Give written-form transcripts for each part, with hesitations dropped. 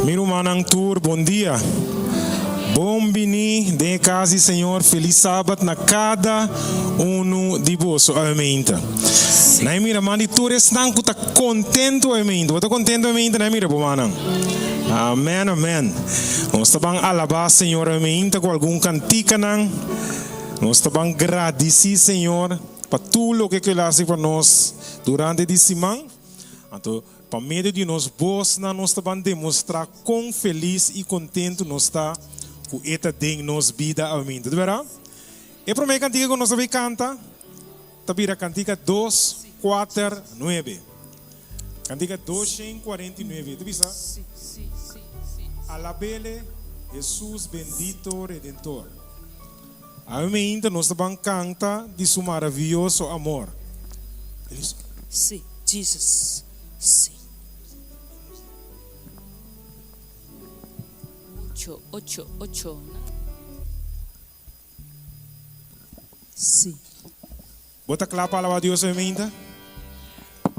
Miro manang tour, bom dia. Bom vini de casa, Senhor. Feliz sábado na cada de vós, amém. Na mira, mani tour estão que tá contento, amém. Tá contento, amém. Na mira, bom manang. Amém, amém. Nós estamos alabar, Senhor, amém. Com algum cantica nang. Nós estamos agradecer, Senhor, para tudo o que Ele faz para nós durante esse semana. Então, para meio de nós, nós estamos demonstrar quão feliz e contente nós estamos com esta em nossa vida. Amém. Tudo bem? E a primeira cantiga que nós vamos cantar, é a cantiga 249. Cantiga 249. Tu visa? Sim. Alabele Jesus bendito Redentor. Amém. Nós estamos cantando de seu maravilhoso amor. Sim, Jesus. Sim. 8. Sim. Bota clapa alaba a Deus, amém.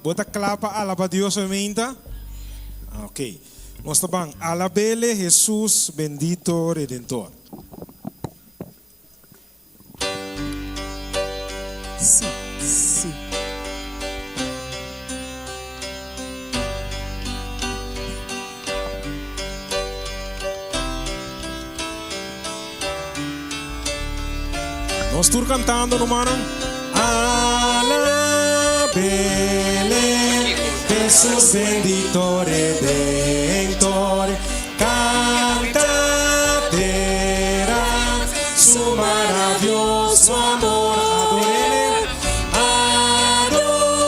Bota clapa alaba a Deus, amém. Ok. Nós estamos alabele Jesus bendito Redentor. Sim. Nós estamos cantando, no mano. Alabele Jesus bendito Redentor. Cantará su maravilloso amor. Adorele,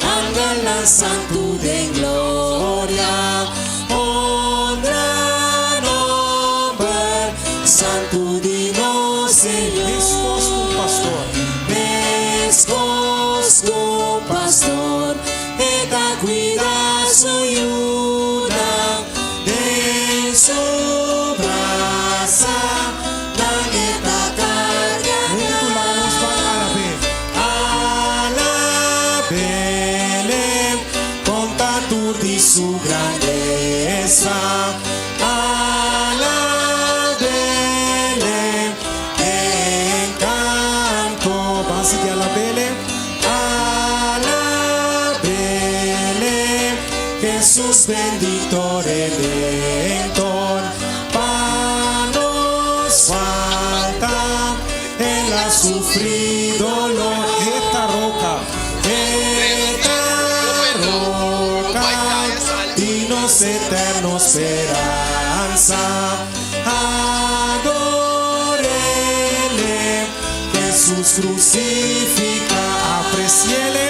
ángel santo de gloria. Honra nombre santo de nosso Senhor. Descosco pastor, e da cuida suyuna de su braça, na neta carga. Muito lá nos vai alabele, conta tudo de sua grandeza. Jesus bendito Redentor, para nos falta, Él ha sufrido esta roca, dinos eterno esperanza. Adorele, Jesús crucifica, apreciele.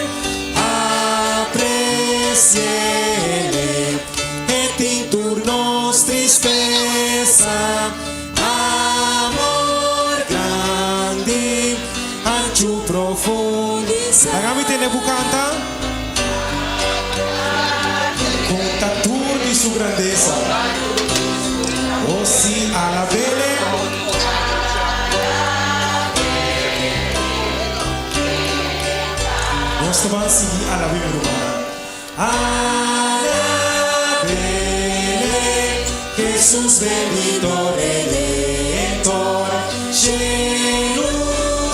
Et in turnos tristeza, amor grande, ancho profundiza. Agami tiene bucanta, conta tour de su grandeza. Oh si alabele. Nós vamos seguir alabele, irmão. Alabele, Jesus bendito Redentor, lleno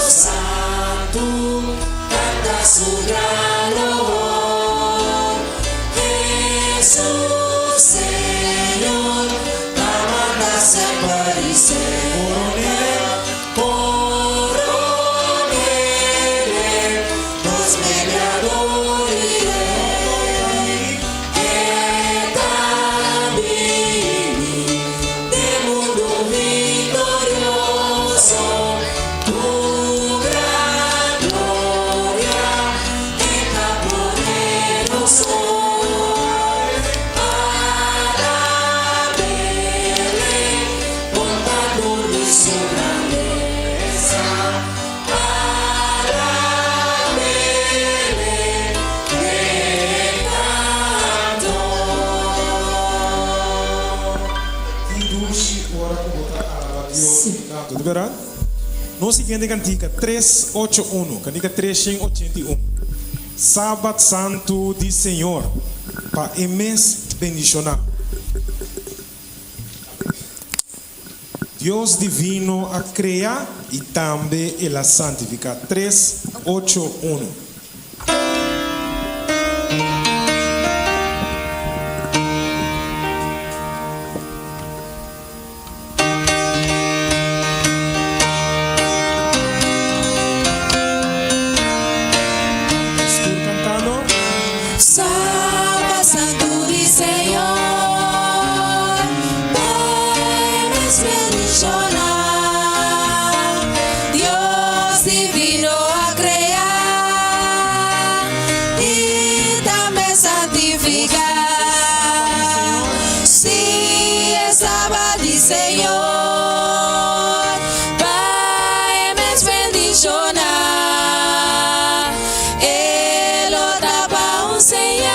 santo, canta su gran loor. Jesús Señor, la manda se aparecer. Coronele, nos mediadores. Tudo bem? Nós seguimos a cantiga 381, cantiga 381. Sábado Santo de Senhor. Para o mês bendicionar. Deus divino a criar e também ele a santificar. 3, 8, 1. Salva, Santo y Señor, podemos bendicionar. Dios divino a crear y también santificar. Sí, es sábado y Señor, podemos bendicionar. Él otra pa' un señal,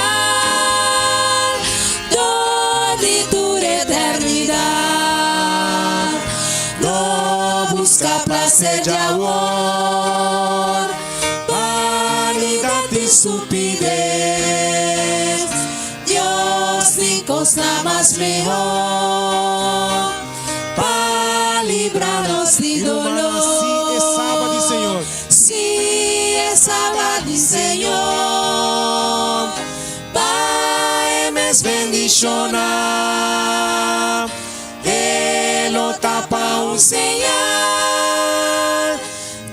donde tu eternidad. No busca placer de amor, vanidad y estupidez. Dios ni cosa más mejor, para librarnos de dolor. Sí, es sábado, Señor. Sí, es sábado, Señor, podemos bendicionar. Él lo tapa un señal,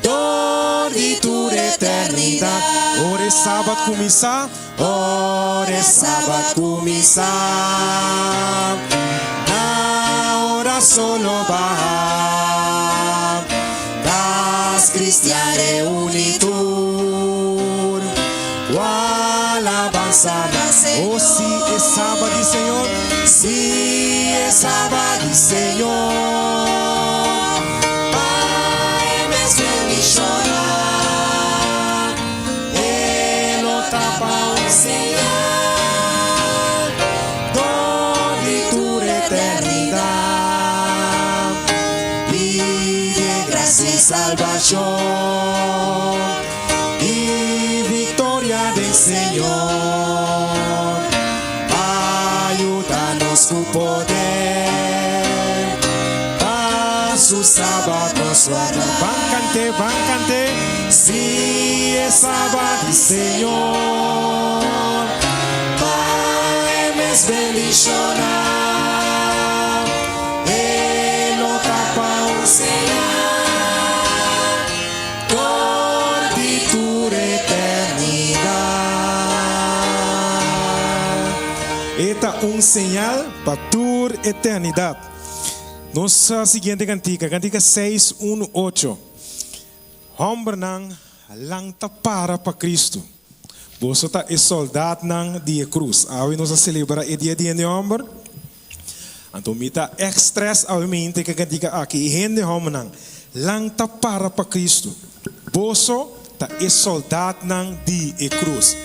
donde tu eternidad. Ora é sábado começar. Ora é sábado começar, na hora solo bajar, das cristiane unitur, o alabanza na Senhor. Oh, sim, é sábado, Senhor. Sí, es sábado, Señor, podemos bendicionar. Él lo tapa un señal, donde tu eternidad. Pide gracia y salvación y victoria del Señor. Ayúdanos su poder, para su sábado su arma. Van cante. Sí, es sábado, Señor, podemos bendicionar. Él lo tapa un señal, donde tu eternidad. Esta um señal para tu eternidade. Nossa seguinte cantiga, cantiga 6, 1, 8. Hombre nang lang tapara para Cristo. Você tá é soldado nang dia cruz. Aí nós celebra o dia de homem. Então mita extras ao mente que cantiga aqui. Hende homem nang lang tapara para Cristo. Você tá é soldado nang dia cruz.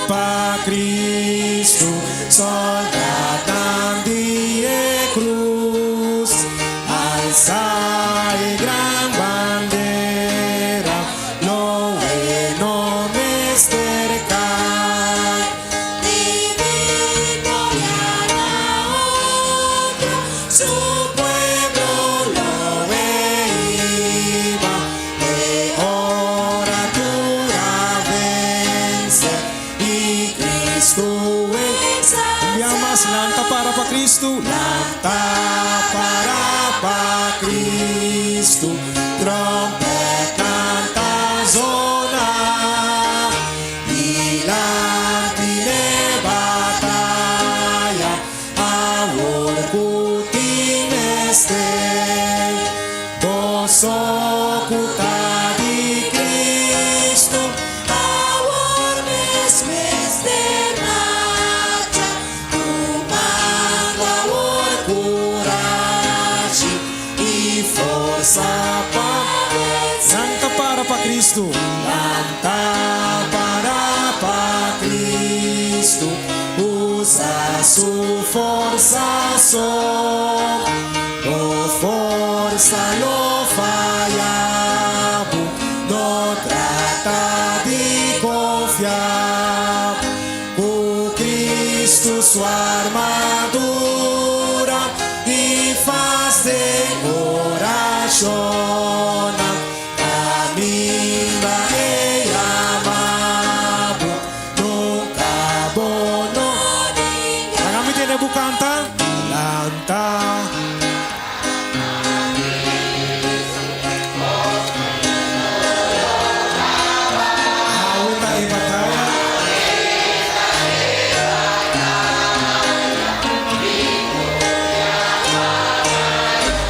Para Cristo, soldado de cruz, alza y gran bandera, lo bueno cerca, divino y a la otra, su pueblo lo veía, de hora dura vence. Llamas lanta para Cristo. Lanta para Cristo. Trompeta zona. Y la de batalla. Amor Putin este. Gozo puta de Cristo. Amor mes de marcha. Tu mando amor, coragem e força para vencer. Lanta para Cristo. Lanta para Cristo. Usa su forza so, o forza lo fallabo, no trata di confiar, o Cristo sua armadura e faz de oração, caminha e amado, nunca bono. Kami tiene bukanta, lanta. Auta e batalha.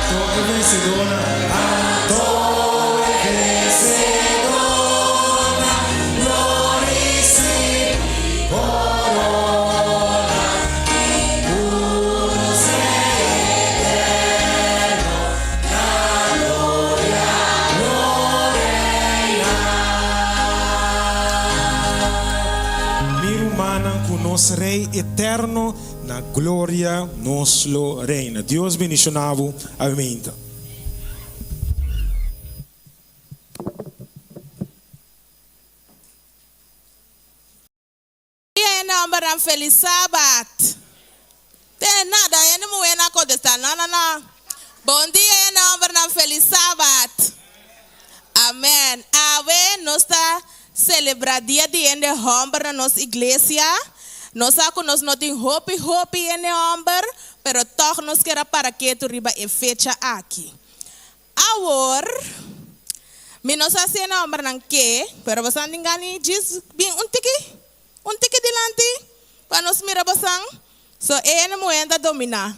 Torre vencedora. Torre vencedora. Glorice corona. Puros eterno. La gloria, gloria. Mi humana con nos Rei eterno na glória nos lo reina. Deus bendicionavo. Amém. Number and feliz Sabbath. Tem nada, eu não vou na contestar, não. Bom dia, number and feliz Sabbath. Amém. Ave nós está celebrando dia de ende homber na nossa igreja. Nós não tem hope ende homber, pero toch nós quer para que tu riba e fecha aqui. Agora, me nós assim homber não que, pero você não engane, diz bem um tiki delante, para nós mirar basang. So, não moenda dominar.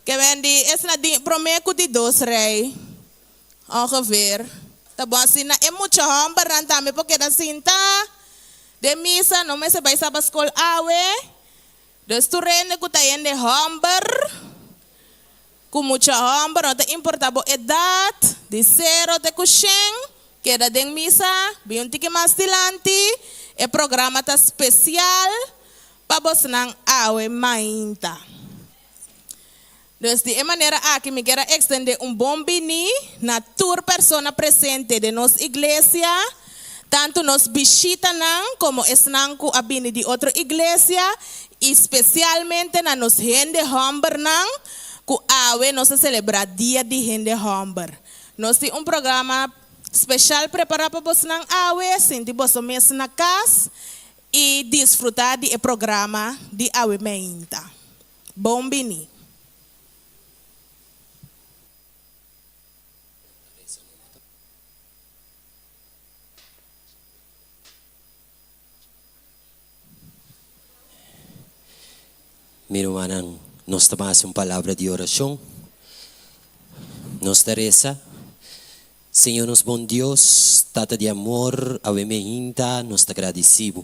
Que vendi, esse na prometo de dois rei. Ongeveer. Tá bom assim, é muito homem, rantame, porque da cinta de missa, não me se vai saber escola awe. Dus tu rende que tá indo homem, com muito homem, não te importa a idade, de zero de cuxem, que da de missa, bem um tique mais dilante, é programa tá especial, para você não awe mainta. Dus de maneira aqui me quero extender bom bini na tour persona presente de nossa igreja, tanto nos visita não como estão com a bini de outra igreja, especialmente na nos gente homber não, que awe nós celebrar dia de gente homber. Nós temos programa especial preparado para você não awe, sentir você mesmo na casa e desfrutar de programa de awe meinta. Bom bini. Mi hermano, nos tomamos una palabra de oración. Nos reza. Señor, nos bom Dios, tata de amor, a inta, nos agradecido.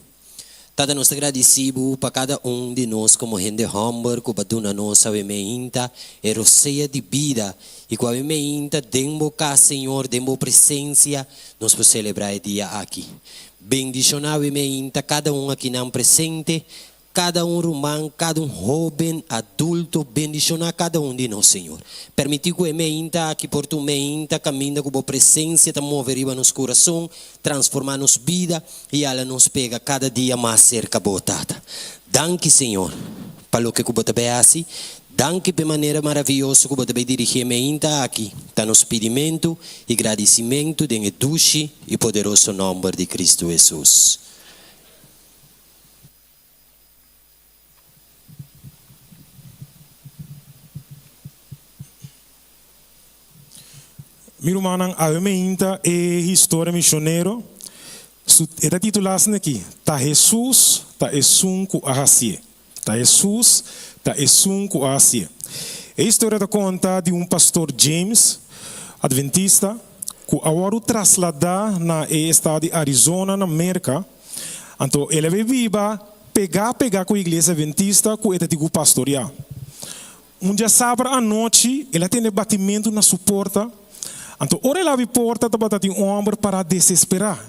Tata nos agradecido para cada de nós como gente humble, que baduna nos a inta, e roceia de vida. E com a inta, dembo cá, Senhor, dembo presença, nos por celebrar o dia aqui. Bendicionar a inta, cada aqui não presente, cada romano, cada jovem, adulto, bendicionar cada de nós, Senhor. Permitir que a meinta, que por tu meinta, caminha com a presença, te mover nos coração, transformar nos vida e ela nos pega cada dia mais cerca botada. Danke, Senhor, para o que você vai assim. Danke de maneira maravilhosa que você vai dirigir a meinta aqui. Tá nos pedimento e agradecimento de doce e poderoso nome de Cristo Jesus. Meu irmão, a minha é história missioneiro. Está titulado aqui. Tá Jesus, tá esunco a hasie. Tá Jesus, tá esunco a hasie. A história da conta de pastor James, adventista, que agora trasladar na estado de Arizona, na América. Então, ele vai viva pegar com a igreja adventista que ele tem pastorear. Dia sábado à noite, ele tem batimento na sua porta. Então, ora ela abre porta, tá batendo homem para desesperar.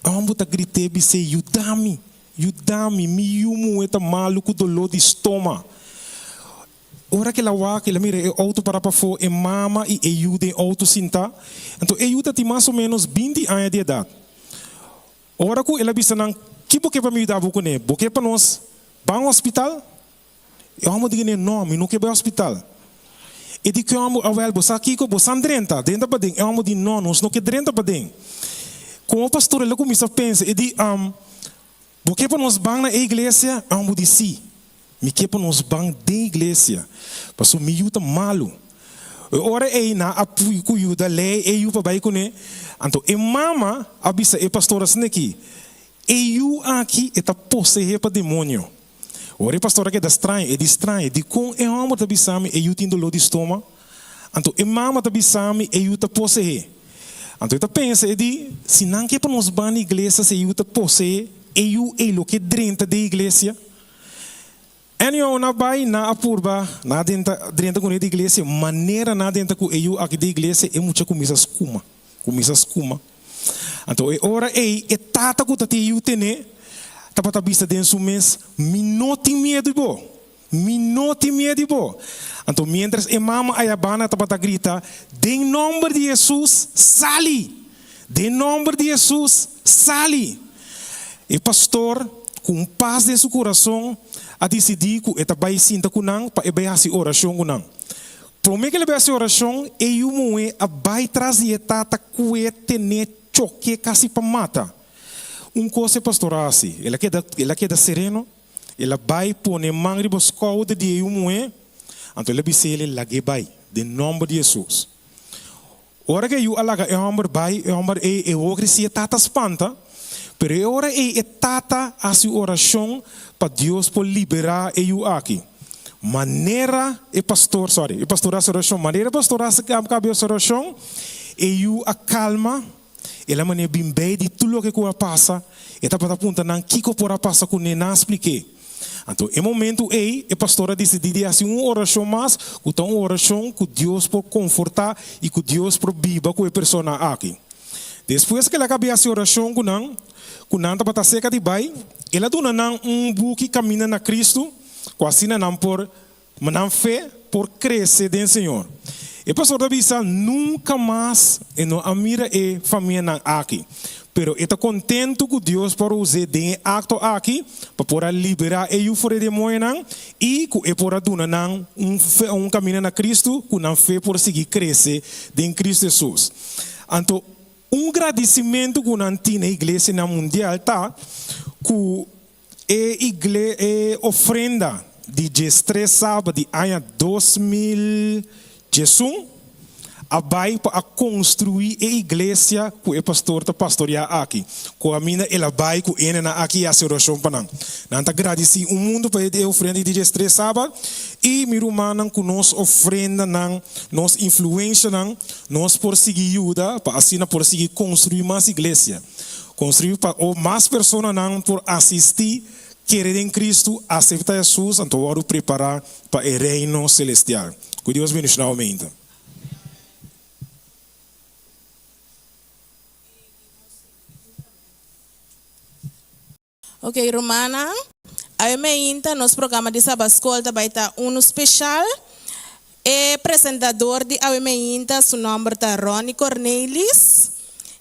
O homem tá gritando, se ajuda-me, Yudami, mi yumu eta maluco dolor de estômago. Ora que ela mira o auto para fora, e mama e ajuda o auto sinta. Então, ajuda tem mais ou menos 20 anos de idade. Ora que ela bisa nang, que para me ajudar com ele? Porque para nós, vai ao hospital? Eu amo dizer não, não que vai ao hospital. E digo que eu amo, você aqui, você andrenta, dentro para dentro. Eu amo de não que dentro para dentro. Como o pastor, ele começa a pensar, e diz, porque para nós vamos na igreja, eu amo de si. Me que para nós vamos da igreja. Porque me ajuda malo. Ora é na apoio que ajuda, lei, é ajuda para com ele. Então, e mama, abisa, e pastor assim aqui. E eu aqui, está possuído para demônio. Ora, e pastor aqui é estranho, de com e amo te bisami, e eu tenho dolor de estômago. Então, e mama te bisami, e eu te possuído. Então, eu penso, e diz, se não que para nós vamos na igreja, se eu te possuído, e eu é o que dentro da igreja. E eu não vai na apurba, na dentro da igreja, maneira na dentro que eu aqui da igreja é muita começa a escuma. Então, ora é tata que te eu tenho, tá vista dentro do mês, me não tem medo bo. Então, mientras a mama aí a bana tá grita, em nome de Jesus, sali. Em nome de Jesus, sali. E pastor, com paz de seu coração, a decidir que ele vai sentar com nang para ele fazer oração com nang. Promete que ele vai fazer oração e o moe a vai trazer tata que ele choque quase para matar. Coisa pastoral assim, ele queda sereno, ele vai pôr na mão de buscar de o moe, então ele vai ser ele lage vai, de nome de Jesus. Ora que eu alaga o homem é o que se tata espanta. Pero agora é tata a sua oração para Deus por liberar eu aqui. Maneira e pastor a oração, maneira pastor a oração, eu acalma, ela maneira bem bem de tudo o que passa, e tá para apontar não que por passa com ele não expliquei. Então, em momento a pastora decidiu fazer uma oração mais, uma oração que Deus por confortar e que Deus por viva com a pessoa aqui. Depois que ela acabou a oração com nanta para seca de bai, ela dona buque caminha na Cristo, quase não por fé por crescer do Senhor. E pastor Davi nunca mais e não amira e família aqui. Pero está contento que Deus por usar de acto aqui para poder liberar e fora de moeda e que por dona caminho na Cristo, que não fé por seguir crescer em Cristo Jesus. Então agradecimento que não tem na igreja na mundial tá que ofrenda de 3 sábado de ano 2021 vai para construir a igreja que o pastor está pastorear aqui. Com a mina ela vai com ele aqui a oração para nós. Nós agradecer o mundo para a ofrenda de 3 sábado e me rumana com nós ofrenda nós influência nós por seguir ajuda para assim por seguir construir mais igreja. Construir para mais pessoas por assistir querer em Cristo, aceitar Jesus, então vamos preparar para o reino celestial. Que Deus bendiga novamente. Ok, Romana, a meinta nos programa de Sabascolta vai estar especial. E apresentador de a meinta, seu nome é Ronnie Cornelis.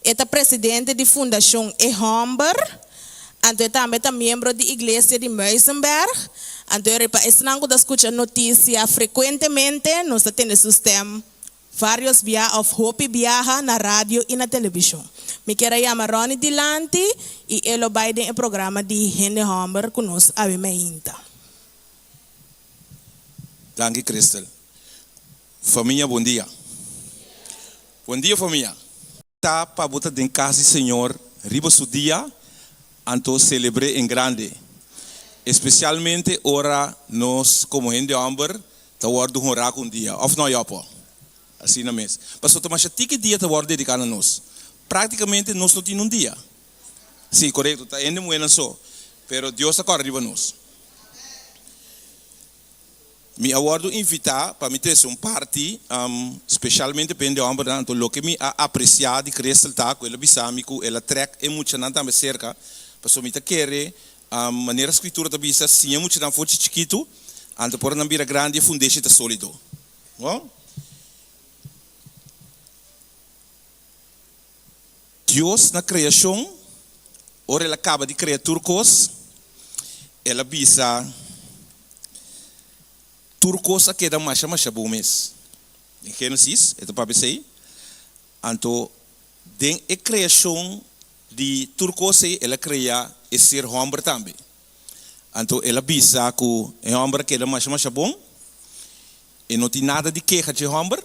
É presidente da Fundação E-Homber. Então também é membro da Igreja de Meisenberg. Então estamos escutando notícias frequentemente. Nós temos sistema vários via of hope viaja na rádio e na televisão. Me quero chamar Ronnie Dilante e ele vai em programa de Hende Homber conosco a meinta. Danke, Crystal. Família, bom dia. Bom dia, família. Tá para botar em casa, Senhor, riba su dia, então celebre em grande. Especialmente ora nós como Hende Homber, tá guardo orar com dia. Of não, pô. Assim na mesa. Mas só tomar que dia tá guardo dedicado a nós. Praticamente nós não temos dia. Sim, correto. Tá ainda muito só. Pero Deus está arriba nós. Me aguardo invitar para me ter party, especialmente pende homem, então lo que me apreciar de crescer tá com ele bisamico, ela trek e muito não tá me cerca, para me querer A maneira escritura da bisa, se eu muito não fosse chiquito, anto por não vira grande, fundeixe está sólido. Não? Deus na criação, ora ele acaba de criar turcos, ela bisa turcos a queda mais bumes. Em Gênesis, é para dizer, anto den a criação de turcos ela cria e ser homem também. Anto ela bisa que é homem que é mais bom e não tem nada de queixa de homem,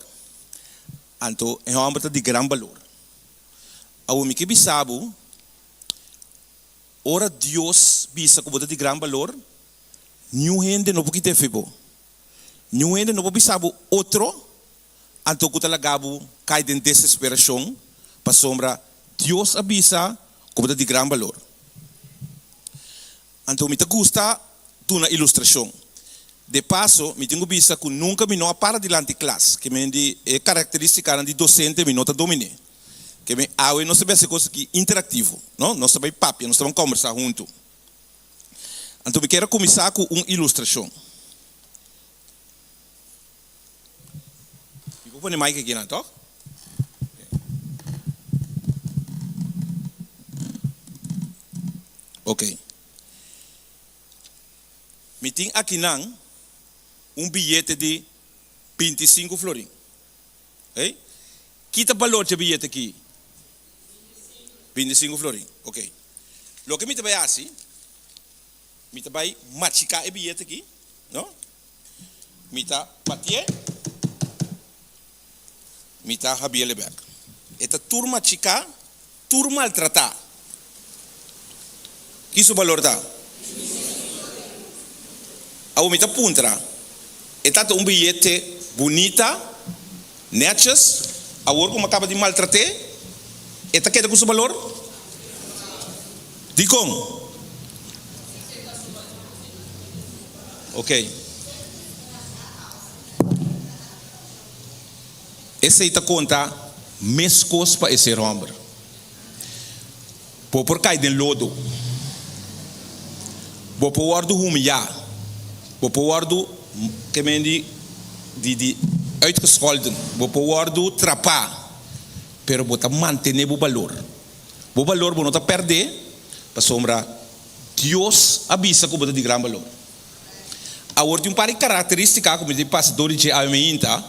anto é homem de grande valor. Ao me que bisabu, ora Deus bisa que botar de grande valor, nenhum gente não pode ter febo, nenhum gente não pode bisabu outro, anto que talagabu cai de desesperação, para sombra Deus avisa que botar de grande valor. Então, me gusta de uma ilustração. De passo, me tenho visto que nunca me não para diante classe, que me é característica de docente me não domine. Que me aue não sabe essa coisa que interativo, não? Nós sabemos papo, nós sabemos conversar junto. Então, me quero começar com uma ilustração. Vou pôr o mic aqui, não, tá? Ok. Me tem aqui não bilhete de 25 florins. Ok? Que valor de bilhete aqui? 25 florins. Ok. Lo que me vai assim, me vai machicar o bilhete aqui, não? Me tá bater, me tá rabiar o back. Esta turma machicar, turma maltratar. Que isso valor dá? A mita puntra. É tanto bilhete bonita, netjes, a work como acaba de maltratar, é tá queda com seu valor? De como? Ok. Esse aí tá conta mescos para esse homem. Por cair de lodo. Por wardo humilhar. Por wardo que me de uitgescholden. Por wardo trapar. Pero bota manter o valor. O valor não tá perder. Para sombra Deus avisa que bota de grande valor. A ordem um par de característica como de pastor de aminta.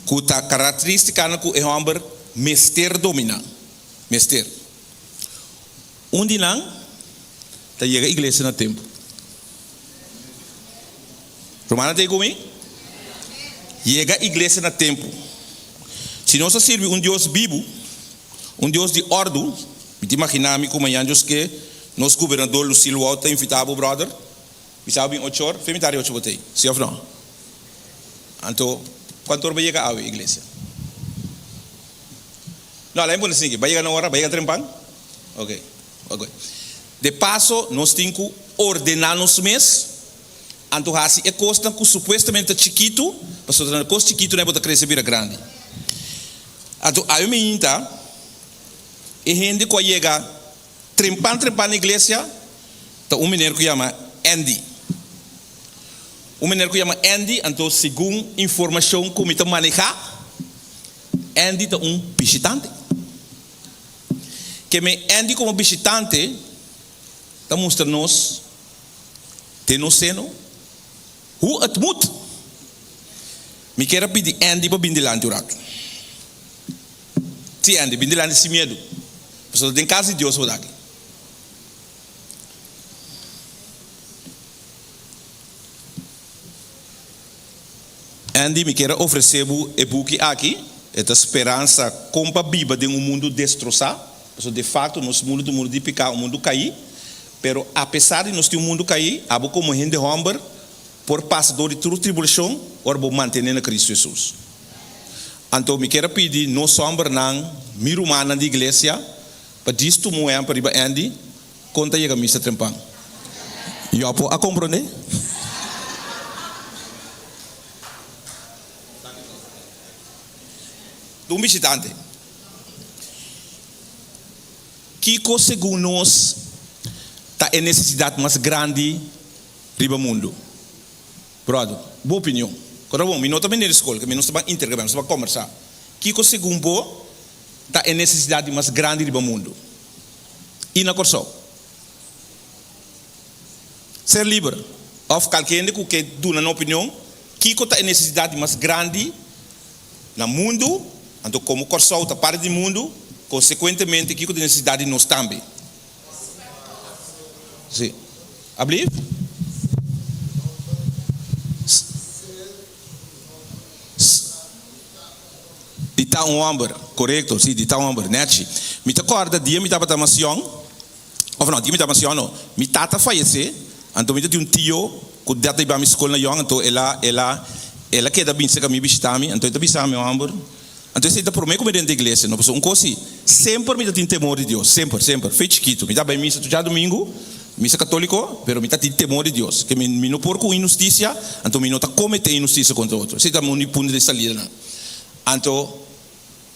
Que tá característica na que é um homem mester domina. Mester. Onde não tá chega a igreja no tempo. Romana tem comigo? Chega a igreja no tempo. Se nós serve Deus vivo, Deus de ordem, me imaginar-me como anjos que nosso governador Lucilo Alta invitava o brother, me sabe 8 horas, femitário 8 botei, sim ou não? Então, quanto hora vai chegar a igreja? Não, lá é bom assim, vai chegar na hora, vai chegar trempang? Ok. De passo, nós temos que ordenar nos meses. Então, assim, é coisa que supostamente é chiquito, mas a coisa chiquito não é para crescer vira grande. Então, a minha inta, e gente que chega trempando na igreja, então, menino que chama Andy. Menino que chama Andy, então, segundo informação que eu manejar, Andy é visitante. Que me Andy como visitante, está mostrando-nos, tem no seno, hoe het moet. Me quero pedir Andy para bindelante o rato. Sim, Andy, bindelante sem medo. Porque tem casa de Deus por aqui. Andy, me quero oferecer o e-book aqui, esta esperança como a Bíblia de um mundo destroçado. Porque de fato, nosso mundo de picar, o mundo cair. Pero apesar de nós ter um mundo cair, abo como gente homem, por passador de toda tribulação, ora vou manter na Cristo Jesus. Então, me quero pedir, nós homens não, miro humana da igreja, para disto moer para ir Andy, conta aí a missa trempang. E eu a compreender? Do visitante. Que segundo nós está a necessidade mais grande do mundo. Brother, boa opinião. Quando bom, me não também na escola, que me não estava intercambiando, estava conversar. Que o segundo está a necessidade mais grande do mundo. E na corso. Ser livre. Of qualquer que dá uma opinião, que está a necessidade mais grande no mundo, então como corso está parte do mundo, consequentemente que a necessidade de nós também. Sim. I believe? Dita homem, correto, sim, dita homem, net. Me te acorda dia me estava tamação, ou não, dia me estava tamação, não. Me tata falece, então me te tio, que data iba me escola na yong, então ela queda bem se que me visitami, então eu visitami o homem. Então se por mim como dentro da igreja, não posso um coisa, sempre me tem temor de Deus, sempre, feito chiquito, me dá bem missa já domingo. Missa católico, pero me tem temor de Deus, que me não por com injustiça, então me não tá cometer injustiça contra outro. Se tá muito punho de salida, então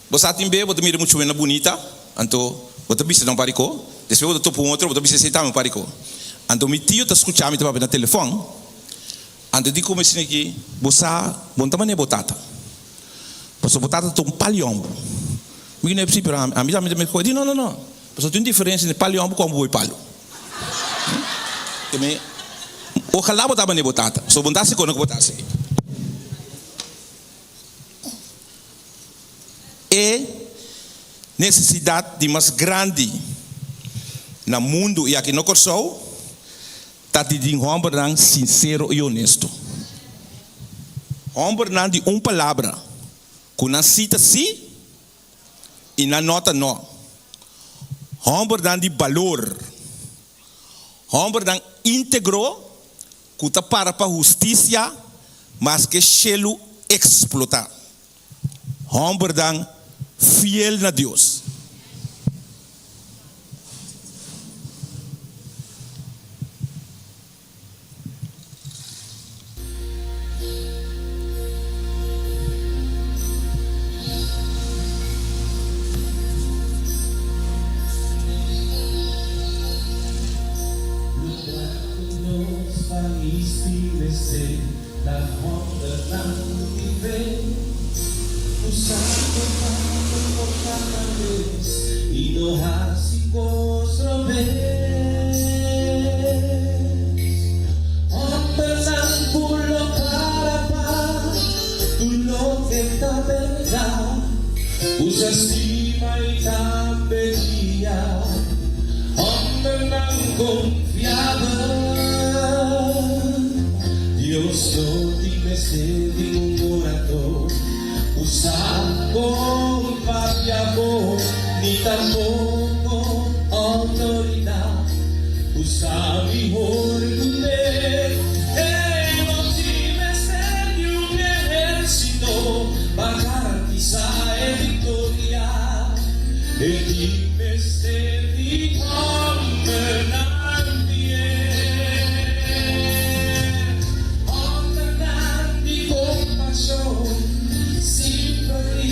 você tem bem, você mira muito bem na bonita, então você bisa não paricou, depois você topa outro, você bisa aceitar um paricou. Então me tio tá escutando me tava no telefone, então digo como assim aqui, você bom tamanho botata, você botata tá palhombo, me não é possível, a mim me coisa, não, você tem diferença entre palhombo com boi palho. Ojalá botava nem botata, só botasse quando botasse. É necessidade de mais grande no mundo e aqui no corso, tá de homem sincero e honesto. Homem de uma palavra, com uma cita sim e na nota não. Homem de valor. Homem íntegro, que está para a justiça, mas que chelo explotar. Homem fiel a Deus. Usa estima y campería, hombre tan confiado. Dios no tiene sed de un orator, usa con paz y amor, ni tampoco autoridad, usa mejor poder. No tiene sed de un ejército, para garantizar victoria. Dime ser mi hombre nadie, hombre nadie compasión, simple y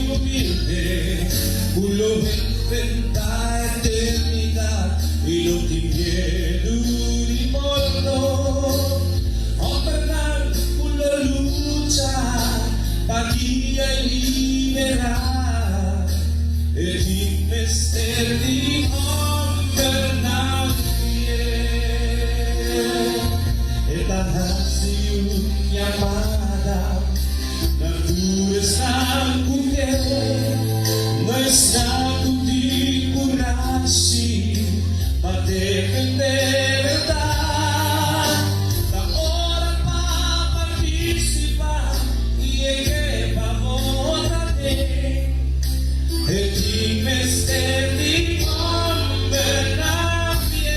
humilde, uno enfrenta eternidad y no tiene miedo ni morro. Hombre nadie uno lucha, paguía y liberar. El mister di hombre nadie, la nación llamada, la luz está no está contigo así, para defender verdad, la hora para participar y en vamos a ver. El mister di hombre nadie,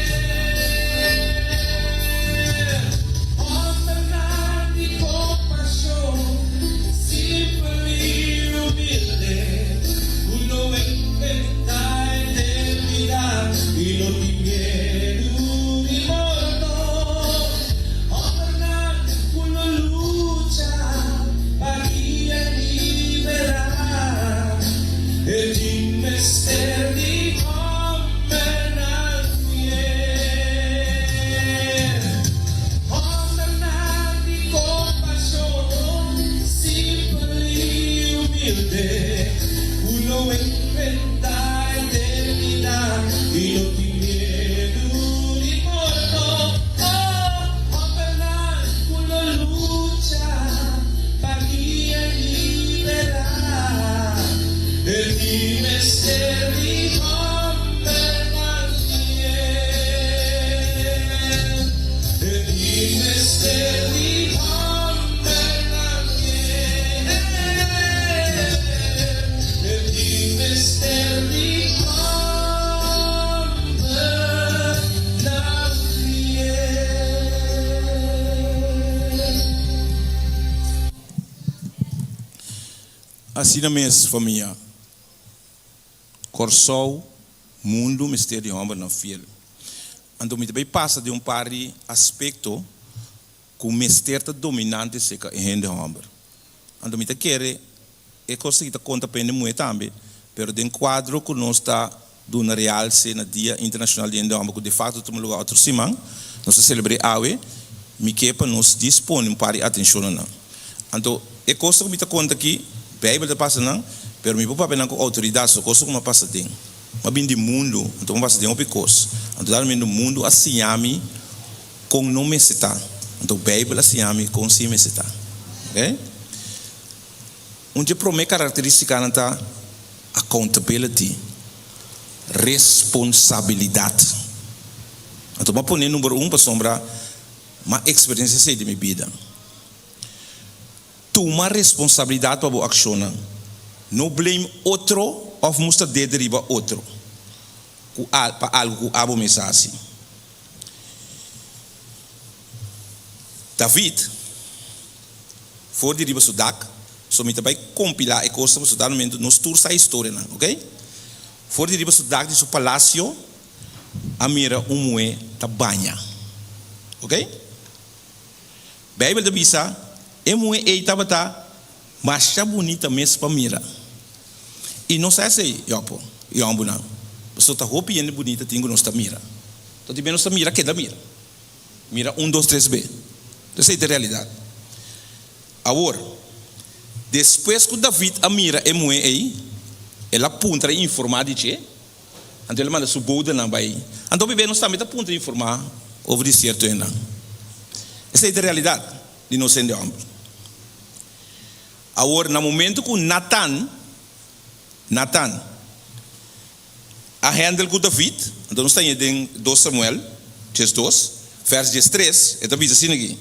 hombre nadie compasión, simple y humilde, uno enfrenta eternidad y no tiene ni morro. Hombre nadie uno lucha para guiar y liberar. El mister di hombre nadie, Assim mesmo, família. Corsol, mundo, mistério de homem na fiel. Então, me também passa de par de aspecto que o mistério dominante se em de homem. Então, me quer é conseguir conta pende muito também, pero de quadro que nós está do na realce na Dia Internacional de Homem, que de fato temos lugar outro semana, nós celebramos awe, me quer para nos dispor um par de atenção não. Então, é coisa que me conta aqui. Bíblia passa não, pero me papa não com autoridade, só coisa como passa tem. Mas bem de mundo, então passa tem um picos. Então também no mundo assim ame com não me cita. Então Bíblia assim ame com sim me cita. OK? Onde promete característica nanta accountability, responsabilidade. Então vou pôr número 1 para sombra uma experiência sei de minha vida. Toma responsabilidade para a ação. Não blame outro ou mostra deriva outro. Para algo que abo mensagem. David foi de riba sudak, somente vai compilar e coisa para estudar no momento nos tours a história, ok? Foi de riba sudak de seu palácio, a mira moe ta banha, ok? Bíblia da bisa moe estava tá mais bonita mesmo para mira. E não sei se eu não. Você tá roupa e bonita tinha nos ta mira. Então de menos ta mira que da mira. Mira 1, 2, 3 B. Essa é a realidade. Agora, depois que David a mira moe aí, ela apunta e informar de che. Então ele manda suboda na vai. Então bebê nós também apunta e informar over de certo ainda. Essa é a realidade de nós sendo homem. Agora, no momento que Natan a handle com David, então nós temos em 2 Samuel 2, verso 13, é David assim aqui.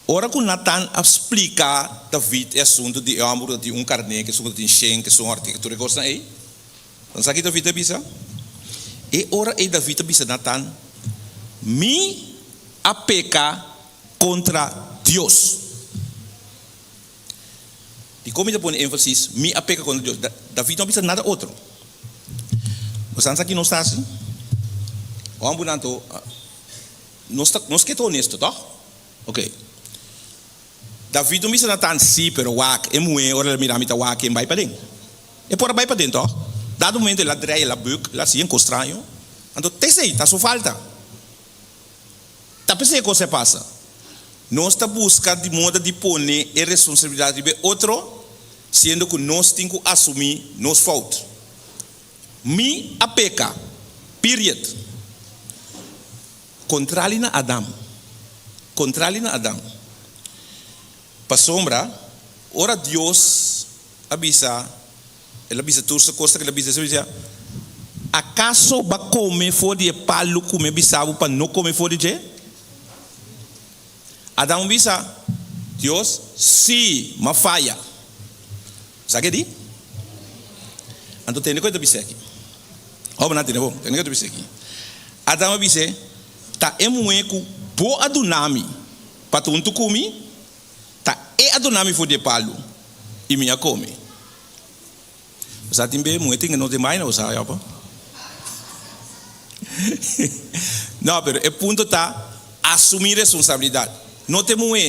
Ora que Natan explica David é assunto de amor de carne, que assunto de Shem, que são arquitetura coisa aí. Então sabe David bisa? E ora é David bisa Natan me apeca contra Deus. E como ele põe ênfase, me apeca contra Deus. David não precisa nada outro. Você aqui não está assim? Vamos então, nós que estamos honestos, tá? Ok. David não precisa nada assim, pero wak, moe, ora mira mita wak, vai para dentro. E por vai para dentro, ó. Dado momento ela dreia, ela buc, ela se encostraio. Então, tem tá só falta. Tá pensando que você passa? Nós está buscando de modo de pôr a responsabilidade de outro, sendo que nós temos que assumir nos falta. Me apeca, period. Controle na Adam. Para sombra, ora Deus avisa, ele avisa todas as coisas que ele avisa, acaso vai comer fora de palo comer bisavo para não comer fora de Adão bisa, Deus, sim, mas falha. Sabe que então tem coisa bisa aqui. Vamos não tem coisa bisa aqui. Adão bisa, tá emueco boa do nome para tu comer, tá do nome for de palo e minha come. Você tem bem muito que não tem mais não sabe apa? Não, pero o ponto tá assumir responsabilidade. Não temos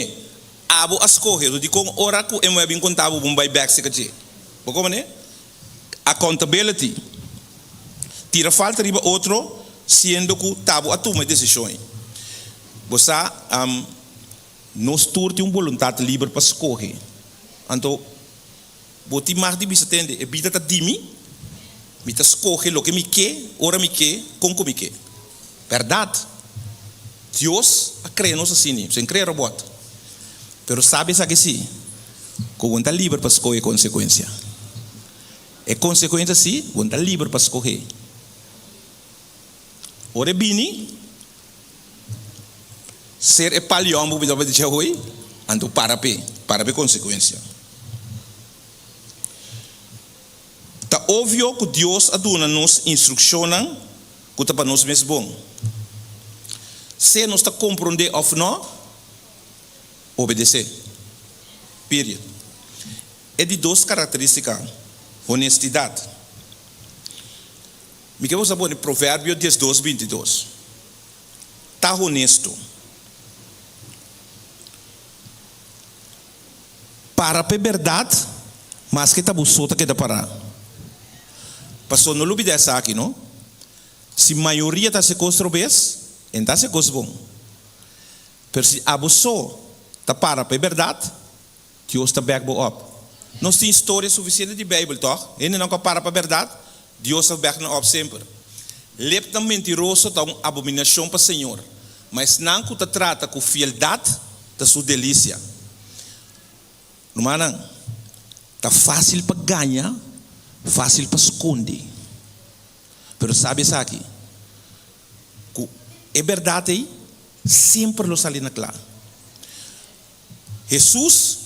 abo a escolher, de como ora que eu bem contava um buyback se que como né? Accountability. Tira falta de outro, sendo que tabo a tomar decisões. Você nós todos temos vontade livre para escolher. Então, você mais de bisa tende, e vida tá dimi, me tá escolher o que me quer, ora me quer, como me quer. Verdade? Deus a criar nós assim, sem criar robot. Pero sabe que sim, que está livre para escolher consequência. É consequência sim, você está livre para escolher. Ora bini, ser é palhão, vou pedir para dizer oi, então para consequência. Tá óbvio que Deus aduna nos instruciona que tá para nós mesmo bom. Se nós está compreender ou não, obedecer. Period. É de duas características. Honestidade. Me quero saber em Provérbio 12, 22. Tá honesto. Para a verdade, mas que tá buscando que dá parar. Passou no lugar dessa aqui, não? Se a maioria está se construindo, então se coisa bom. Mas se abusou, tá para a verdade, Deus está back up. Nós temos história suficiente de Bíblia, toch? Ele não para a verdade, Deus está back up sempre. Lepta mentiroso está uma abominação para o Senhor. Mas não que te trata com fieldade, está sua delícia. Não é? Está fácil para ganhar, fácil para esconder. Mas sabe isso aqui? É verdade aí, sempre lo sali na clara. Jesus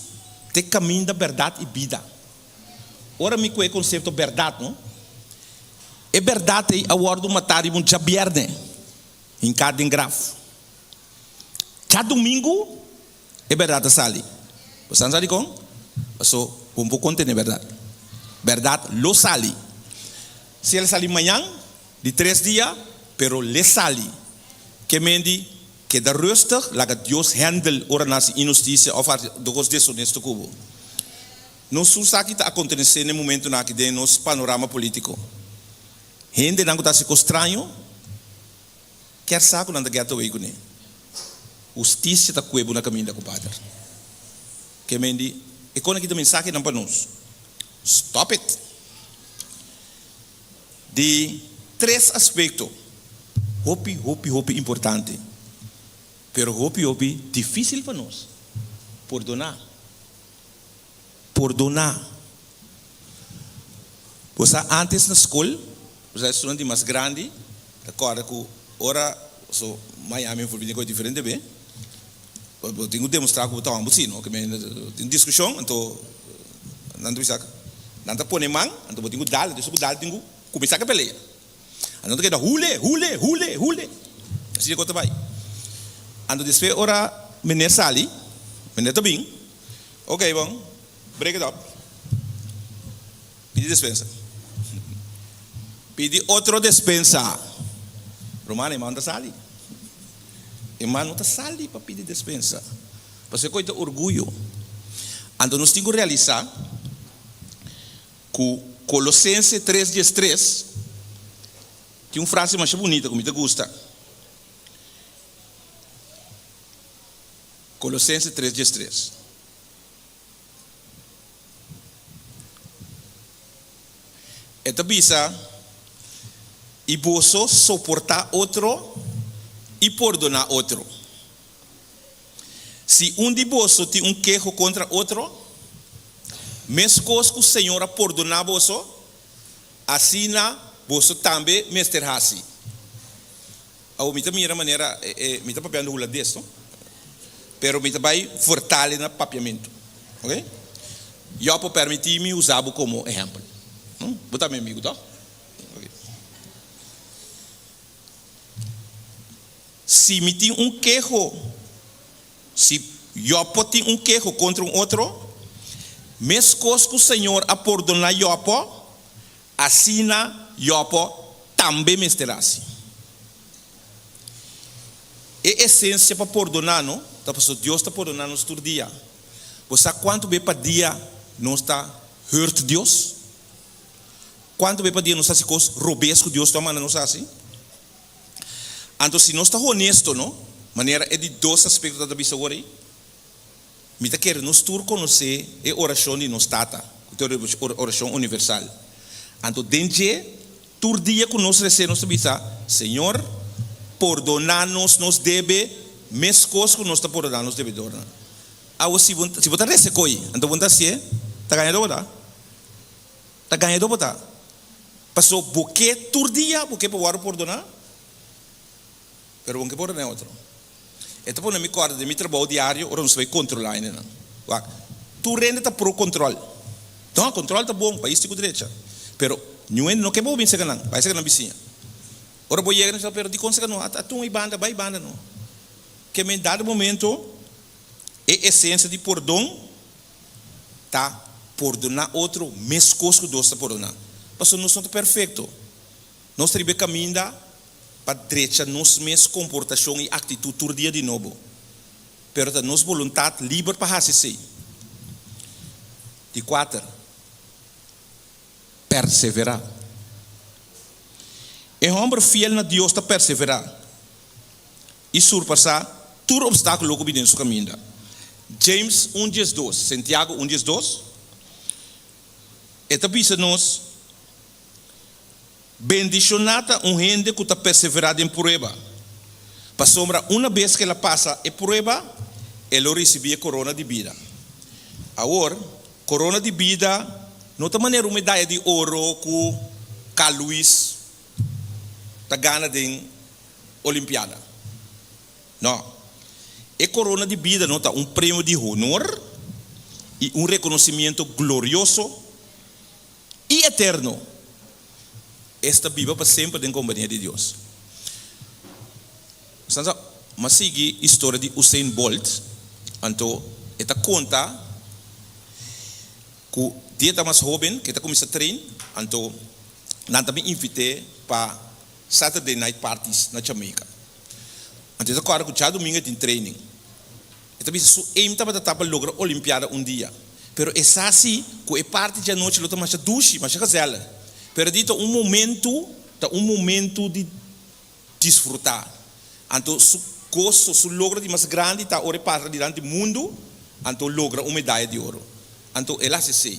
tem caminho da verdade e vida. Ora me com o conceito de verdade, não? É verdade aí, a hora do matar e já vierne em cada engrafo. Cada domingo é verdade sali. Você não sabe como? Passou um pouco conter é verdade. Verdade lo sali. Se ele sali amanhã de 3 dias, pero le sali. Que mendi que da rustig, laat Deus handle ora nas injustiça of dos desonesto cubo. Não susa que está acontecendo no momento na que de nos panorama político. Gente não está se estranho, quer saco não da guerra o ego né. Justiça está cuebo na caminho da compadre. Que mendi, e quando aqui também saque não para nós. Stop it. De 3 aspectos. Hopi importante. Pero hopi difícil para nós. Perdonar. Você antes na escola, você é estudante mais grande, agora que ora so Miami foi bem coisa diferente bem. Eu tenho que demonstrar que eu estava assim, não? Que tem discussão, então não bisa, não tá põe mão, então eu tenho que dar, tenho que começar a pelear. Então que dá hule. Assim que eu vai. Então depois ora menina sali, menina tá bem. Ok, bom. Break it up. Pedi despensa. Pedi outro despensa. Romano, irmão, tá sali. Irmão, não tá sali para pedir despensa. Você coita orgulho. Então nós temos que realizar que Colossenses 3:3 tem uma frase mais bonita que me gusta. Colossenses 3:3. Esta bisa e você suportar outro e perdonar outro. Se de você tem um queijo contra outro, mesmo que o Senhor perdonar você, assim você também mesterhasi. A mita mira maneira, mita papiando hula desto, pero mita vai fortalecer no papiamento, ok? Eu posso permitir-me usá-lo como exemplo. Botar meu amigo, tá? Okay. Se me tem um queijo, se eu posso ter um queijo contra um outro, mesmo que o Senhor a perdonar eu, assim eu também me esterase. É essência para perdonar, não? Deus está perdonando nos todo dia. Você sabe quanto bem para dia não está hurt Deus? Quanto bem para dia não está se coisa robesco Deus está mandando assim? Então se não está honesto, não? Maneira é de 2 aspectos da vida agora. Me está querendo nos tur conhecer a oração de nos tata, a oração universal. Então dentro tur dia que nós recebemos bisa, Senhor, perdonar-nos nos deve, mesmo coisas que nós está perdonando nos devedor. Se você receber, então você está ganhando, tá? tá ganhando botar. Passou buquê tur dia, buquê para o por donar. Pero buquê por não é outro. Então por não me corda de meu trabalho diário, ora não se vai controlar ainda não. Tu rende tá pro controle. Então o controle tá bom, país tico direita. Pero não que bom bem ser não, vai ser não vizinha. Ora vou chegar não, pero de consegue não, atum e banda, vai banda não. Que me dado momento é essência de perdão tá perdonar outro mesmo coisa que Deus tá perdonar. Mas nós somos perfeitos. Nós temos caminho para direita nos mesmos comportação e atitude todo dia de novo. Pero a nossa vontade livre para fazer isso. De 4, perseverar. É homem fiel a Deus está perseverar e surpassar todo obstáculo que vem no seu caminho. James 1:2, Santiago 1:2. Esta pisa nos bendicionada gente que está perseverado em prova. Para sombra, uma vez que ela passa a prova, ela recebia corona de vida. Agora, corona de vida, não tem maneira uma medalha de ouro que Carl Lewis está ganhando em Olimpiada. Não. A corona de vida não está um prêmio de honor e um reconhecimento glorioso e eterno. Esta viva para sempre em companhia de Deus. Mas sigue a história de Usain Bolt. Então, esta conta que dia está mais jovem, que está começando a treinar. Então, nós também invitei para Saturday Night Parties na Jamaica. Então, esta cara que já domingo tem training. Então, isso é para tentar lograr a Olimpiada dia. Pero é assim que é parte da noite, luta mais duche, mais casela. Pero dito um momento de desfrutar. Então, su gosto, su logra de mais grande, está ora para diante do mundo, então logra uma medalha de ouro. Então, ela se sei.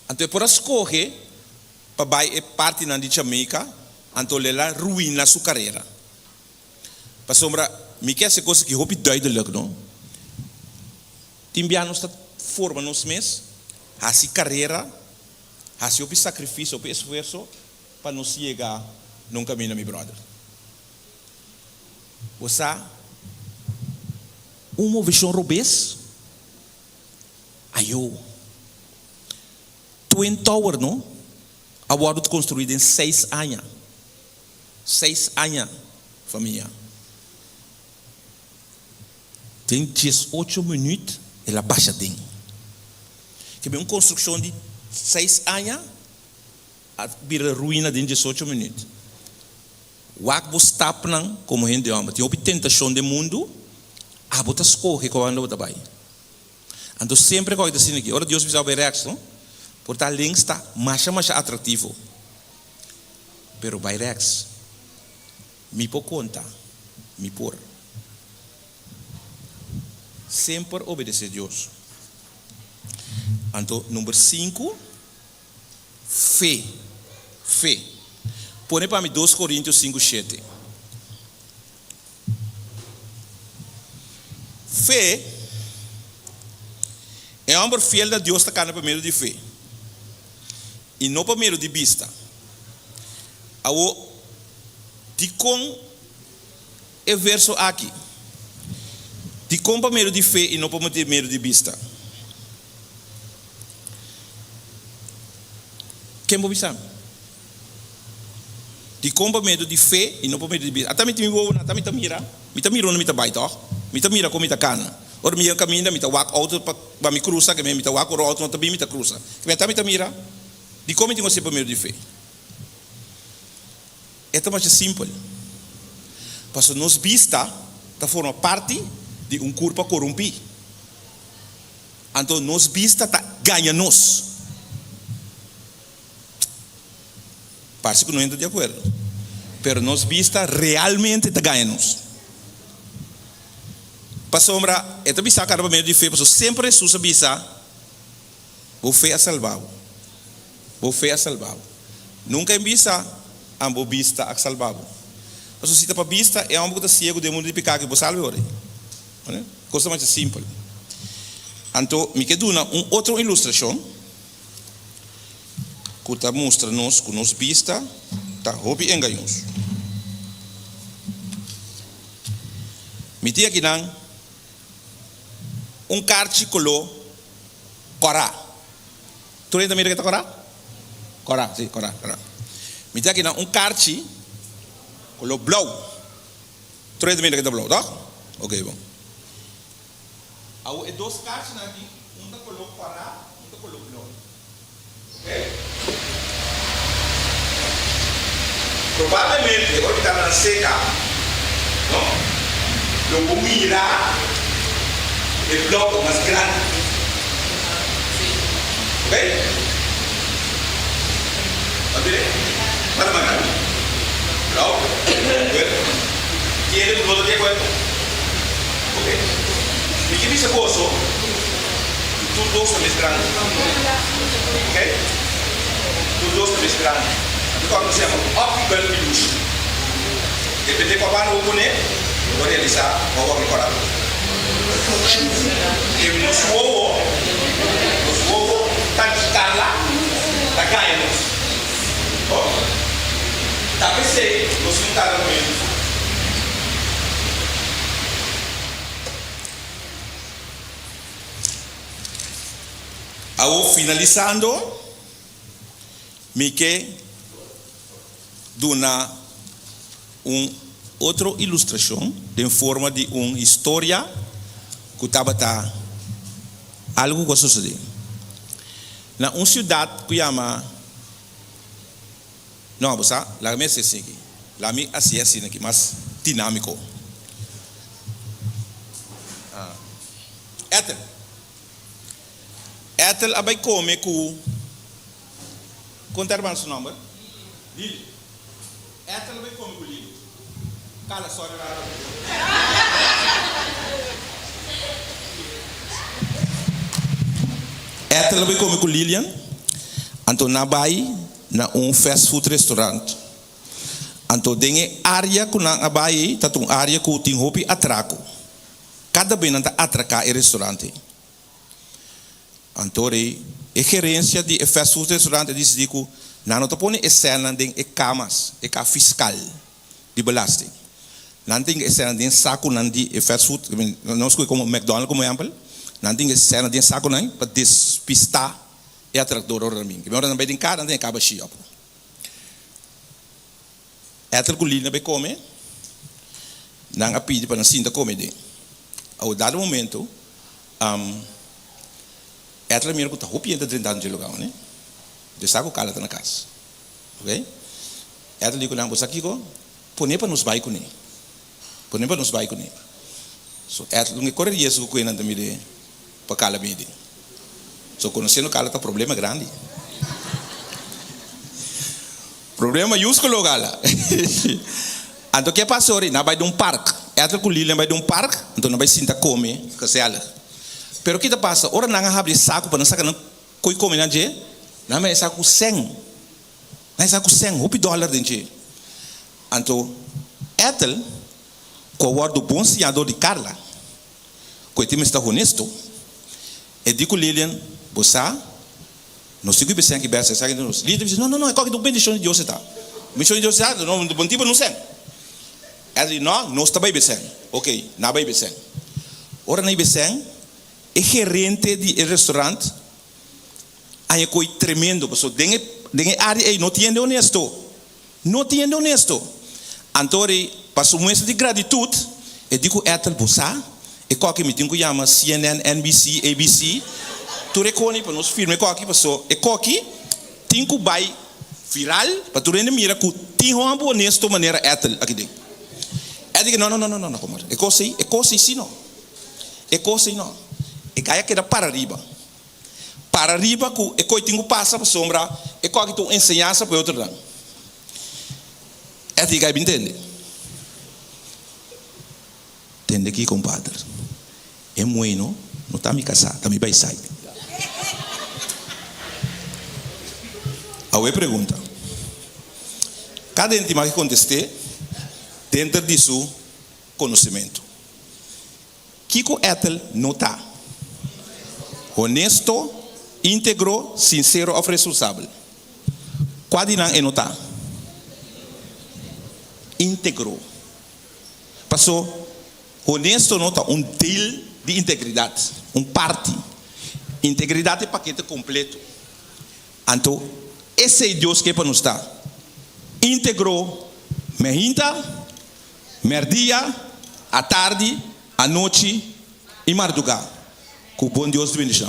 Então, é por escolher para vai parte na de Jamaica, então ela ruína sua carreira. Para sombra, me quer essa coisa que eu duidelijk, não? Timbianos está forma nos mês, a sua carreira, a seu sacrifício, o esforço, para nos chegar num caminho, meu brother. Você, uma visão robês, aí Twin Tower, não? Agora construído em 6 anos. 6 anos, família. Tem 18 minutos, ela baixa dentro. Que é uma construção de 6 anos, a vira ruína de 18 minutos. O que você está pensando como gente ama, tem uma tentação do mundo, a você escolhe quando você vai. Então sempre que eu estou dizendo aqui, ora Deus precisa ver reação, porque a língua está mais atrativo. Pero vai reação, me por conta, me por. Sempre obedecer a Deus. Então, número 5, fé. Fé. Põe para mim 2 Coríntios 5:7. Fé é um homem fiel a Deus, está por meio de fé. E não por meio de vista. De com é verso aqui. De com por meio de fé e não por meio de vista. Quem pode pensar? De compra medo de fé e não por medo de vista. Até me vou na, até me mira não me baita, me mira como me cana. Ora me caminha, me walk auto para me cruza, que me walk o auto não também me cruza. Que até me mira. De como tenho sempre medo de fé. É mais simples. Porque nos vista, tá forma parte de um corpo corrompido. Então nos vista tá ganha nos. Parece que não estou de acordo. Pero nos vista realmente te ganha-nos. Para sombra, esta vista cara para meio de fé, porque sempre susa vista, vou fé a salvar. Vou fé a salvar. Nunca em vista, ambo vista a salvar. Porque se está para vista, é um pouco cego do mundo de pecado que você salve ora. Coisa mais simples. Então, me quero dar uma outra ilustração. que está mostrando-nos com nos vista, está hobby enganos. Me tinha aqui não carte colou Corá. Tu ainda mira que está Corá? Corá, sim, Corá. Me tinha aqui não carte colou blau. Tu ainda mira que está blau, tá? Ok, bom. Há dois cartas aqui, está colou Corá, está colou blau. Ok? Provavelmente, agora que está na seca, não? Eu vou mirar o bloco mais grande. Ok? Pode ver? Para mandar. Bloco. Tiene bloco de acuerdo. Ok. E que dice coso? Tu dois são mais grandes. Ok? Tu dois são mais grandes. Então, nós chamamos optical illusion. Depende para o boné. Vou realizar o recordado. E nos voos, está de lá, está ganhando. Está pensei, nós não estamos no meio. Ao finalizando, me que dona outra ilustração em forma de uma história que estava algo que sucedeu. Na uma cidade que chama não, você, lá me assim aqui, lá me assim aqui, mas dinâmico. Ethel abai come com quanto é o nome? Lili. Ethel abai come com Lili. Cala só Ethel vai comer com Lilian. Então na bai na fast food restaurant. Então tem área que na bai tá uma área que tem hopi atraco. Cada vez nanta atracar o restaurante. Então a gerência de fast food restaurant diz que não tá põe cena de camas, fiscal de belasting. Nanti cena de saco nanti fast food, não sei como McDonald's como exemplo. Nanti cena de saco nanti para despistar e atrator orang ming. Que orang nampak dingkar nanti acaba siap. Etel kulit nabe come, nang api di panas cinta come ding. Ao dado momento, etel mira que tá hopi entra 30 anos de lugar, né? De saco cala tá na casa, ok? Etel digo nang bosa kiko, pone para nos vai com ele. Pone para nos vai com ele. So etel nge correr isso com ele também de para cala bem. So conhecendo cala tá problema grande. Problema maiúsculo gala. Então que passa ori na vai de parque. Etel com Lilian vai de parque, então não vai sinta come, que se ela. Pero que passa, ora não abre saco para não sacar coi come na je, não é saco 100. Não é saco 100, $1 dentro. Então Etel com o guardo bom siador de Carla. Com o time está honesto. E digo Lilian, você não sei o que você quer ver, sabe? Lilian diz, não, é qualquer do bem de chão de Deus está. Missão de Deus está, não, do bom tipo não sei. Ela diz, não está bem bem. Ok, não bem bem. Ora não é bem. É gerente de restaurante. Aí é coisa tremendo, pessoal. Dengue área aí não tiende honesto. Não tiende honesto. Então passou um mês de gratitude. E digo, Etel, você e qualquer meeting que chama CNN, NBC, ABC, tu reconhece para nós firme qualquer pessoa. E qualquer tem que vai viral para tu mira que tem uma boa honesto maneira Etel aqui dentro. Ela diz não, como é coisa sim não. É coisa não. E caia que era para arriba que é coisa tem que passar para sombra, é qualquer tu ensinança para outro lado. Ela diz que entende. Entende aqui, compadre. É bueno, não está me casar, está me vai sair. A pergunta. Cada entidade que contestei, dentro disso, conhecimento. Kiko Etel não está. Honesto, íntegro, sincero ou responsável. Quadinang enota. Íntegro. Passou, honesto nota um deal de integridade, parte. Integridade é paquete completo. Então, esse é Deus que para nós está. Íntegro, merinta, merdia, à tarde, à noite e madrugada. Que o bom Deus te bendiga.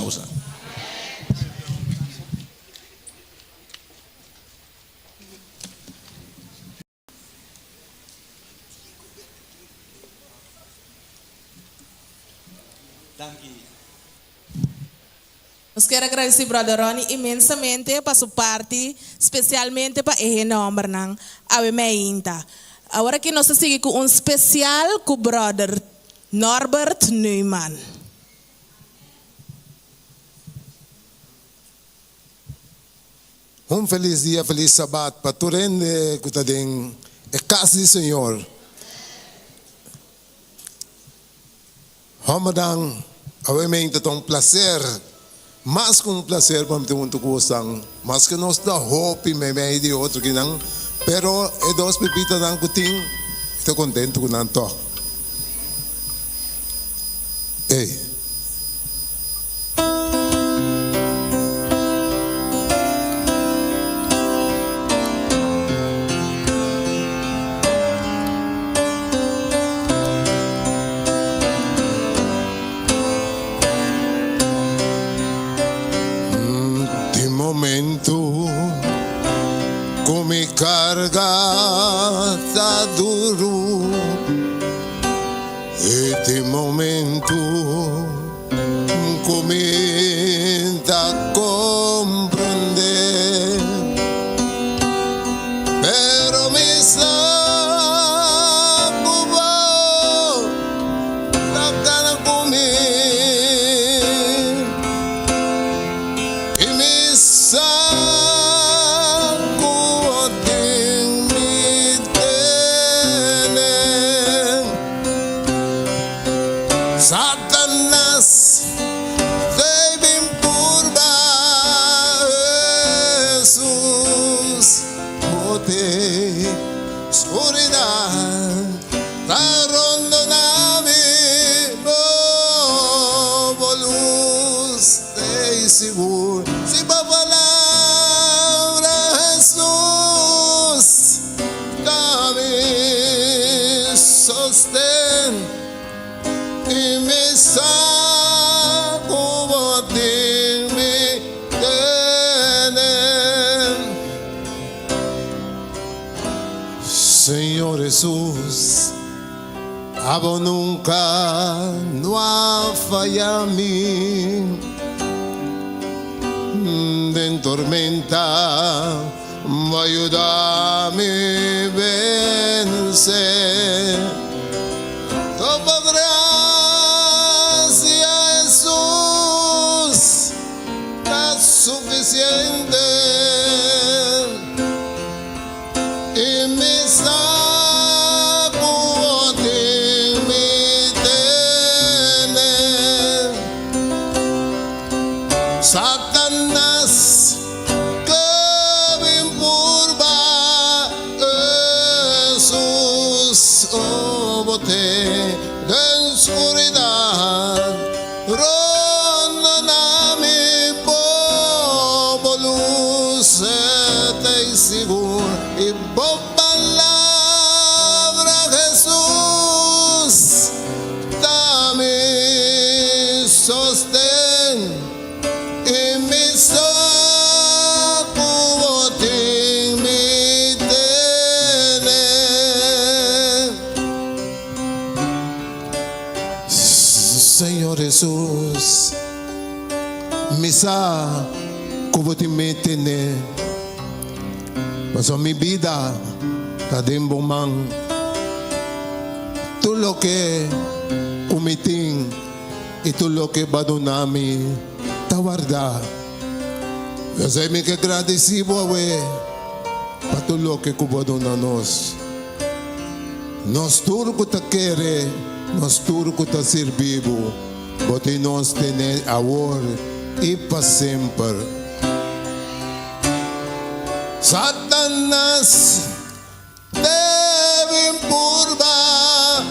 Nós quero agradecer, Brother Ronnie, imensamente para sua parte, especialmente para esse nome, não? Ave Meinta. Agora que nós seguimos com especial com o Brother Norbert Neumann. Feliz dia, feliz sabat. Paturende kutading casa do Senhor. Hamadang awemeng tatong placer. Mas kung placer pa mtunto kusang. Mas que nos da hope me de outro que não. Pero e dos pepita nang kuting. Estou contento com nanto. Ei. Carga tá duro este momento comienza a comprender pero me saco la cara comer y me saco Satanás debe impurba Jesús bote oscuridad la rondoname no luz de seguro si va palabra Jesús dame sostén y me saco de mi tener. Señor Jesús, abo nunca no ha fallado a mí. En tormenta me ayuda a mi vencer. Todo gracia Jesús es suficiente y me saco de mi tener. Satanás que me empurva Jesús oh bote de oscuridad ronda mi povo luz te seguro y por palabra Jesús dame sostén y me saco de mi tener. Señor Jesús, misa como te metene, pasó mi vida, ta dembo man, todo lo que cometí y todo lo que badonami, ta guarda. Yo soy mi que agradecido para todo lo que cubadonanos. Nos turco te quiere, nos turco te servivo, porque nos tener ahora y para siempre. Satanás debe purba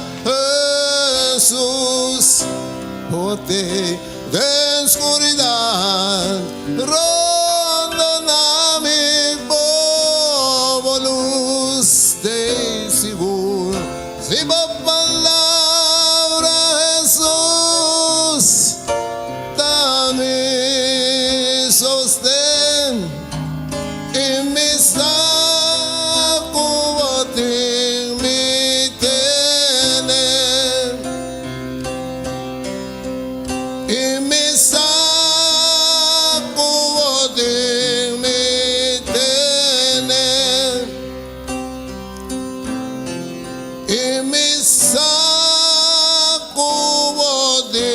Jesús, poder de oscuridad, ronda na mi bobo luz de seguro. Si va palabra Jesús, dame sostén y me saco de mi tener y me saco de mi tener y me saco de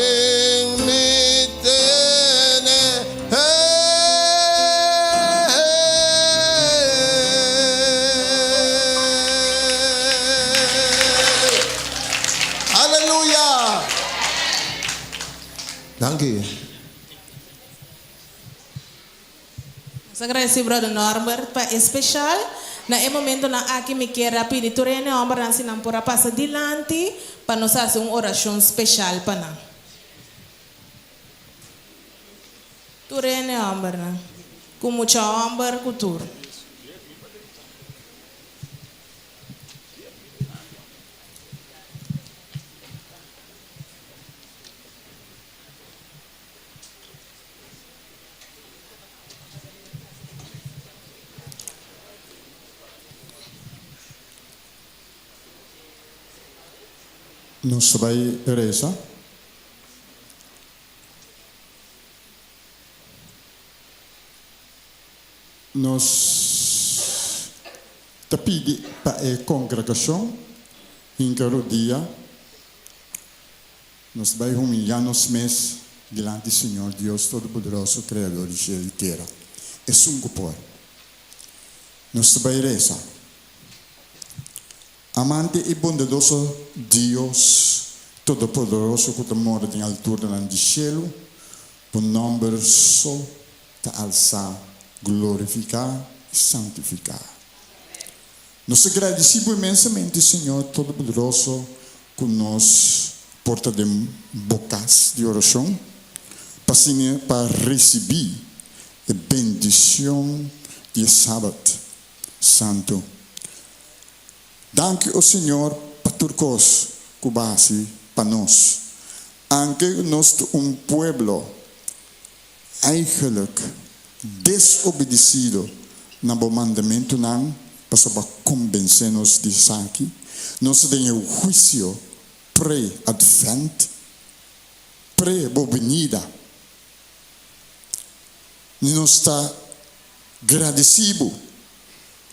mi tener. Aleluya. Danke. Sa agradeci brother Norbert pa especial na e momento na aqui me quer pedir tu rene homem na sinam por passa dilante para nos fazer uma oração especial para na. Tu rene homem na com muita homem cultura. Nos vai reza. Nos te pedi para a congregação em cada dia. Nos vai humilhar-nos mesmo diante do Senhor Deus Todo-Poderoso, Criador de céu e terra. É um cupor. Nos vai rezar. Amante e bondadoso Deus Todo-Poderoso que mora em altura do céu, por nome só te alçar, glorificar e santificar. Nos agradecemos imensamente, Senhor Todo-Poderoso, que nos porta de bocas de oração para receber a bendição de sábado santo. Danke o Senhor para turcos que base para nós. Anche nós pueblo eigenlijk desobedecido na bom mandamento não para convencer-nos de aqui. Nós temos o juízo pré-advent, pré-venida. Nós está agradecido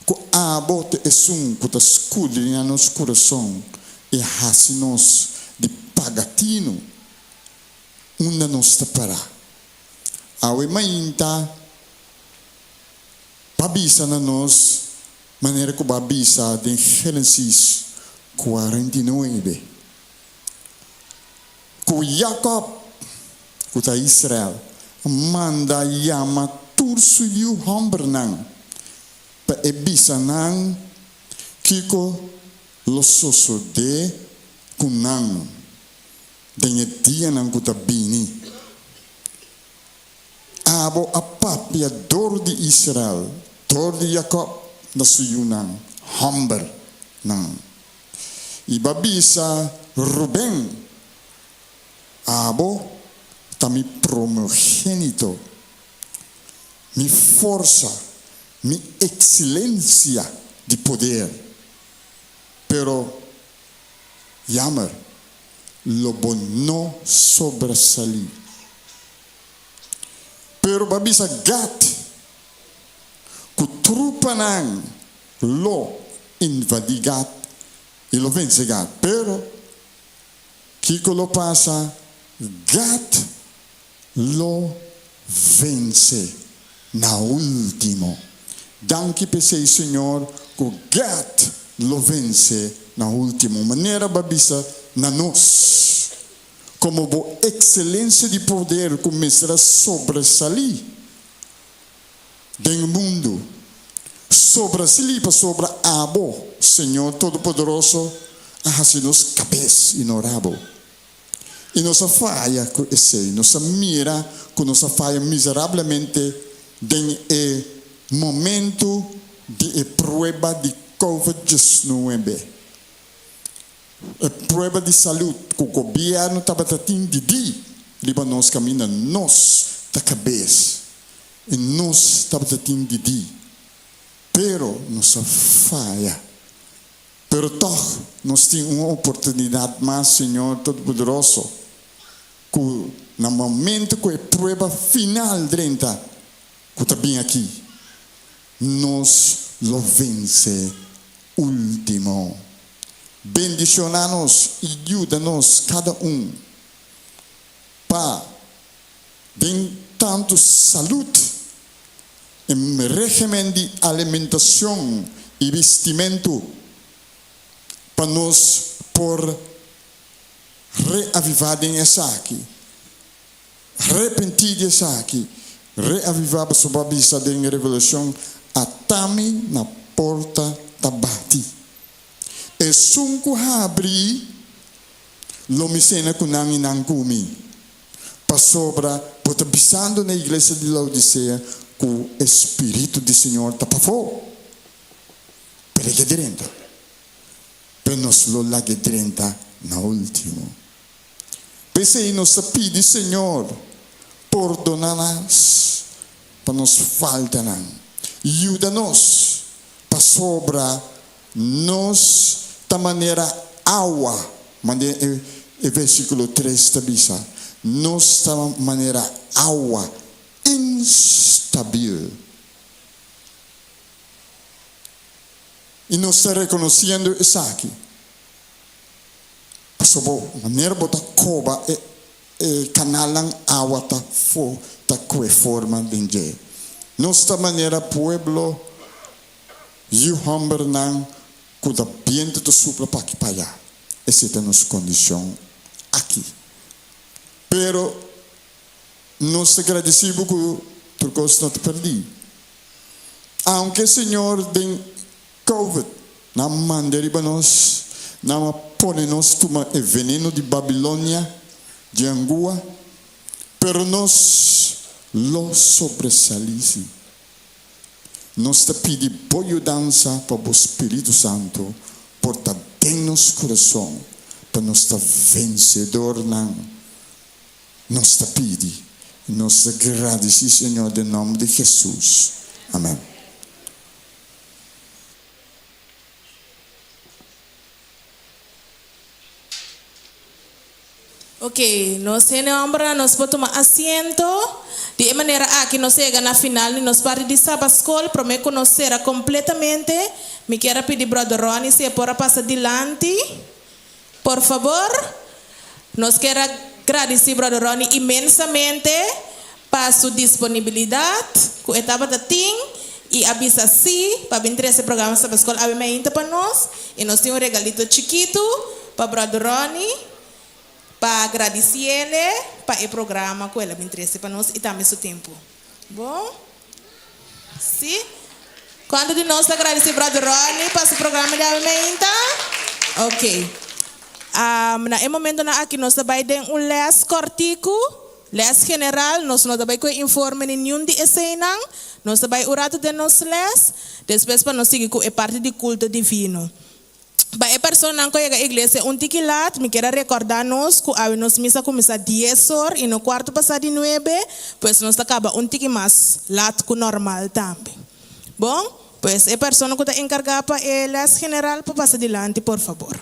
que a bote é que está escudrinhando nosso coração e hace-nos de pagatino onde nós está parar. Awe mainta babisa na nós maneira que babisa de Gênesis 49 que Jacob que está Israel manda yama tursu yu hambernang pa ebisa nang kiko lososo de kunang denye dia nang kutabini abo apapia dor di Israel dor di Jacob na suyunang hamber nang ibabisa Ruben abo tami primogênito mi força mi excelência de poder pero jammer lobo no sobresalir pero babisa Gad ku trupa nang lo invadi Gad e lo vence Gad pero Kiko lo pasa Gad lo vence na último. Danke per sei Senhor, que Gad lo vence na último. Maneira babisa na nós. Como a excelência de poder começará a sobresalir no mundo. Sobra silipa, sobra abo, Senhor Todo-Poderoso, nos cabeça e no rabo. E nossa falha com esse, nossa mira com nossa falha miseravelmente em momento de prova de Covid-19. Prova de saúde que o governo estava tratando de liba nós caminha nós da cabeça e nós estava tratando de pero nossa falha. Pero toch, nós temos uma oportunidade mais, Senhor Todo-Poderoso, que no momento que a prova final drenta, que está bem aqui, nós lo vence último. Bendicionar-nos e ajuda-nos cada para ter tanto saúde, em regime de alimentação e vestimento, para nós por reavivar em essa aqui, repentir essa aqui, reavivar a sua vista em revelação, a tami na porta da bati. E sunku abri, lo me cena com nang inang kumi, para sobra, por pisando na igreja de Laodicea, com o Espírito do Senhor tapafo, pero que dentro. Nos lo lagi 30 na último. Pensei nos pedi, Senhor, perdonar-nos para nos falta não. Ajuda-nos para sobra nos da maneira água. Maneira versículo 3 está bisa. Nos da maneira água instável. E nós está reconhecendo isso aqui. Sobre maneira botar coba e canalang água tá com forma de nossa maneira pueblo e humber nang kuda viento to supla para aqui para allá. Essa é a nossa condição aqui. Pero nós agradecemos por coisa não te perdi. Aunque Senhor den COVID na manderiba nós na pone-nos toma o veneno de Babilônia, de Angua, pero nós lo sobressalisi. Nós te pedi boa dança para o Espírito Santo, por estar em nosso coração, para nós estar vencedor não. Nós te pedi, nós te agradecemos, Senhor, em nome de Jesus. Amém. Ok, nós temos nós podemos tomar assento. De maneira que nós chega na final e nós parte de sábado escola, para me conhecer completamente. Me quero pedir brother Ronnie se pode passar adiante, por favor. Nós quero agradecer brother Ronnie imensamente para sua disponibilidade, que estava da tim e avisa sim para vir esse programa sábado escola aberto para nós. E nós temos regalito chiquito para brother Ronnie, para agradecer ele para o programa que ele me interessa para nós e também seu tempo. Bom? Sim? Quando de nós agradecer brother Ronnie para esse programa de alimenta? Ok. Na momento na aqui nós vai ter les cortico, les general, nós não vai com informe nenhum de cena, nós vai orar de nós les, depois para nós seguir com a parte de culto divino. Para a pessoa que chega à igreja um tiquilat, me quero recordar-nos que a nossa missa começa 10 horas e no quarto passa de 9, pois nós acaba um tiqui mais lato que normal também. Bom, pois a pessoa que está encarregada para a general para passar adiante, por favor.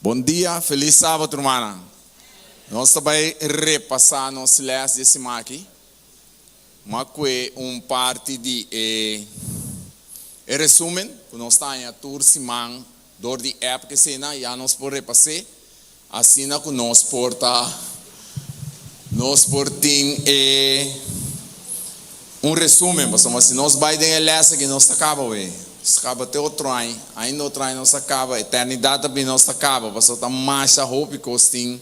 Bom dia, feliz sábado, irmã. Nós também repassar nos les de semana aqui, mas que parte de resumen, que nós estamos em tour semana, dor de época cena, já nós por repassar, assim que nós portem resumen, mas se nós vai de les que nós acaba Acaba até o trem, ainda o trem não se acaba, a eternidade também não se acaba, mas está mais a roupa e costinho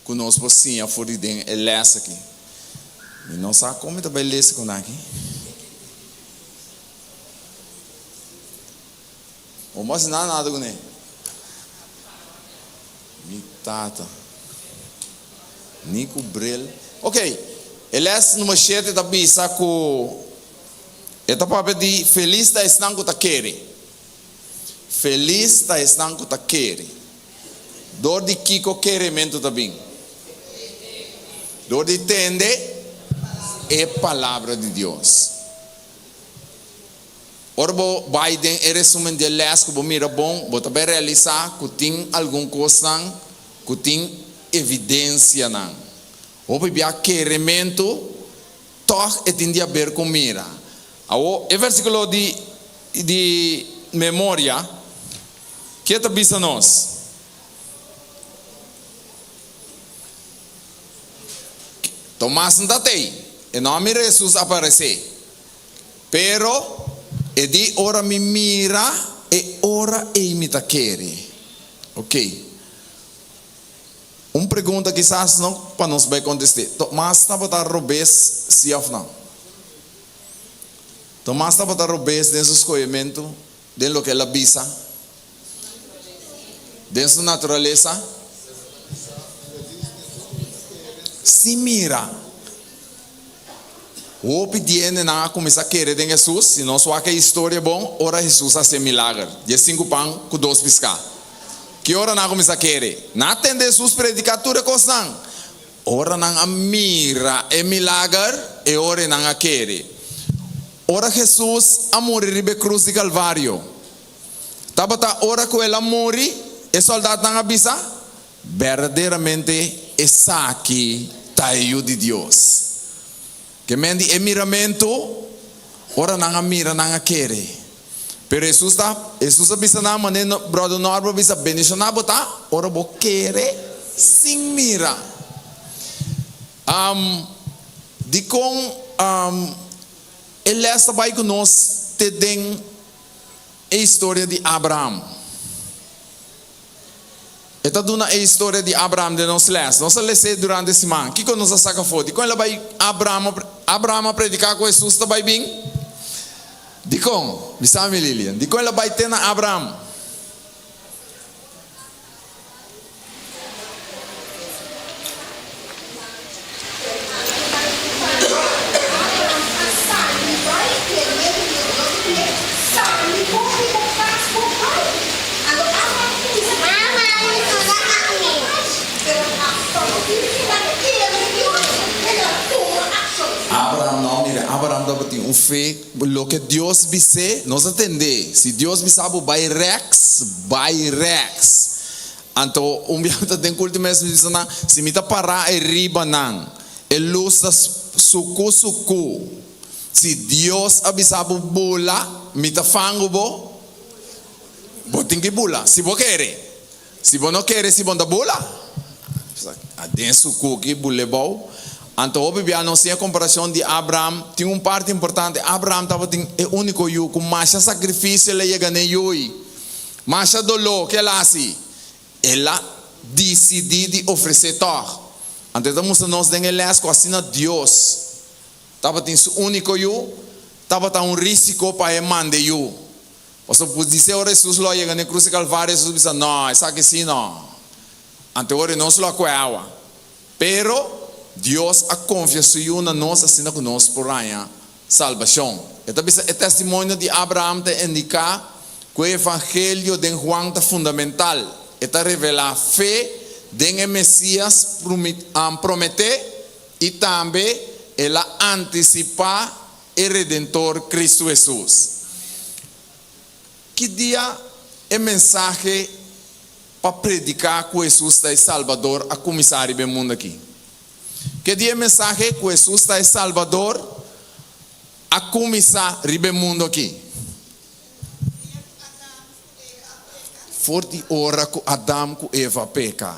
conosco assim, a furidem, é lessa aqui. E não sabe como é também lessa com aqui. Ou mas não nada com ele. Me tata. Nico Brel. Ok, ele é numa chete da bisa com eta papel de feliz da estanco ta quere. Feliz da estanco ta quere. Dor de Kiko queremento também. Dor de tende é palavra de Deus. Orbo Biden é resumen de les que mira bom, bota bem realizar que tem algum coisa, que tem evidência não. O bibia queremento toh e tem a ver com mira. O versículo de memória que está bisa nós. Tomás não tem, e nome de Jesus aparece. Pero e di ora mi mira e ora e mi ta quere. Ok. Pergunta quizás não para nós vai contestar. Tomás está para robes se of não. Tomás está para robes desse escolhimento de lo que ela visa. De sua natureza. Se mira. O pedindo na começar a querer de Jesus, se não só que história é bom, ora Jesus a ser milagre. De 5 pães com 2 pescar. Que ora na começar a querer? Na atende Jesus predicatura cosan. Ora na mira é milagre e ora na querer. Ora Jesus a morrer ribe cruz de Calvário. Tabata ora com ela morre e soldado na avisa. Verdadeiramente essa aqui taio de Deus. Que mendi é miramento, ora não mira, não quer. Pero Jesus avisa na maneira, brother Norbo avisa bendição na bota, ora bo querer sem mira. De com ele está vai com nós te den a história de Abraão. Esta duna a história de Abraão de nós lês. Nós lê durante a semana. Que quando nós saca foto, quando ela vai Abraão predicar com Jesus, está vai bem. De como? Me sabe Lilian. De quando ela vai ter na Abraão. Abraão dava ter fé, lo que Deus disse, nós atender. Se Deus me sabe, vai rex. Então, dia tem culto mesmo diz na, se me tá parar e riba não, e luz suku. Se Deus avisava bula, me tá fango bo tem que bula. Se você quer, se você não quer, se você não bula, adem suku que bule bom. Então, hoje não sei a comparação de Abraão. Tem parte importante. Abraão estava é único eu com mais sacrifício ele chega nem eu. Mais dolor que ela assim. Ela decidiu de oferecer tudo. Então, estamos nós dando lesco assim na Deus. Estava tem único eu. Estava um risco para ele mandar eu. Você pode dizer ora Jesus lá chega na cruz de Calvário. Jesus disse não, isso aqui sim não. Então, ora não se lo coava. Pero Deus a confiou na nós assim na conosco por aí salvação. Então é testemunho de Abraão te indica que o evangelho de João é fundamental. Está revela a fé de Messias prometer e também ela antecipa o Redentor Cristo Jesus. Que dia é mensagem para predicar que Jesus é Salvador a começar o mundo aqui? Que dia mensagem que Jesus é Salvador a começar o mundo aqui? Forte hora que Adão e Eva peca.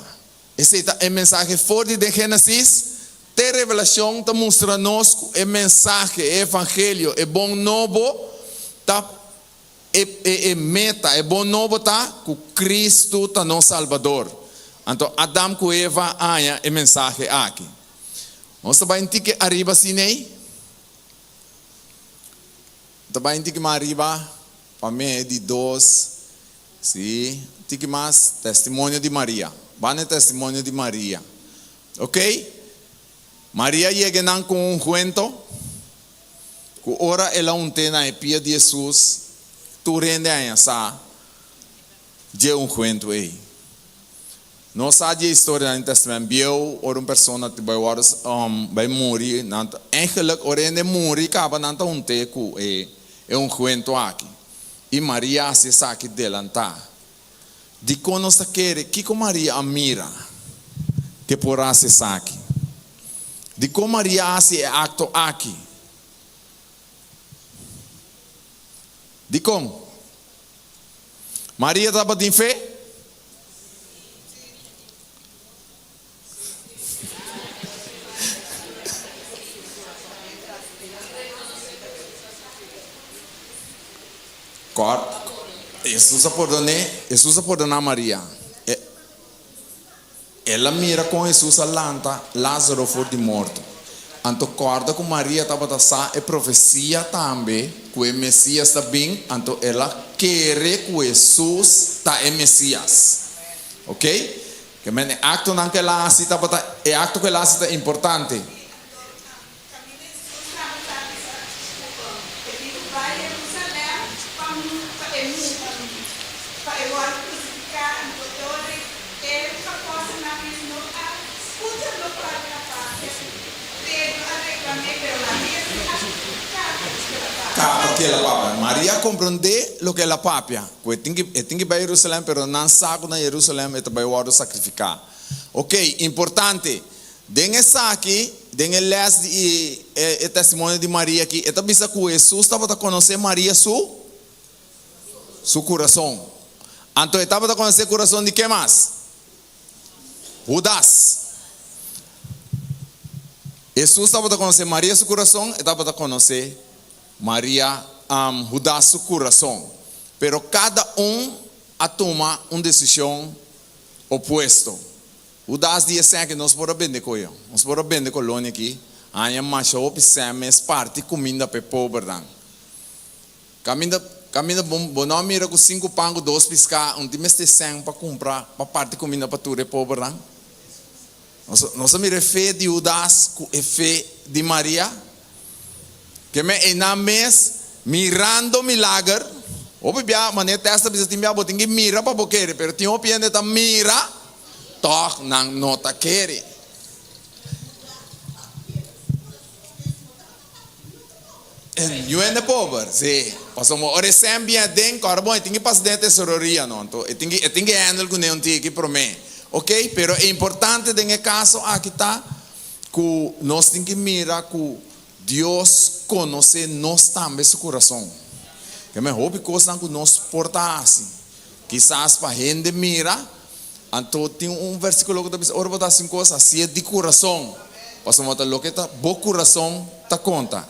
Essa é a mensagem forte de Gênesis. Tem revelação que mostra-nos que a mensagem, o evangelho, é bom novo, está e meta, e bom novo tá, que Cristo tá no Salvador. Então, Adam com Eva, aya, e mensagem aqui. Vamos trabalhar que arriba sinei. Trabalhar que arriba, para mim, de dois, sim, que mais, testemunho de Maria. Vale testemunho de Maria. Ok? Maria chega com cuento. Que ora ela tem na pia de Jesus. Tu rende a essa. De cuento aí. Não sabe a história do Testamento. Viu ora uma pessoa que vai morrer. Eigenlijk ora ele morrer. Acaba nanta te que é cuento aqui. E Maria se sabe delantar. De quando está querendo, que como Maria mira, que porá se saque. De como Maria se acto aqui. De como? Maria estava de fé? Corta. Jesus perdonou Maria. Ela mira com Jesus alanta Lázaro for de morto. Então corda com Maria estava a é profecia também que o Messias está bem. Então ela quer que Jesus está é Messias. Ok? Que é acto não que ela estava é acto que ela está importante. Maria compreende lo que é a papia. Tem que ir para Jerusalém, mas não sabe na Jerusalém e vai o sacrificar. Ok, importante. Den essa aqui, den el les de testemunho de Maria aqui. Esta bisa que Jesus estava a conhecer Maria seu coração. Então estava a conhecer o coração de quem mais? Judas. Jesus estava a conhecer Maria seu coração, estava a conhecer Maria Judas seu coração. Pero cada toma uma decisão oposta. Judas disse que nós podemos vender com ele. Nós podemos vender com ele aqui. Aí mas o pisame parte comida para pobre. Caminha bom não mira com 5 pães, 2 piscar, time este 100 para comprar para parte comida para tudo pobre. Nós mira fé de Judas com fé de Maria. Que me na mês mirando milagre. Obvia, mané testa bisa timia boting que mira para boqueire, pero tinha opinião de mira, toc não nota querer. Eu ainda pobre, sim. Passamos ore sempre den carbon, tem que passar dentro de sororia, não? Então, tem que handle com nenhum tique para mim, ok? Pero é importante nesse caso aqui tá que nós tem que mirar que Deus conhece nós também seu coração. Que me houve coisa que nós porta assim. Quizás para gente mira, então tem versículo que diz, ora botar 5 coisas, assim é de coração. Passamos a lo que tá, bom coração tá conta,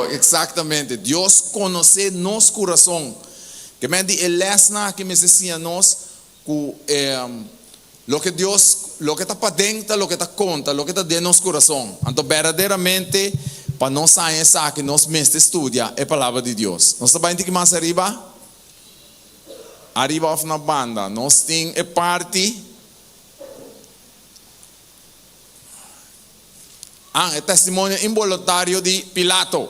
exatamente. Deus conhece nosso coração. Que me diz, lesna que me dizia nós que lo que Deus, lo que está para dentro, lo que está conta, lo que está dentro do nosso coração. Então, verdadeiramente, para nós sair que nós mesmo estudia é a palavra de Deus. Nós estamos aqui mais arriba. Arriba na banda. Nós temos a parte. É testemunho involuntário de Pilato.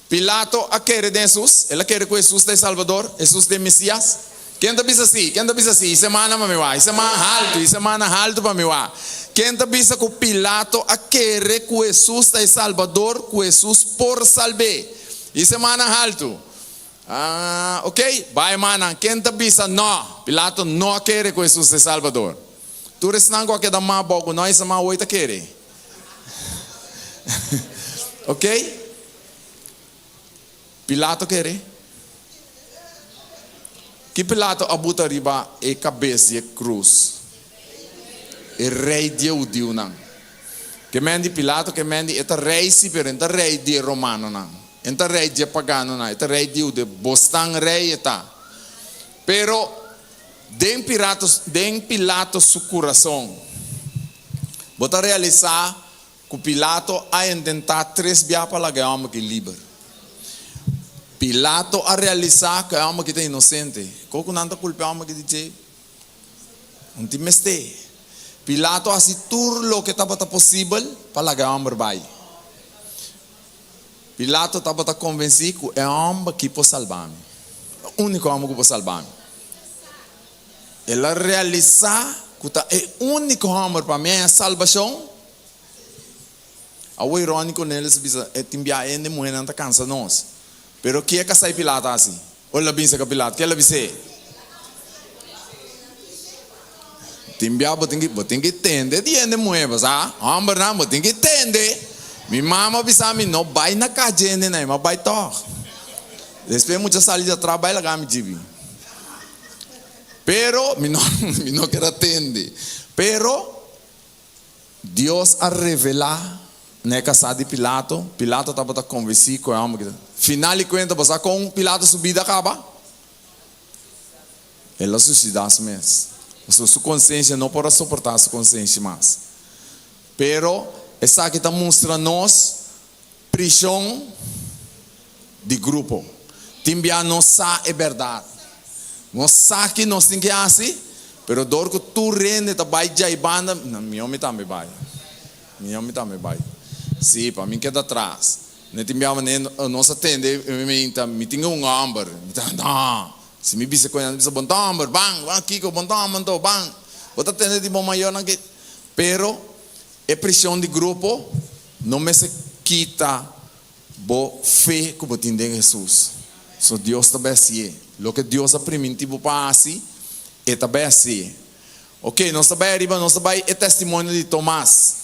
Pilato quer de Jesus. Ele quer que Jesus é Salvador, Jesus é Messias. Quem está bisa assim? Quem está bisa assim? Semana para mim, semana alto para mim. Quem está bisa que Pilato quer que Jesus é Salvador, que Jesus por salvar. E semana alto. Ok? Vai mana. Quem está bisa não? Pilato não quer que Jesus é Salvador. Tu resnango aqui da má bogo, não é essa má oita quer. Ok? Pilato quer. Que Pilato abuta riba e cabeça e cruz. E rei de Judeu não. Que mendi Pilato, que mendi eta rei si pero enta rei di romano na. Enta rei di pagano na, eta rei di de bostan rei eta. Pero den Pilato su coração. Bota realizar que Pilato a intentar 3 dias para que homem que livre. Pilato a realizar que homem que é inocente. Como não está culpado homem que diz, não te meste. Pilato assim tudo o que estava possível para que homem vai. Pilato estava convencido que é homem que pode salvar-me. O único homem que pode salvar-me. Ele realizar que é o único homem para minha salvação. O irônico neles é que a gente mulher não cansa nós. Pero que é que sai Pilato assim? Olha bem se que Pilato, que ele disse? Timbia tem que entender de gente mulher, tá? Homem não, tem que entender. Minha mama bisa me não vai na casa né, mas vai to. Depois muitas saídas de trabalho lá me divi. Pero me não quero atender. Pero Deus a revelar na casa de Pilato. Pilato estava convencido com a alma. Final de contas, você com Pilato subida acaba. Ele suicidasse mesmo. Sua consciência não pode suportar sua consciência mais. Pero essa aqui está mostrando nós prisão de grupo. Timbia não sabe a verdade. Nós sabe que nós temos que assim, pero dor que tu rende tá vai já ibanda, não me homem também vai. Me homem também vai. Sim, para mim que é atrás. Não timbia nós atende, me tinha amber, não. Se me visse com ele, me bom amber, bang, aqui com bom amber, bang. Bota atende de bom maior não que, pero é prisão de grupo, não me se quita bo fé que botin de Jesus. So Deus também assim. Lo que Deus é primitivo para assim, é também assim. Ok, nós também arriba, nós também é testemunho de Tomás.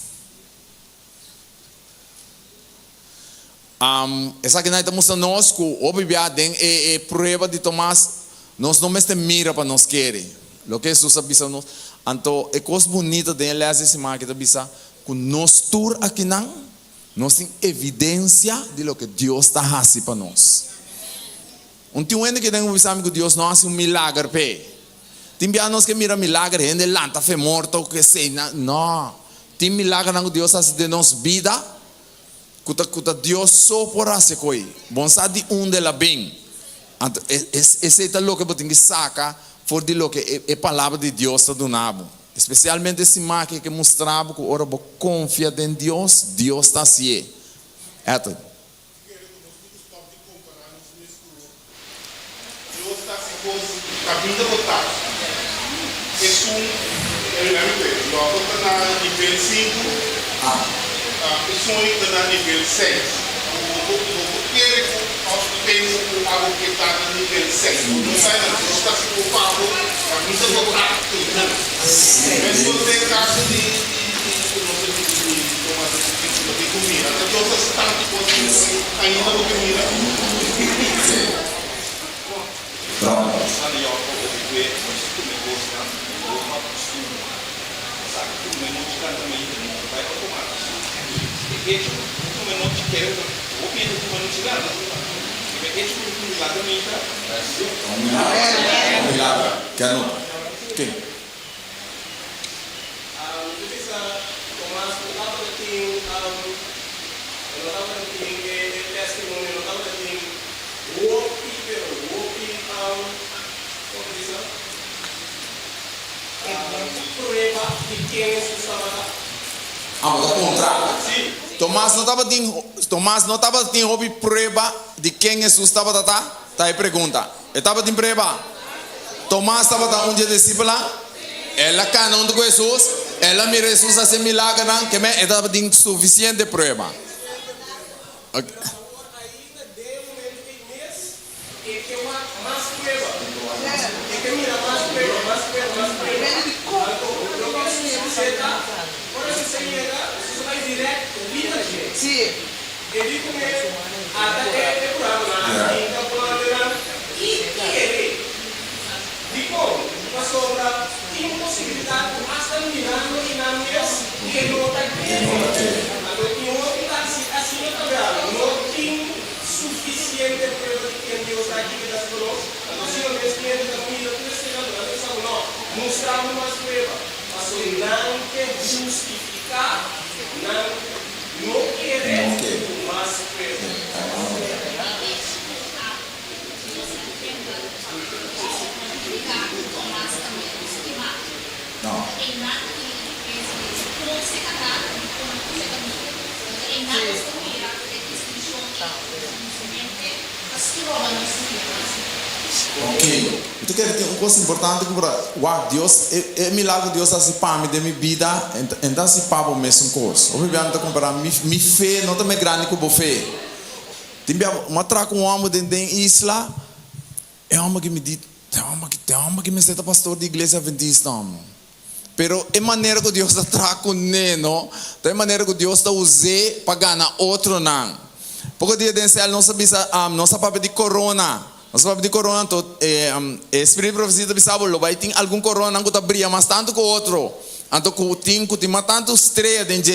Essa que nós estamos nós que obviamente é prova de Tomás, nós não mesmo mira para nós querer. Lo que Jesus avisa nós, então é coisa bonita de ele essa máquina avisa que nós tur aqui não, nós tem evidência de lo que Deus está fazendo para nós. Tem um que tem um visão que Deus não faz milagre pé. Tem nós que mira milagre, gente lanta fe morto que sei não. Tem milagre que Deus faz de nós vida. Kuta Deus só por fazer coi. Bom sabe onde ela vem. Esse é o que tem que sacar for de lo que é palavra de Deus está donado. Especialmente esse máquina que mostrava que ora bo confia em Deus, Deus está assim. É tudo. A vida votar é logo está na nível 5, está na nível 6. O que é que tem algo que está na nível 6? Não sai da não está se ocupado, a vida votar tudo. Mas você tem caso de comida, até que outras tantas coisas ainda não comida. Pronto. Tomás não estava tendo houve prova de quem Jesus estava tá aí pergunta. Estava tendo prova. Tomás estava tá onde discípulo. Ela cana onde com Jesus. Ela mira Jesus fazer milagre não que me estava tendo suficiente prova. Sim. Ele come até programa e dico, uma sobra impossibilidade, basta mirando e não que não está querendo. Agora, tem uma que está assim no trabalho, não tem suficiente prova de que Deus está aqui das conosco. Então, se não é cliente da família, tudo é chegando, nós pensamos, não, mostramos mais prova. Mas não quer justificar, não querer mais prova. Ok. Eu quero ter uma coisa importante para Deus é milagre Deus assim para mim de minha vida então se para o mesmo coisa. Obviamente comparar minha fé não também grande como fé. Tem uma traca um homem dentro da isla é um homem que me diz é um homem que me senta pastor de igreja adventista. Pero é maneira que Deus está trazendo, é maneira que Deus está usando para ganhar outro não. Porque dia de céu não sabia de corona. Nós sabemos de corona, então, Espírito de profecia também sabe, vai ter algum corona que está brilhando, mas tanto que o outro. Então, que tem tanto estreia dentro.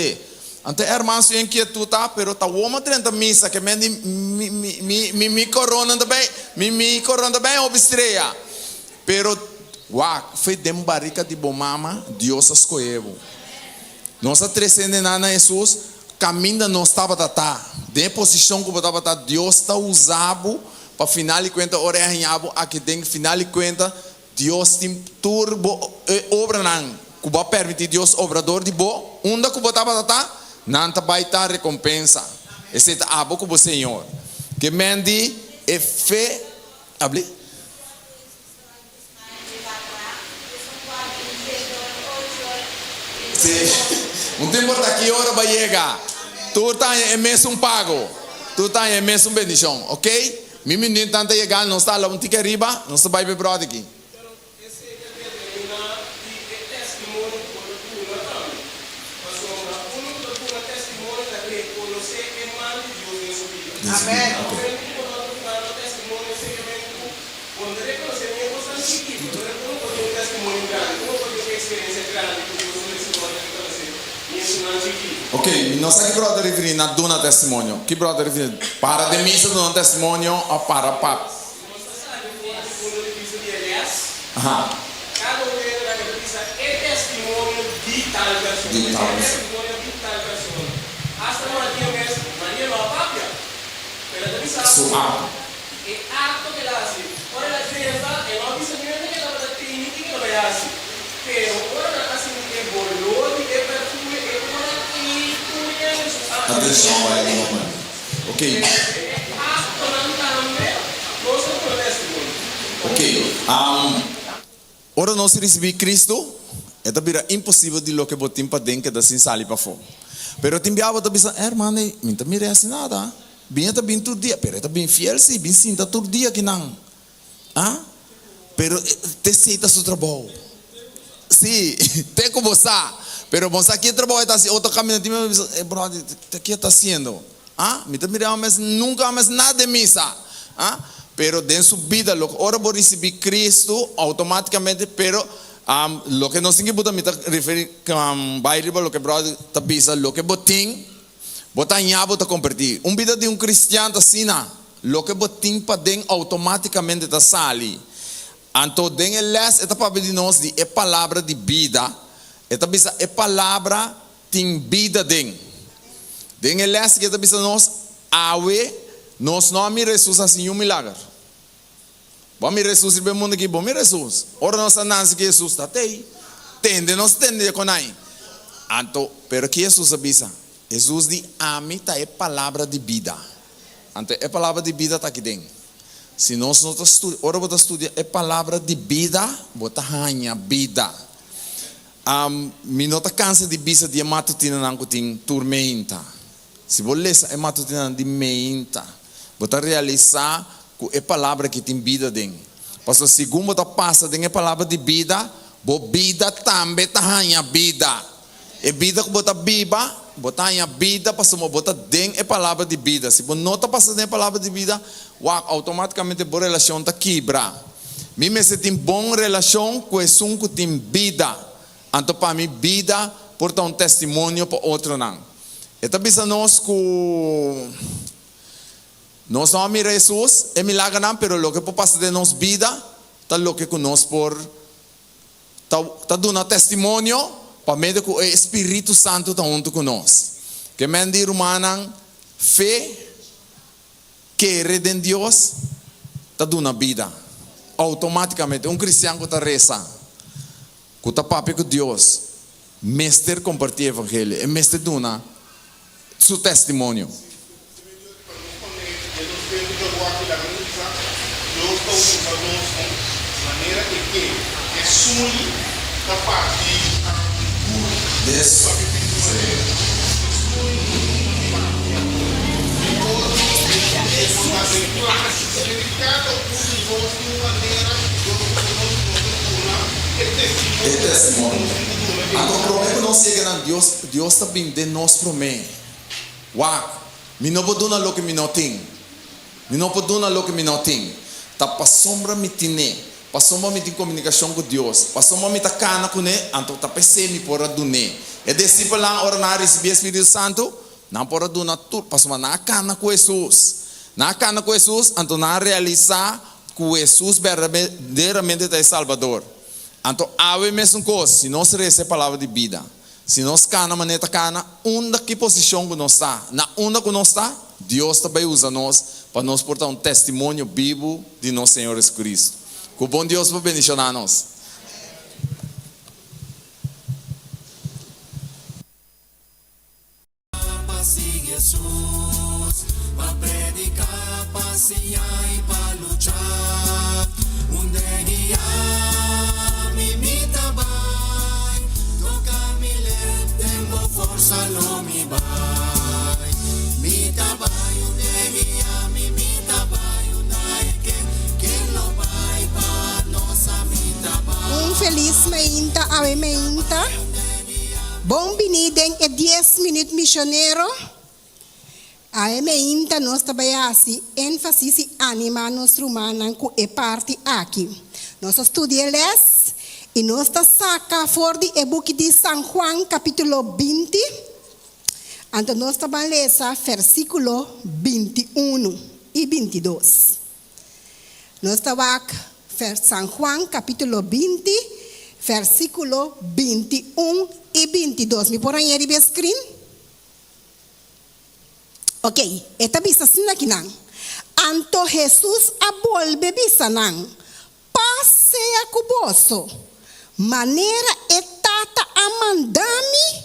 Então, irmãos, eu inquieto, tá? Pero tá uma 30 missa, que me corona também, me corona também, ou estreia. Pero, foi de barrica de bomama, Deus escolheu. Nós trazendo na Jesus, caminho não estava tá. De posição que estava tá, Deus está usando. Para final de conta, ora arranhado, aqui tem final de conta, Deus tem turbo obra não, que vai permitir Deus obrador de boa, onde que botava tá, não vai estar recompensa. Esse é abo com o Senhor. Que mendi é fé, abri. Não tem importa que hora vai chegar. Tu tá é mesmo pago, tu tá é mesmo bendição, ok? Mimi nem tanto chegar, não está lá um tique arriba, não está vai para o aqui. Amém. Ok, não sei que brother referir na dona testemunho. Que brother referir para de missa dona testemunho ou para pap. Aha. Cada um é testemunho de tal pessoa. De tal pessoa. Testemunho de tal pessoa. Hasta Maria não papia. Pero também sabe. Su ato. É ato que ela hace. Ora ela pensa, é uma visão que ela vai ter que ela vai fazer. Pero ora ela assim que bolou de perfume é uma que tu Atenção, vai no momento. Ok. Ato não tá no meio. Nós somos testemunho. Ok. Ora nós recebi Cristo, é também impossível de lo que botim para dentro da sin sali para fora. Pero timbiava também, irmão, não te merece nada. Bem tá bem todo dia, pero tá bem fiel sim, bem sinta todo dia que não. Ah? Pero te aceita seu trabalho. Sim, tem como você. Pero você aqui trabalha tá assim, outro caminho, brother, que está haciendo? Ah? Me tá mirando, mas nunca mais nada de missa. Ah? Pero de su vida, ahora voy a recibir Cristo automáticamente, pero lo que no significa me referir a lo que brother está bisa, lo que botín, botanha bota convertir. Vida de cristiano assim, lo que botín para den automaticamente está sali. Então, den el les esta para de nós de palavra de vida, esta bisa palavra tem vida den. Den el les que esta bisa nós awe nós não me Jesus assim um milagre. Vamos me Jesus ir para o mundo aqui, bom me Jesus. Ora nós andamos que Jesus está aí. Tende nós tende com aí. Então, pero que Jesus avisa? Jesus diz, amita é palavra de vida. Então, é palavra de vida está aqui dentro. Se nós não estudamos, ora você estuda é palavra de vida, você ganha vida. Me não cansa de bisa de matutina não tem tormenta. Se você ler é matutina de menta. Você realizar que é palavra que tem vida dentro. Porque segundo você passa dentro é palavra de vida, a vida também tem vida. É vida que você viva, você tem vida, porque você dentro é palavra de vida. Se você não está passando dentro é palavra de vida, automaticamente a relação está quebra. Mim se tem boa relação com o que tem vida. Então para mim vida portar um testemunho para outro não. Eta bisa nós com nós não amamos Jesus, é milagre não, pero lo que passa de nossa vida, tá lo que conosco por tá dando testemunho para meio que o Espírito Santo tá junto conosco. Que mendir humana fé querer em Deus tá dando vida. Automaticamente um cristiano que tá reza, que tá papo com Deus, mestre compartilha o evangelho, é mestre dona seu testemunho. Maneira que é sui capaz de testemunho. Então, promete não chega a Deus, Deus também de nós promete. Uau, me não pode dar o que me não tem. Me não pode dar o que me não tem. Tá para sombra me tine, para sombra me tem comunicação com Deus, para sombra me tá cana com ele, então tá pensando me por adunar. É desse para lá ornar receber o Espírito Santo, não por adunar tudo, para sombra na cana com Jesus, na cana com Jesus, então na realizar que Jesus verdadeiramente é Salvador. Então a mesma coisa, se nós recebemos a palavra de vida, se nós cana maneira cana, onde que posição que nós está, na onde que nós está, Deus também usa nós para nós portar um testemunho vivo de nosso Senhor Jesus Cristo. Que o bom Deus vai bendicionar nós. Jesus, para predicar, passear e para luchar. Onde guiar, me imita vai. Toca me ler, tenho força, não me vai. Mita vai, onde guiar, me imita vai. Onde que não vai para nossa mita vai. Feliz meinta, ave meinta. Bom benidem e 10 minutos missioneiro. A meinta nós trabalhamos ênfase e anima nosso humano que é parte aqui. Nós estudamos e nós saca fora de e-book de São Juan capítulo 20. Então nós trabalhamos versículo 21 e 22. Nós trabalhamos São Juan capítulo 20, versículo 21 e 22. Me porem aí no screen? Ok, esta bisa assim aqui não. Anto Jesus abolbe bisa não. Passeia cuboso. Maneira etata amandami,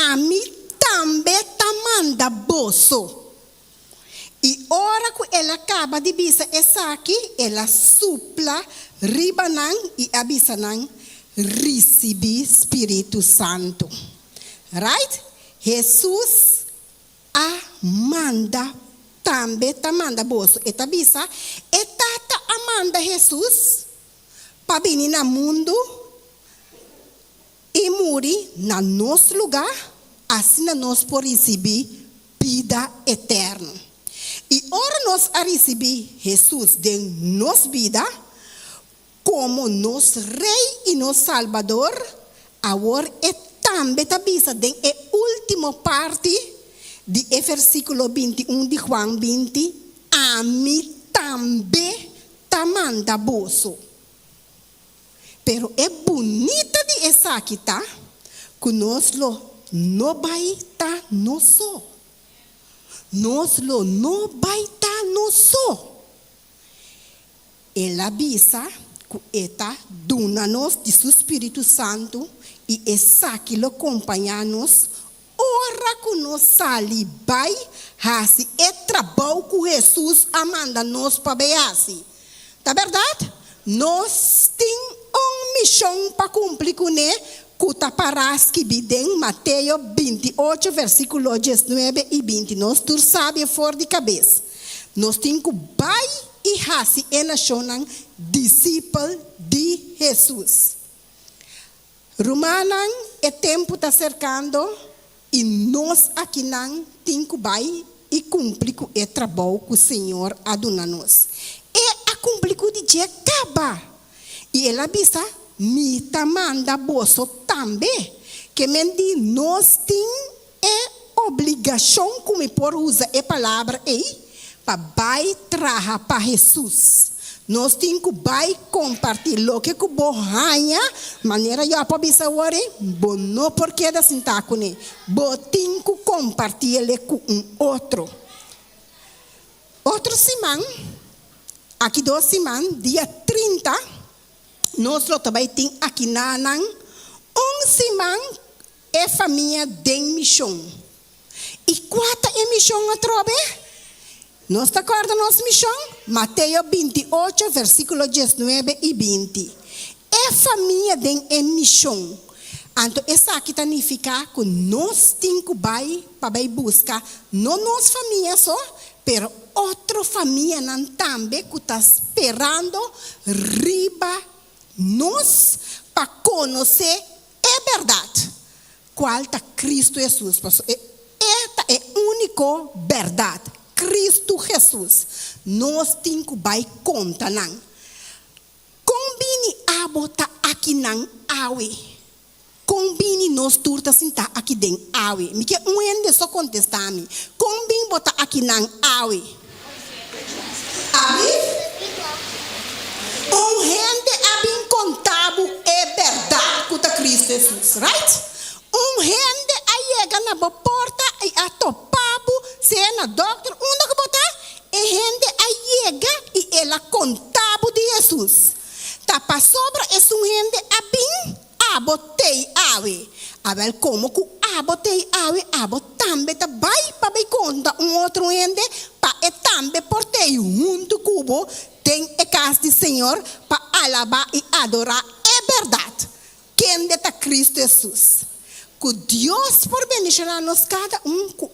ami também tamanda boso. E ora que ela acaba de bisa essa aqui, ela supla ribanan e abisanan recebi Espírito Santo. Right? Jesus amanda também tamanda boso. Eta bisa, etata amanda Jesus para vir no mundo e morrer na nosso lugar, assim nós podemos receber vida eterna. E ora nós a receber Jesus de nossa vida como nosso Rei e nosso Salvador, agora é também tabisa de a última parte de versículo 21 de Juan 20, a mim também tamanda boso. Pero é bonita de essa aqui, tá? Que nós não vai estar no só. Nós não vai estar no só. Ela avisa que está dando-nos de seu Espírito Santo e essa aqui lo acompanha-nos. Ora que nós sali vai, assim, é trabalho que Jesus amanda nós para ver assim. Tá verdade? Nós temos uma missão para cumprir com ele, que está parado que em Mateus 28, versículo 19 e 20. Nós todos sabemos fora de cabeça. Nós temos que vai e assim, é nacional discípulo de Jesus. Romanan, o tempo está cercando e nós aqui não temos que vai e cumprir com o trabalho que o Senhor aduna-nos. E a cumprir com o dia acaba. E ela avisa, me tamanda boso também, que mendi nós tem obrigação como por usar a palavra aí para vai trazer para Jesus. Nós temos que vai compartilhar o que o borranha maneira eu para bisa ore bom não porque da sentar com ele bom tem que compartilhar com outro semana aqui 2 semanas dia 30 nós também tem aqui na semana é família de missão e quanta missão a trobe nós está acorda nossa missão Mateus 28 versículo 19 e 20 é família de missão então essa aqui significa que nós temos que vai para buscar não nossa família só pero outra família também que está esperando riba nós para conhecer a verdade qual está Cristo Jesus esta é a única verdade Cristo Jesus nós temos que vai contar não combine a botar aqui não awe combine nós turta sentar aqui dentro awe me que ende só contestar me combine botar aqui não awe abi gente abin contabo é verdade que tá Cristo Jesus right gente aí na porta e a topabo se na doctor onde que botar gente aí e ela contabo de Jesus tá para sobra é gente abin abotei awe abel como que abotei awe abo também tá vai para conta outro gente para também portei junto cubo tem a casa do Senhor para alabar e adorar é verdade quem está Cristo Jesus que Deus por bendicionar nos cada com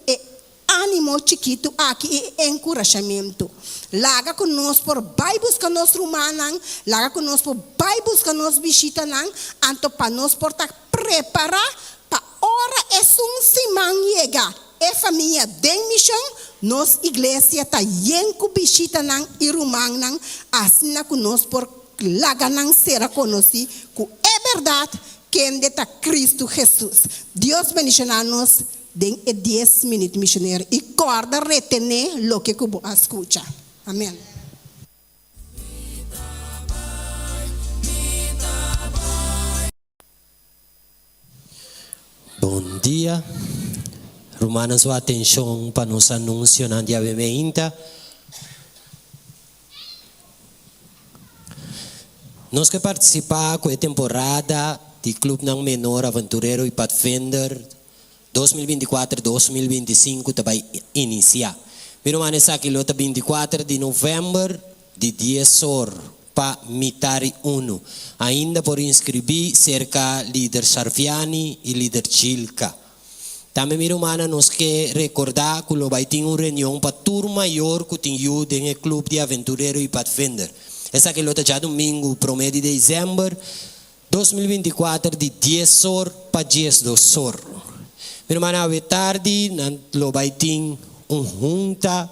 ânimo chiquito aqui e encorajamento laga conosco por vai buscar nos rumanan laga conosco por vai buscar nos visita nan anto para nos portar preparar para hora é semana chega é família de missão nos igreja tá yenco visita nan e ruman nan assim conosco por laga nan será conhecido que é verdade quem está Cristo Jesus Deus bendicionar-nos em 10 minutos missionário e corda retener o que você escuta. Amém. Bom dia. Romana sua atenção para nos anúncio na dia 20. Nós que participar com a temporada do Clube Não Menor Aventureiro e Pathfinder 2024-2025 também iniciar. Meu nome é aqui, 24 de novembro, de 10 horas, para Mitari 1. Ainda por inscrever cerca líder Sarfiani e líder Chilka. Também, meu irmão, nós quer recordar que vai ter uma reunião para turma maior que tem no Clube de Aventureiro e Pathfinder. Essa aqui é já domingo, 1 de dezembro, 2024, de 10 horas para 12 horas. Meu irmão, à tarde, nós vai ter junta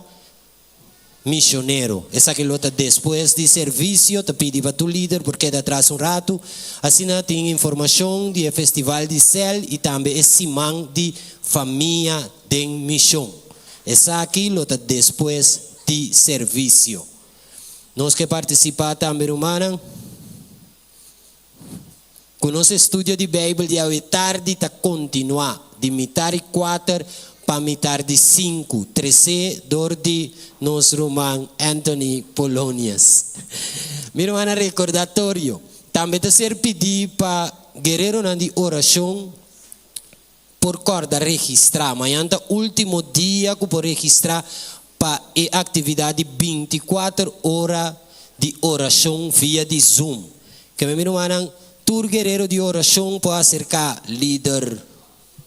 missioneiro. Essa que lota depois de serviço, te pedi para tu líder porque atrás rato. Assim tem informação do festival de céu e também esse man de família de missão. Essa aqui lota depois de serviço. Nós que participar também, irmã, com nosso estudo de Bíblia de à tarde está continuar de metade 4 para metade 5, 13 de nosso irmão Anthony Polonias. Meu irmão, recordatório. Também está ser pedir para guerreiro na oração por corda registrar. Amanhã é o último dia que por registrar para a atividade 24 horas de oração via de Zoom. Que meu irmão, tur guerreiro de oração para acercar líder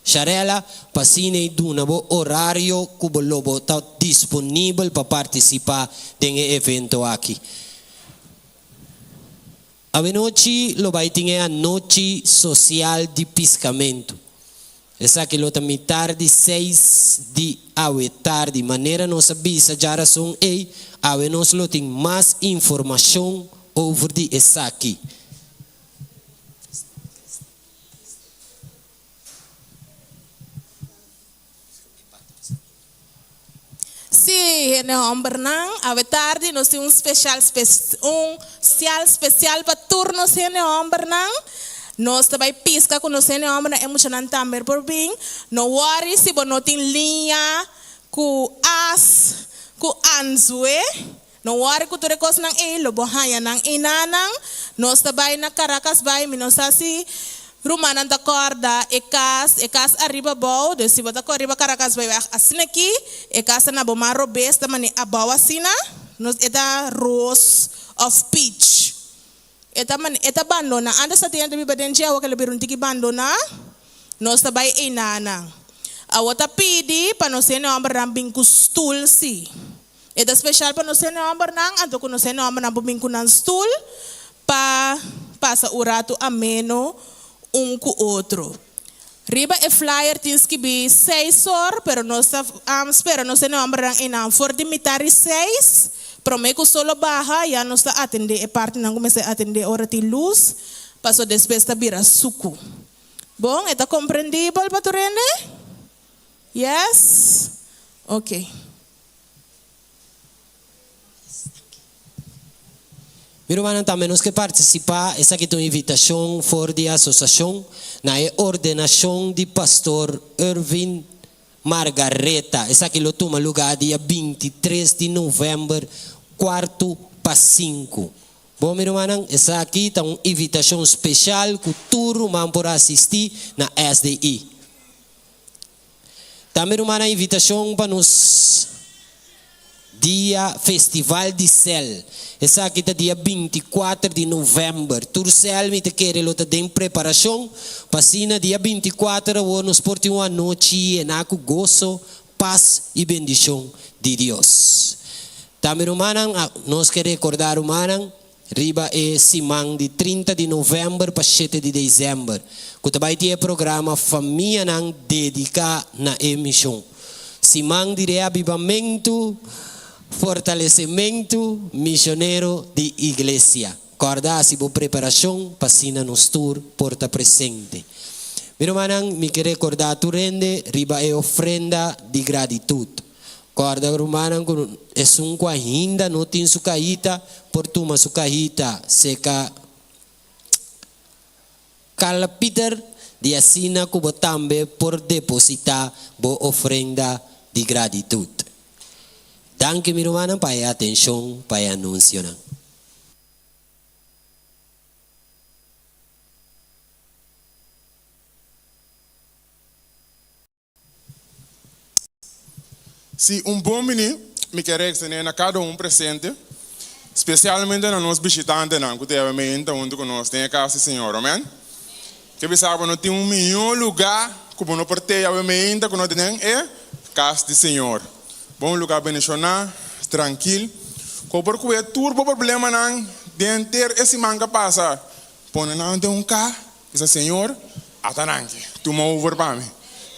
Charela, pasine do horário que o lobo está disponível para participar desse evento aqui. A noite, lo vai ter a noite social de piscamento. Essa aqui é a tarde 6 de tarde. Maneira nós avisa já razão é, nós tem mais informação sobre essa aqui. Ene hombre nang, ave tarde nós temos especial para turnos ene hombre nang. Nós também pisca com nós ene hombre emocionante também por bem. No worry se você não tem linha com anzue. No worry com tudo coisa nang lobo haya nang inanang. Nós também na Caracas vai minosasi Rumanan da corda e cas arriba bom, de se botar arriba Caracas vai assim aqui, e casa na bomaro besta mani abau assim nos eta rose of peach. Eta bandona, anda sa tiyan tabi badenja wa kala biruntiki bandona. Nos tabay inana. Awata pidi panosene amber rambing ku stool si. Eta special panosene amber nang anto kunosene amber nang bumingku nang stool pa sa urato ameno com outro. Riba e flyer tens que be 6 horas, pero nós espera nós não ambrang inam for de mitari 6, prometo solo baja, já nós está atender e parte não comecei a atender hora de luz, passou depois da bira suco. Bom, está compreendível para tu rende? Yes? Ok. Meu irmão, também nós que participar, essa aqui é uma invitação for de associação na ordenação de pastor Irvin Margareta. Essa aqui toma lugar dia 23 de novembro, 4:05. Bom, meu irmão, essa aqui é uma invitação especial que todo mundo pode assistir na SDI. Também, meu irmão, a invitação para nos dia Festival de Cel. Essa aqui é dia 24 de novembro. Turcel me te quer lota de preparação. Passina dia 24 nos porte uma noite e naco gozo, paz e bendição de Deus. Também humanang nós quer recordar humanang riba e simang de 30 de novembro para 7 de dezembro. Que vai ter programa família nang dedica na emissão. Simang de reavivamento, fortalecimento missionário de igreja. Corda se boa preparação para sina nos tour porta presente. Meu irmão, me quer recordar tu rende riba e ofrenda de gratitude. Corda irmão, é um ainda não tem sucaíta, por tuma sucaíta seca Carla Peter de assina como também por depositar boa ofrenda de gratitude. Danke meu irmão para a atenção, para o anúncio. Se bom menino me quer na cada presente, especialmente na nossa visitante, que tem a mente onde nós tem a casa do Senhor, amém? Que você sabe, não tem melhor lugar que não porteia a mente que nós temos é casa do Senhor. Bom lugar bendicionar, tranquilo. Porque o turbo problema não de ter esse manga passa. Põe não de carro, esse Senhor, atananque, tu mau over para mim.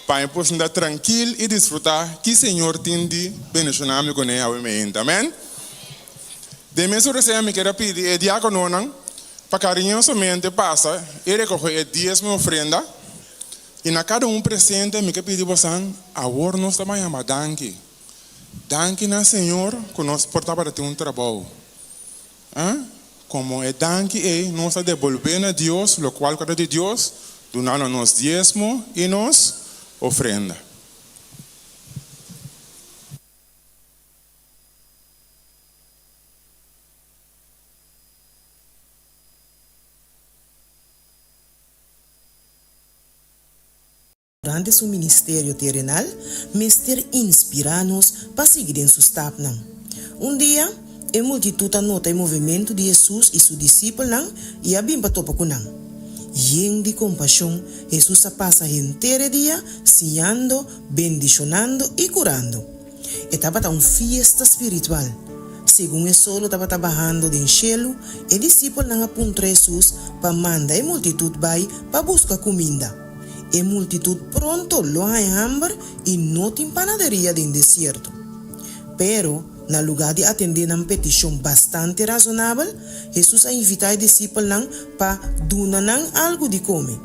Para depois andar tranquilo e desfrutar que o Senhor tem de bendicionar me com a mente, amém? De mesmo receber me quero pedir é diácono não, para carinhosamente passa e recolher 10 mil ofrenda e na cada presente me quero pedir você agora nós também ama danke. Danke na Senhor que nós portava para ter trabalho. Como é danke nós devolver a Deus, o qual cada de Deus, donando nos diezmo e nos ofrenda. Durante su ministério terrenal, Mister inspira-nos para seguir em seus tapas. Dia, a multitud anota o movimento de Jesus e seus discípulos e a bimba topa com nang. Lleno de compaixão, Jesus passa o inteiro dia, siando, bendicionando e curando. Estava fiesta espiritual. Segundo o solo estava trabalhando de cielo, e discípulos não apontam Jesus para mandar a multitud para buscar comida. A multitud pronto lo ha hambre e não tem panaderia no deserto. Pero, no lugar de atender uma petição bastante razonável, Jesus a invitar os discípulos para donar algo de comer.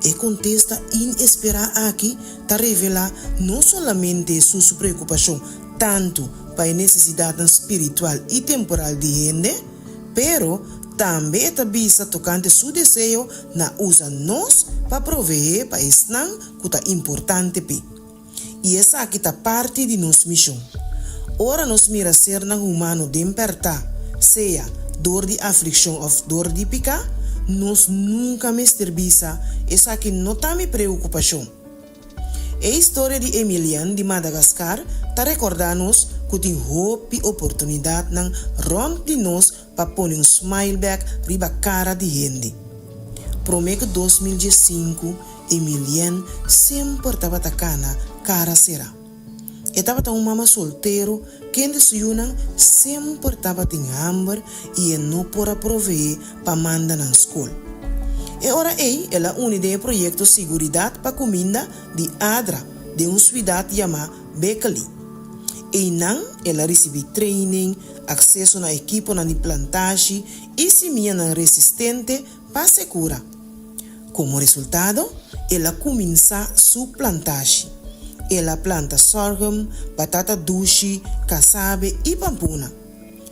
E contesta inesperada aqui para revelar não somente sua preocupação tanto para a necessidade espiritual e temporal de gente, pero também está vista tocante seu desejo na usa nós para prover para esnan que é importante pe. E essa aqui está parte de nossa missão. Ora nos mira ser na humano de imperta, seja dor de aflição ou dor de pica, nós nunca me serviça, essa aqui não está me preocupação. A história de Emilian de Madagascar está recordando-nos que tem hope e oportunidade na rond de nós para pôr smile back riba cara de gente. Prometo 2015, Emilian sempre estava tacana cara será. Estava uma mama solteiro, quem desayuna sempre estava tem hambre e não pode prover para mandar na escola. E ora ela une o projeto Seguridade para Comida de Adra, de uma cidade chamada Bekali. E não, ela recebe training, acesso na equipe na plantagem e semia resistente para segura. Como resultado, ela começa sua plantagem. Ela planta sorghum, batata doce, casabe e pampuna.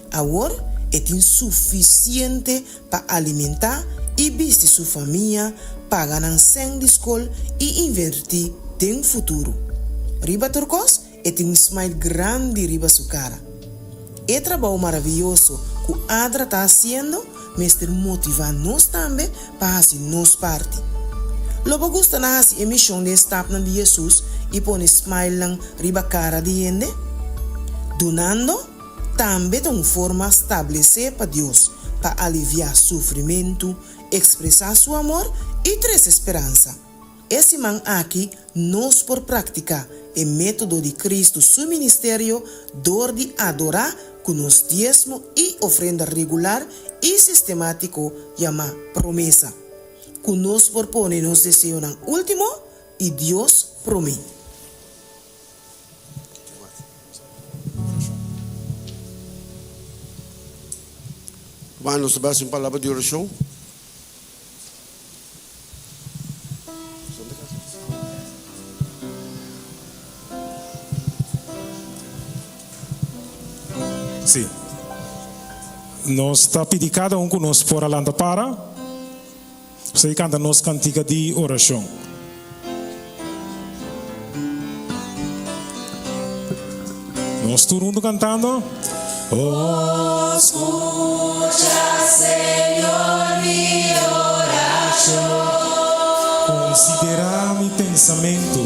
Agora, é insuficiente para alimentar e vestir sua família, pagar na sem de escola e investir em futuro. Riba turcos é um smile grande riba sua cara. É trabalho maravilhoso que a Adra está fazendo, mas motiva nós também para fazer nossa parte. Logo gusta na fazer a missão de estar de Jesus e pôr smile lang riba cara de gente. Donando, também é uma forma de estabelecer para Deus, para aliviar sofrimento, expressar seu amor e trazer esperança. Esse man aqui, nós por praticar o método de Cristo, seu ministério, dor de adorar com nos diezmo e ofrenda regular e sistemático, chama promessa. Que nós por pôr nos desejos no último e Deus promete. Vamos a hacer palabra de oración. Sim. Nós está pedindo cada um que nós por alanda para. Você canta nos cantiga de oração. Nós todo mundo cantando. Oh, escucha, Señor, mi oración. Considera mi pensamento.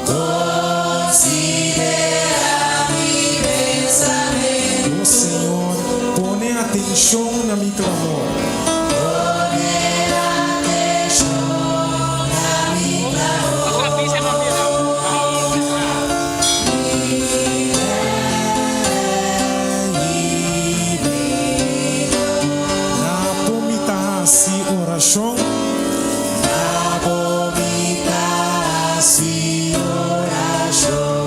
Considera mi pensamento. Oh Senhor, pone atenção na mi clamor. Pone atención a mi clamor. Na pomita si oração. Na pomita si oración.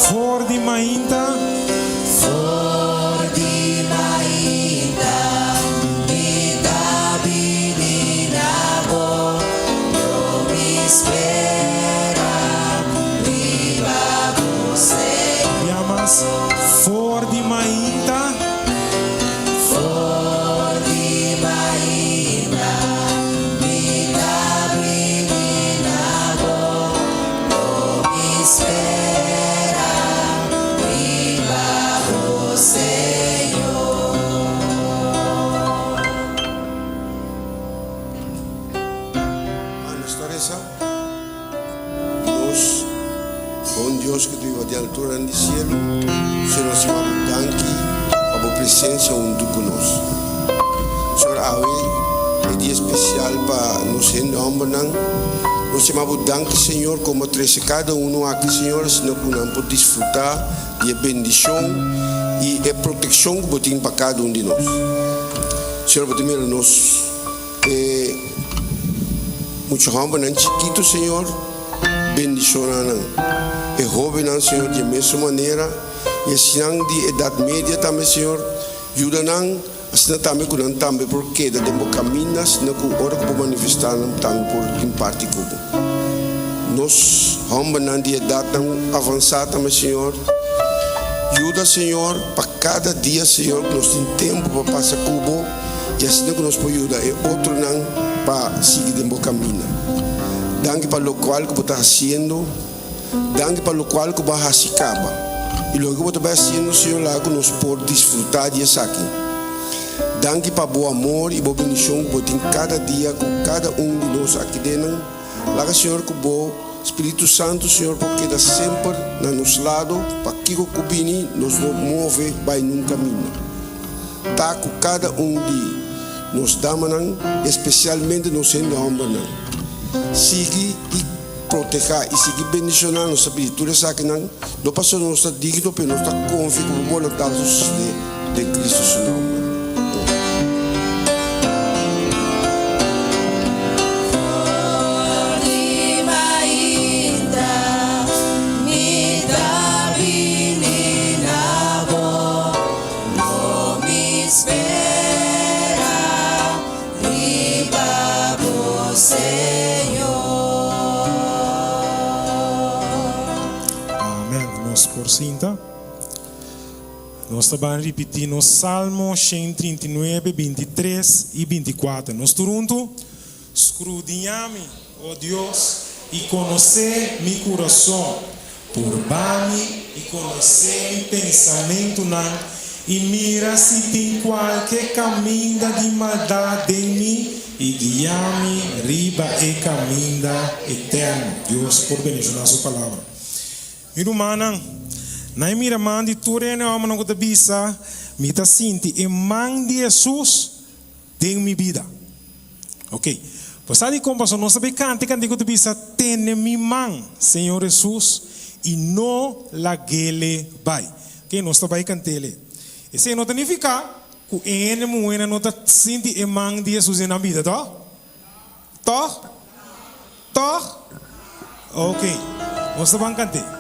For di mainta, mi da bo, yo mi espera, viva você. llamas for di mainta, mi da bo, yo mi espera, viva você, Deus, bom Deus que tu de altura no cielo, Senhor, se danke a tua presença junto conosco. Senhor, hoje é dia especial para nos renovar. Nós te danke, Senhor, como trece cada um aqui, Senhor, se não podemos desfrutar de bendição e a proteção que você tem para cada um de nós. Senhor, você mira nós. Muito hambre, chiquito, Senhor, bendição, e jovem, Senhor, de mesma maneira, e assim de idade média também, Senhor, ajuda Assim também quando também porque da demo caminhas na com hora que manifestar não tão por em parte como nós vamos na dia data avançar também Senhor. Ajuda Senhor para cada dia Senhor que nós tem tempo para passar cubo e assim que nós podemos ajudar é outro não para seguir demo caminho. Danke para o qual que você está fazendo, danke para o qual que você se acaba e logo que você vai fazendo Senhor lá que nós podemos desfrutar disso aqui. Danke para o amor e a bendição que tem cada dia com cada de nós aqui dentro. Lá, Senhor, que o Espírito Santo, Senhor, porque dá sempre no nosso lado, para que o Cubini nos move vai num caminho. Tá com cada de nós damas, especialmente nos homens. Siga e proteger e seguir bendicionando nossa abertura, sabe não? Não passou nossa digno, mas nós está confiante com a vontade de Cristo, Senhor. Nós estamos repetindo o Salmo 139, 23 e 24. Nós turunto, escudriñame, oh Deus, e conhecer meu coração, turba-me e conhecer meu pensamento, e mira se tem qualquer caminho de maldade em mim, e guia-me riba e caminho eterno. Deus, por bendicionar a sua palavra. Meu irmão, na minha mãe de turene a mão que bisa, me tá sinti e mãe de Jesus tem minha vida. Ok. Pois aí como pastor não sabe cante que tu bisa tem minha mãe, Senhor Jesus, e não la gele vai. Ok, não está vai cantele. Esse não significa que ene muena não tá sinti e mãe de Jesus na vida, tá? Tá? Tá? Ok. Não está vai cantar.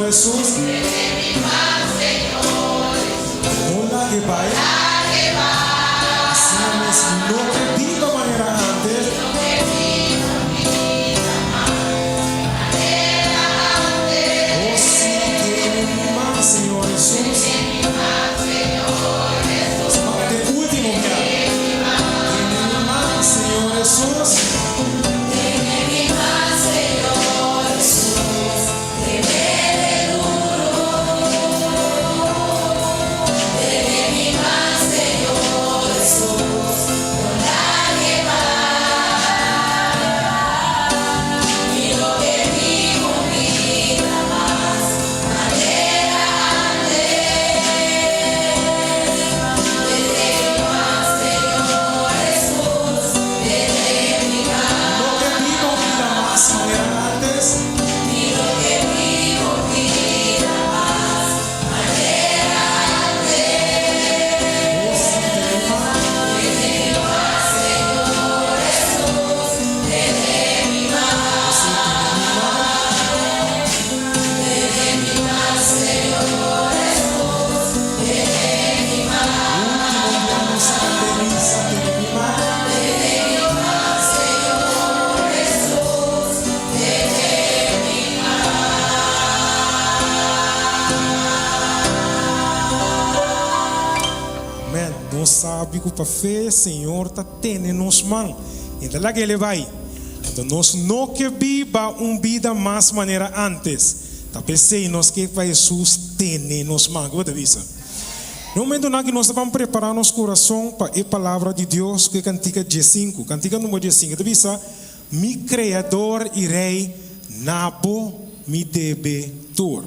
Jesús. Una que vaya. Hacemos lo que viva manera antes. Oh sí, que más, Señor Jesús. Parte último ya. Que más, Señor Jesús. Nós sabe que para fé, Senhor, está tendo nos mãos. Então lá que ele vai. Então nós não que viva vida mais maneira antes. Tá pensei nós que vai Jesus ter nos mãos. Como diz? No momento na que nós vamos preparar nosso coração para a palavra de Deus, que é Cantiga 15, Cantiga número 15, diz: Mi Criador e Rei, nabo mi devedor.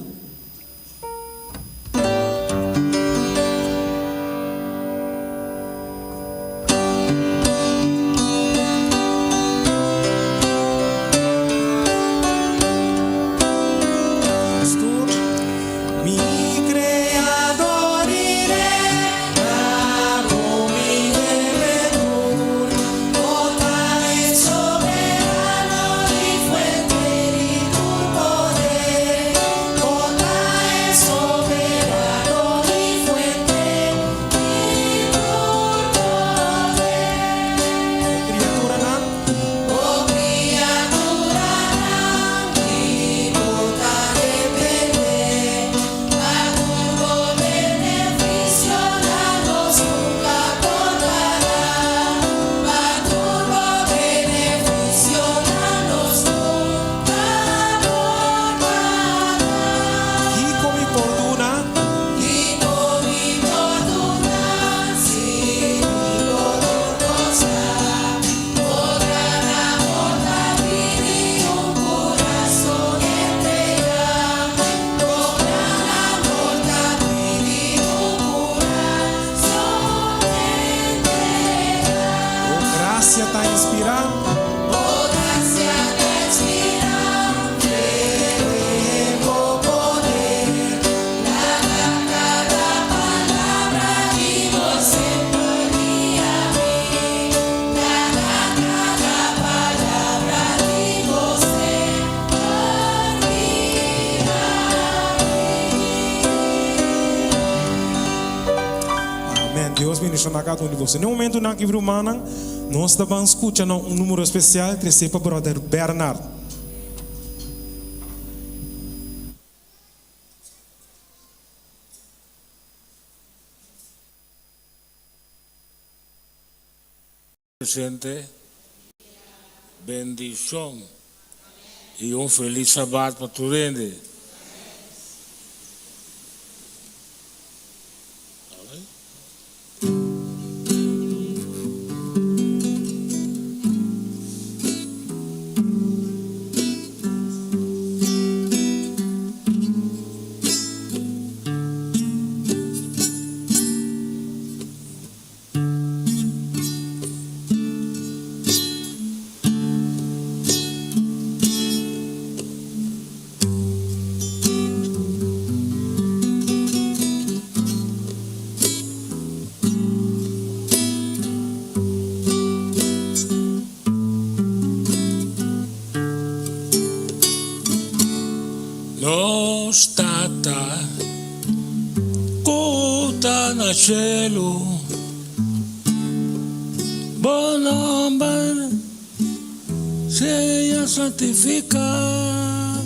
Deus bendiga a cada um de vocês. No momento na que Brumana, nós estamos escutando um número especial que recebe para o brother Bernard. Presente, bendição e feliz sábado para tu rende. Nostata, cota na cielo, buon nombre, sea santificado,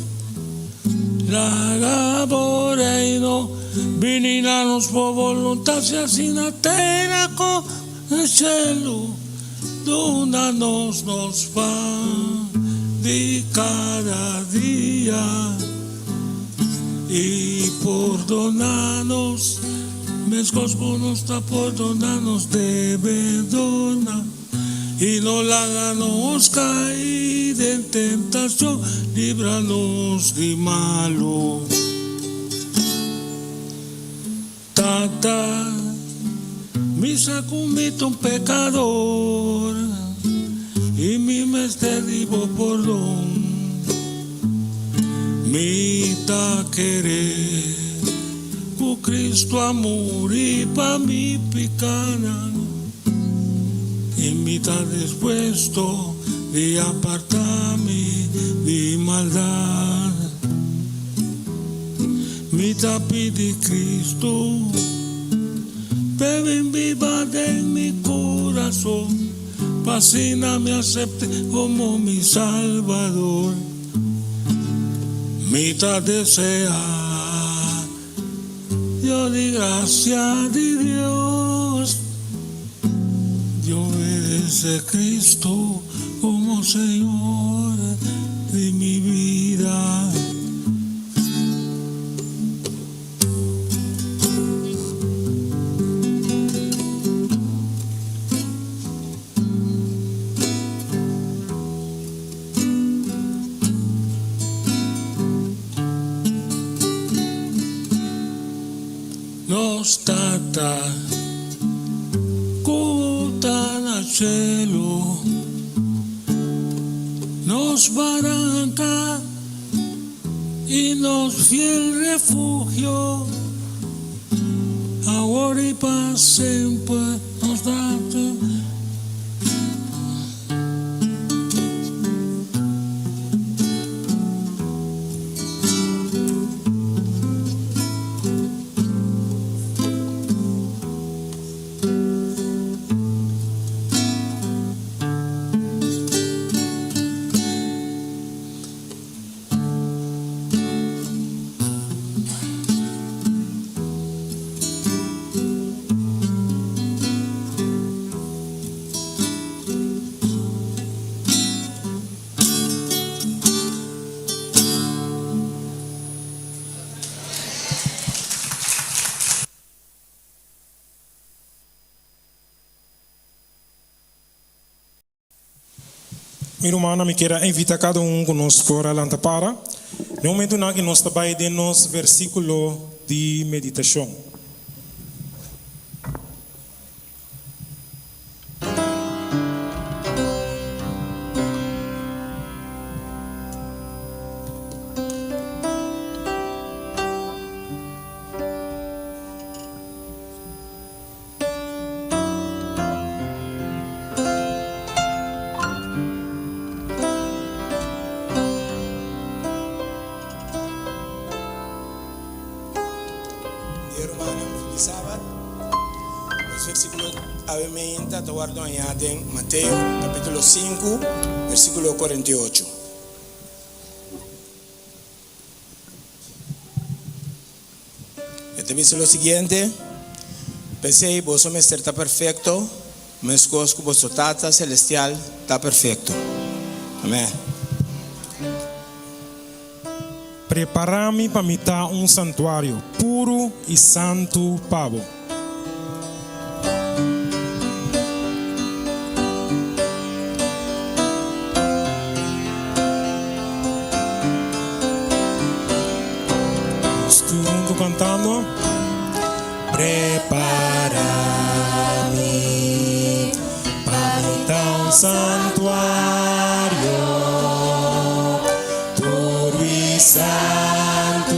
la reino, vininanos por voluntad, se así na terra como no cielo, dona-nos nos pão de cada dia e perdonar-nos, mescos nos está perdonar-nos devedona e não larga-nos cair em tentação, livra-nos de malo. Tata, me sacumito um pecador e me mesterivo por dom. Me tá querer o Cristo amor e para mi picana e me tá dispuesto de apartar-me de maldade. Me tá pedir Cristo, ven viva en mi corazón, fascina me acepte como mi Salvador. Me ta desea, yo di gracia de Dios, yo obedece a Cristo como Señor de mi vida. Nostata, cota na cielo, nos barranca y nos fiel refugio, ahora y para siempre nos da. Meu irmão, me quero invitar cada conosco por alanta para. No momento na que nós trabalhamos de nos versículo de meditação. Mateo capítulo 5, versículo 48. Este dice lo siguiente: pensé, vos mestre está perfecto, mas cosco vos tata celestial está perfecto. Amén. Preparame para me dar santuário puro e santo pavo. Cantando, prepara-me para um santuário puro e santo,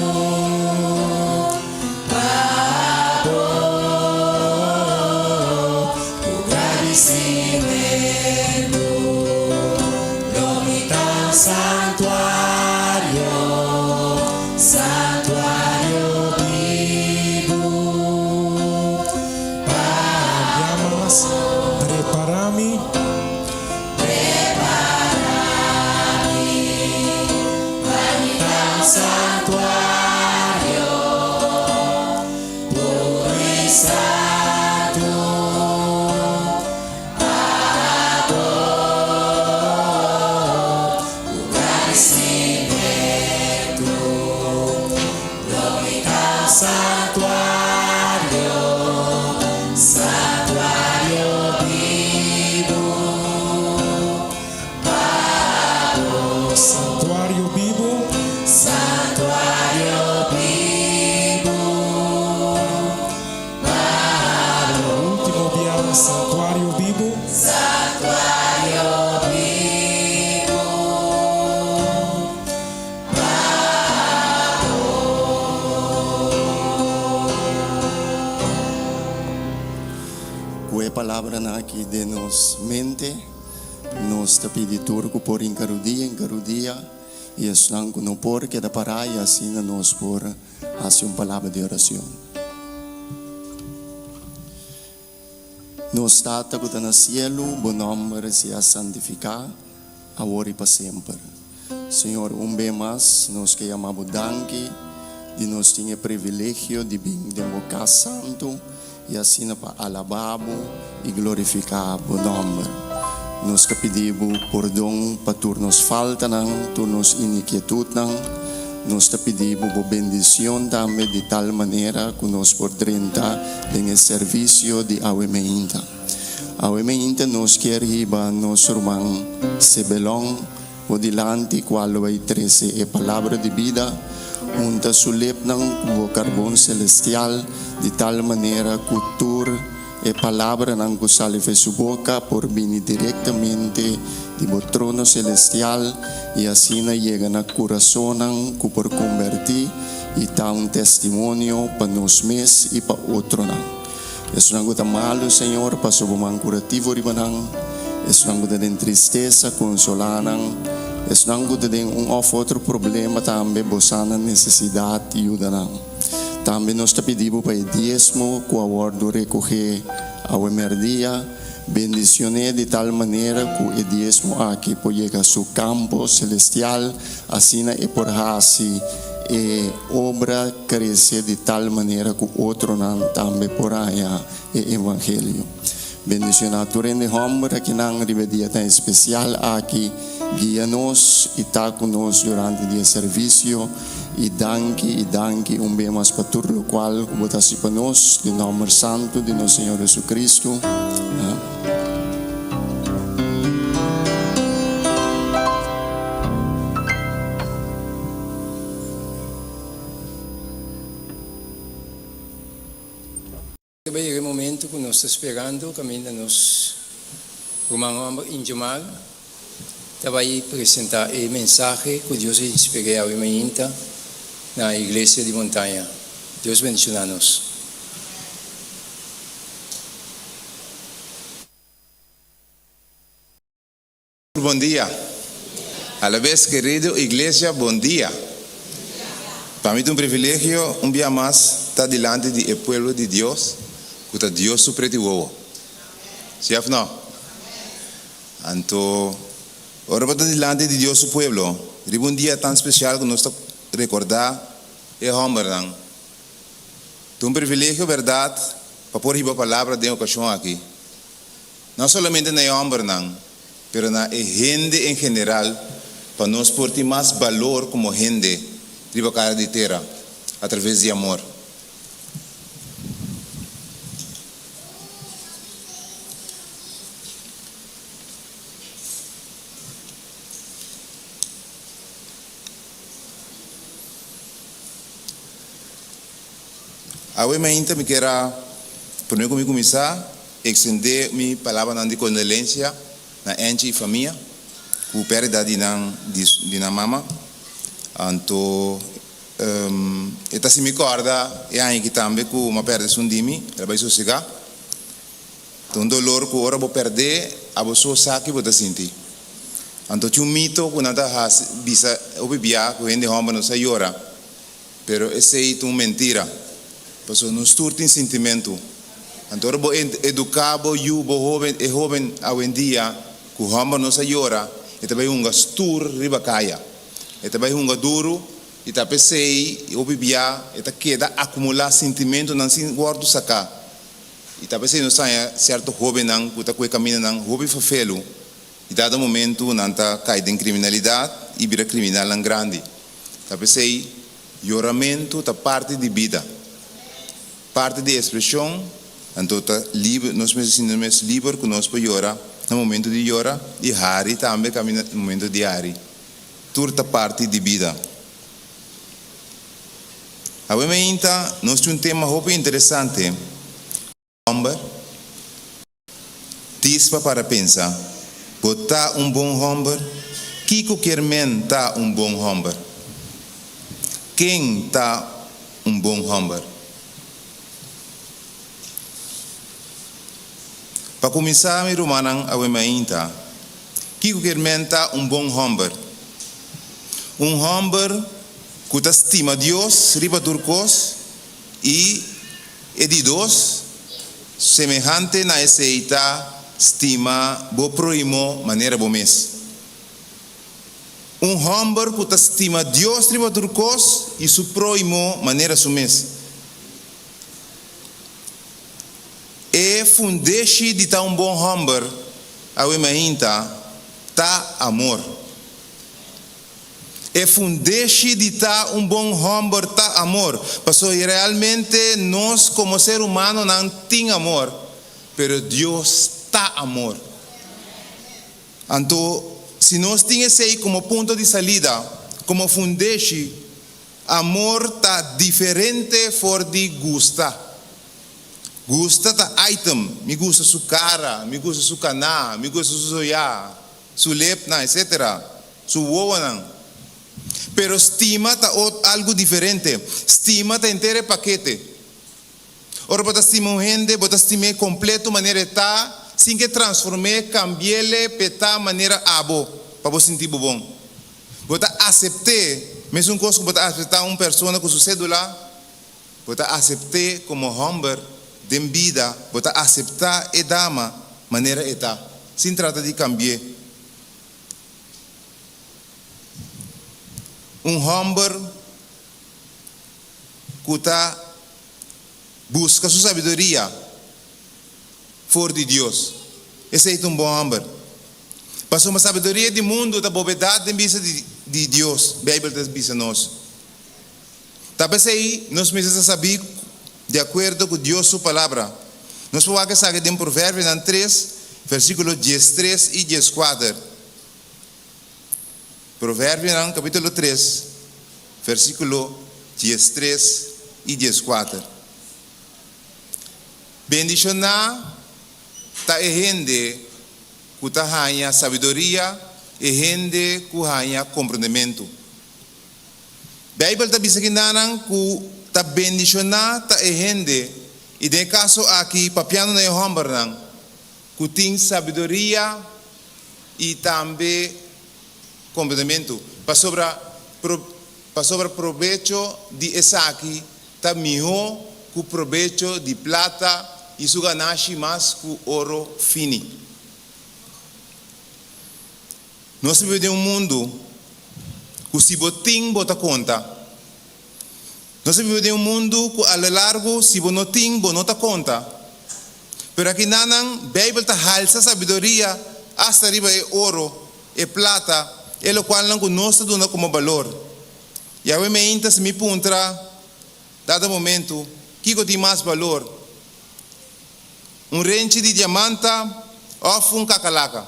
lugar de cimento, nome tão santuário, santuário. Santuario vivo. Último día, santuario vivo. Kue palavra na aqui de nos mente, nos te peditur ku por encarudia, e eslang kuno por que da paraia assim nos por hacer palavra de oração. Nos tata que está no cielo, bom nome seja santificado, agora e para sempre. Senhor, bem mais, nos que amamos danke, de nos tinha privilégio de vir de boca santo, e assim para alababo e glorificar o nome. Nos que pedimos perdão para turnos falta, turnos iniquietud, nos te pedimos por bendición também de tal maneira que nos podremos en el servicio de Awemeinta. Awemeinta nos quiere iba nos hermano Sebelón, o delante cual hay 13 e palabra de vida, junta su lepnan o carbón celestial, de tal maneira que tur e palavra não que sale de sua boca por vir diretamente do trono celestial e assim chega na coração que por convertir e dá testemunho para nós mesmos e para outro não. Isso não é malo, Senhor, para o man curativo ribanang. Isso não é tristeza, consolar não. Isso não é outro problema também, bosana necessidade e ajuda não. Também nós te pedimos para o dízimo, que a ordem recolher a emerdia, bendicionar de tal maneira que o dízimo aqui pode chegar a seu campo celestial, assim é por assim e obra crescer de tal maneira que o outro não também por aí o evangelho. Bendicionar tu rende homem que não ribedia tão especial aqui, guia-nos e está conosco durante o dia de serviço. E danke, bem mais para tudo o qual botasse para nós, de nome santo de nosso Senhor Jesus Cristo. Vai o momento que nós estamos esperando, caminho nos rumamos em Jamal, vai apresentar a mensagem que Deus inspirou ao Imainta na igreja de montanha. Deus bendiga-nos. Bom dia. A la vez, querido iglesia, bom dia. Para mim é um privilégio, dia mais, estar diante do povo de Deus, que Deus supretivo. Certo não? Então, ora para estar diante de Deus, o povo, um dia tão especial que nós recordar é homem. É um privilégio, verdade, para pôr a palavra de ocasião aqui. Não somente na homem, mas na gente em geral, para nós pôr mais valor como gente de cara de terra, através de amor. Agora, ainda me quero, primeiro começar, estender minha palavra de condolência na ente e família, com perda de na mama. Então, esta se me acorda, e aí que também com uma perda de um dimi, ela vai sossegar. Então, dolor que ora vou perder, a pessoa sabe que vou sentir. Então, tinha um mito que nada has bisa o bebia, que ainda homem não sai ora, pero esse é uma mentira. Porque não tem sentimento. Então, eu vou educar o jovem hoje em dia, que o homem não se llora, e também um gastur ribacaia. E também um duro, e também sei, eu bebia, e queda acumular sentimento, não se guarda sacar. E talvez não saia certo jovem não, que está caminho não, jovem fafelo. E dado momento não está caindo em criminalidade e vira criminal não grande. Talvez aí, choramento está parte de vida, parte de expressão. Então está livre, nós somos livres que nós podemos chorar no momento de chorar e hari também caminha no momento de hari. Tudo está parte de vida. Agora então, nós temos um tema muito interessante. Homem, tispa para pensar. Botar bom homem. Kiko Kermen está bom homem. Quem está bom homem? Para começar, meu irmão, agora Kiko Kermen está bom homem. Homem que estima Deus, riba turcos, e de Deus, semejante na aceita, estima, bo proimo, maneira bo mes. Homem que estima Deus, riba turcos, e su proimo, maneira su mes. E fundeixe de tá bom homem, agora tá amor. E fundeixe de tá bom homem, tá amor. Porque realmente nós como ser humano não tem amor, pero Deus tá amor. Então, se nós temos esse como ponto de salida, como fundeixe, amor tá diferente for de gusta. Gusta tá item, me gusta su cara, me gusta su cana, me gusta su zoya, su lepna, etc. Su wowanan. Pero estima está algo diferente. Estima está inteiro paquete. Ora, bota estima gente, bota estima completo maneira está, sem que transforme, cambiele, peta maneira abo, para você sentir bom. Bota aceitar, mesmo coisa que bota aceitar pessoa com sua cédula, bota aceitar como homem de vida, bota aceitar e dama maneira está, sem tratar de cambiar. Homem que busca sua sabedoria fora de Deus. Esse é bom homem. Passou uma sabedoria do mundo, da bobedade em vista de Deus. A Bíblia diz a nós. Talvez aí nós precisamos saber, de acordo com Deus, sua palavra. Nós podemos saber em Provérbios 3, versículos 13 e 14. Provérbios capítulo 3, versículo 13 e 14. Bendicionar ta gente que ta sabedoria e gente que hanya compreendimento. A Bíblia está dizendo que ta bendicionar ta gente e de caso aqui papiano na homem que tem sabedoria e também compreendimento. Para sobre provecho de Esaki, está melhor que o provecho de plata e su ganache mais que o ouro fini. Nós vivemos em um mundo que se você tem, bota conta. Nós vivemos em um mundo que a largo, se você não tem, você não dá conta. Pero aqui nanan, a Bíblia está halsa sabedoria, hasta arriba é ouro, é plata, é o qual não nós damos como valor. E a me se me puntra, dado momento, que tem mais valor? Rente de diamante ou cacalaca?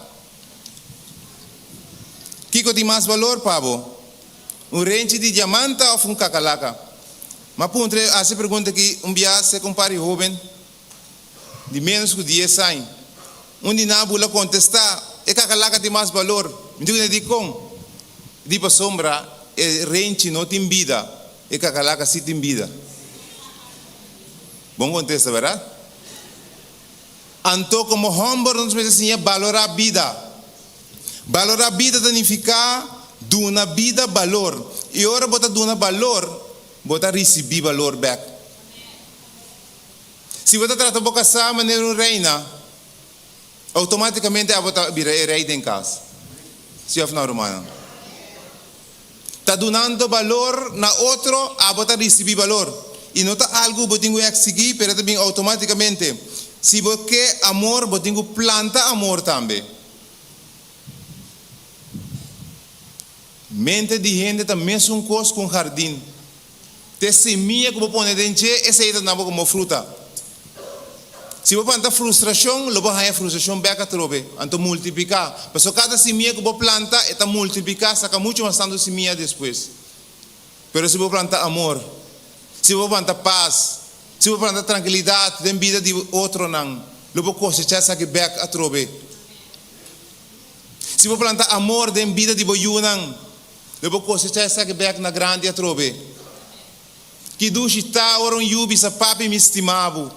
Que tem mais valor, Pablo? Rente de diamante ou cacalaca? Mas puntra, essa pergunta que dia se compara jovem, de menos que 10 anos. Onde na bula contestar, é cacalaca tem mais valor. Me digo como? De para sombra, rente não tem vida, e cacalaca sim tem vida. Bom contexto, verdade? Então, como homem, nós precisamos valorar a vida. Valorar a vida significa dar uma vida valor. E agora, botar dar valor, botar receber valor back. Se você trata de casar de maneira reina, automaticamente você vira rei em casa. Se eu não romano. Está dando valor na outro, a botar receber valor. E não está algo que você tem que seguir, mas também automaticamente. Se você quer amor, você tem que plantar amor também. Mente de gente também é coisa com jardim. Te semilla que você põe dentro, essa aí não é como fruta. Se você planta frustração, você vai ter frustração bem a trobe, então multiplicar. Mas cada semilla que você planta, está multiplicar, saca muito mais tanto semilla depois. Mas se você planta amor, se você planta paz, se você planta tranquilidade, tem vida de outro não, você cosechar saca bem a trobe. Se você planta amor, tem vida de você não, você cosechar saca bem na grande a trobe. Que duche está ora yubi sa papi me estimava.